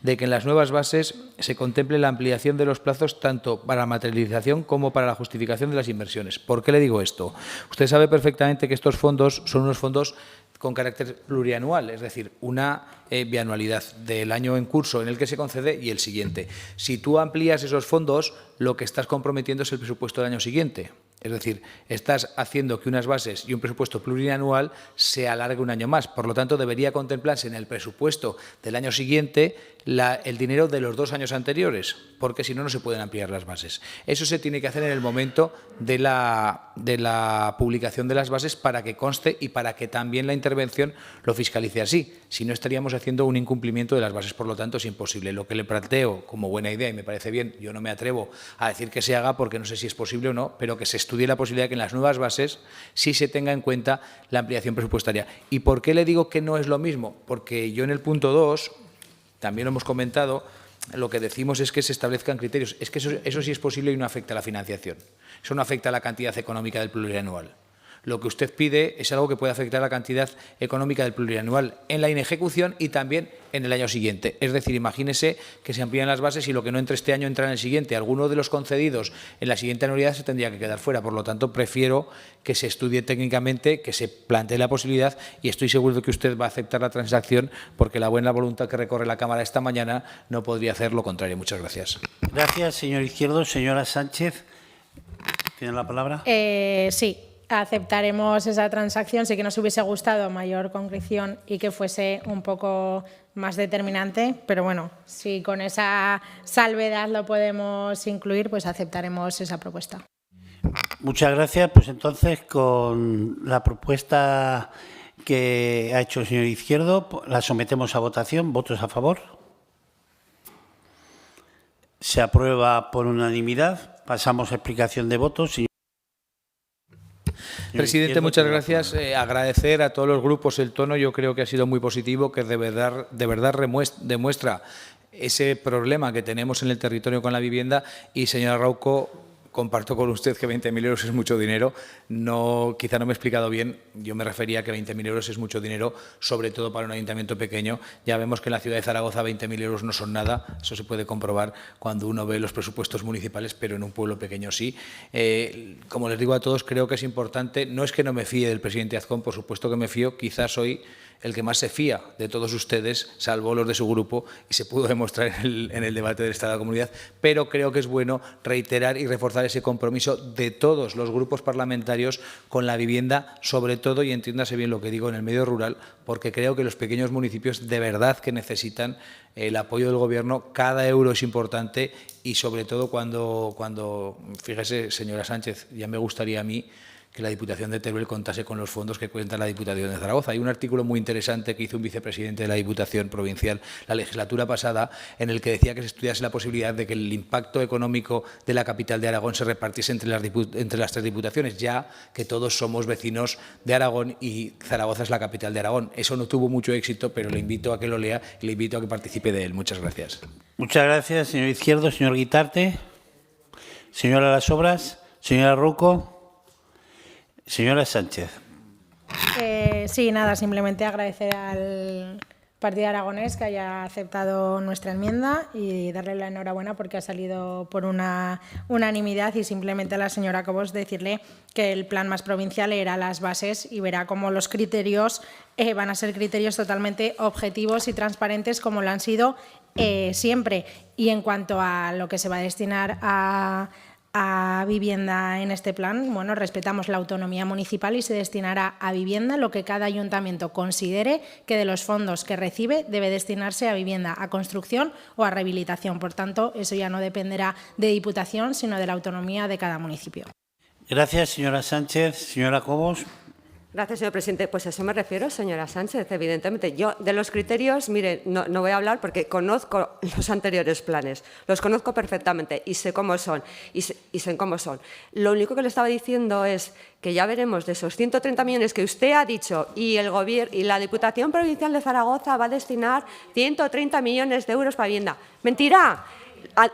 de que en las nuevas bases se contemple la ampliación de los plazos tanto para la materialización como para la justificación de las inversiones. ¿Por qué le digo esto? Usted sabe perfectamente que estos fondos son unos fondos con carácter plurianual, es decir, una bianualidad del año en curso en el que se concede y el siguiente. Si tú amplías esos fondos, lo que estás comprometiendo es el presupuesto del año siguiente. Es decir, estás haciendo que unas bases y un presupuesto plurianual se alargue un año más. Por lo tanto, debería contemplarse en el presupuesto del año siguiente el dinero de los 2 años anteriores, porque si no, no se pueden ampliar las bases. Eso se tiene que hacer en el momento de la publicación de las bases para que conste y para que también la intervención lo fiscalice así. Si no, estaríamos haciendo un incumplimiento de las bases. Por lo tanto, es imposible. Lo que le planteo como buena idea, y me parece bien, yo no me atrevo a decir que se haga porque no sé si es posible o no, pero que se estudie la posibilidad de que en las nuevas bases sí se tenga en cuenta la ampliación presupuestaria. ¿Y por qué le digo que no es lo mismo? Porque yo en el punto 2, también lo hemos comentado, lo que decimos es que se establezcan criterios. Es que eso sí es posible y no afecta a la financiación. Eso no afecta a la cantidad económica del plurianual. Lo que usted pide es algo que puede afectar a la cantidad económica del plurianual en la inejecución y también en el año siguiente. Es decir, imagínese que se amplían las bases y lo que no entre este año entra en el siguiente. Alguno de los concedidos en la siguiente anualidad se tendría que quedar fuera. Por lo tanto, prefiero que se estudie técnicamente, que se plantee la posibilidad y estoy seguro de que usted va a aceptar la transacción porque la buena voluntad que recorre la Cámara esta mañana no podría hacer lo contrario. Muchas gracias. Gracias, señor Izquierdo. Señora Sánchez, ¿tiene la palabra? Sí. Aceptaremos esa transacción. Sí que nos hubiese gustado mayor concreción y que fuese un poco más determinante, pero bueno, si con esa salvedad lo podemos incluir, pues aceptaremos esa propuesta. Muchas gracias. Pues entonces, con la propuesta que ha hecho el señor Izquierdo, la sometemos a votación. ¿Votos a favor? Se aprueba por unanimidad. Pasamos a explicación de votos. Presidente, muchas gracias. Agradecer a todos los grupos el tono. Yo creo que ha sido muy positivo, que de verdad demuestra ese problema que tenemos en el territorio con la vivienda. Y, señora Rouco, comparto con usted que 20.000 euros es mucho dinero. Quizá no me he explicado bien. Yo me refería a que 20.000 euros es mucho dinero, sobre todo para un ayuntamiento pequeño. Ya vemos que en la ciudad de Zaragoza 20.000 euros no son nada. Eso se puede comprobar cuando uno ve los presupuestos municipales, pero en un pueblo pequeño sí. Como les digo a todos, creo que es importante. No es que no me fíe del presidente Azcón, por supuesto que me fío. Quizás hoy el que más se fía de todos ustedes, salvo los de su grupo, y se pudo demostrar en el debate del Estado de la Comunidad, pero creo que es bueno reiterar y reforzar ese compromiso de todos los grupos parlamentarios con la vivienda, sobre todo, y entiéndase bien lo que digo, en el medio rural, porque creo que los pequeños municipios de verdad que necesitan el apoyo del Gobierno. Cada euro es importante y, sobre todo, cuando fíjese, señora Sánchez, ya me gustaría a mí que la Diputación de Teruel contase con los fondos que cuenta la Diputación de Zaragoza. Hay un artículo muy interesante que hizo un vicepresidente de la Diputación Provincial la legislatura pasada, en el que decía que se estudiase la posibilidad de que el impacto económico de la capital de Aragón se repartiese entre las tres diputaciones, ya que todos somos vecinos de Aragón y Zaragoza es la capital de Aragón. Eso no tuvo mucho éxito, pero le invito a que lo lea y le invito a que participe de él. Muchas gracias. Muchas gracias, señor Izquierdo. Señor Guitarte. Señora Las Obras. Señora Ruco. Señora Sánchez. Sí, nada, simplemente agradecer al Partido Aragonés que haya aceptado nuestra enmienda y darle la enhorabuena porque ha salido por una unanimidad, y simplemente a la señora Cobos decirle que el plan más provincial era las bases y verá cómo los criterios van a ser criterios totalmente objetivos y transparentes como lo han sido siempre. Y en cuanto a lo que se va a destinar a vivienda en este plan, bueno, respetamos la autonomía municipal y se destinará a vivienda lo que cada ayuntamiento considere que de los fondos que recibe debe destinarse a vivienda, a construcción o a rehabilitación. Por tanto, eso ya no dependerá de Diputación, sino de la autonomía de cada municipio. Gracias, señora Sánchez. Señora Cobos. Gracias, señor presidente. Pues a eso me refiero, señora Sánchez, evidentemente. Yo de los criterios, mire, no voy a hablar porque conozco los anteriores planes, los conozco perfectamente y sé cómo son, y sé cómo son. Lo único que le estaba diciendo es que ya veremos de esos 130 millones que usted ha dicho y el Gobierno y la Diputación Provincial de Zaragoza va a destinar 130 millones de euros para vivienda. ¡Mentira!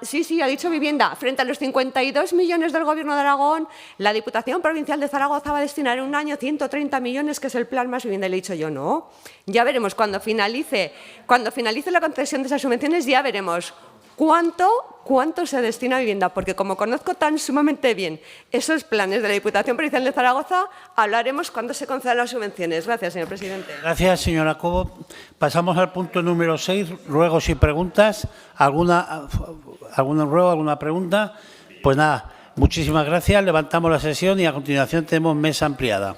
Sí, ha dicho vivienda. Frente a los 52 millones del Gobierno de Aragón, la Diputación Provincial de Zaragoza va a destinar en un año 130 millones, que es el plan más vivienda. Y le he dicho yo, no. Ya veremos, cuando finalice la concesión de esas subvenciones, ya veremos cuánto se destina a vivienda, porque como conozco tan sumamente bien esos planes de la Diputación Provincial de Zaragoza, hablaremos cuando se concedan las subvenciones. Gracias, señor presidente. Gracias, señora Cobo. Pasamos al punto número 6, ruegos y preguntas. ¿Alguna ruego, alguna pregunta? Pues nada, muchísimas gracias. Levantamos la sesión y a continuación tenemos mesa ampliada.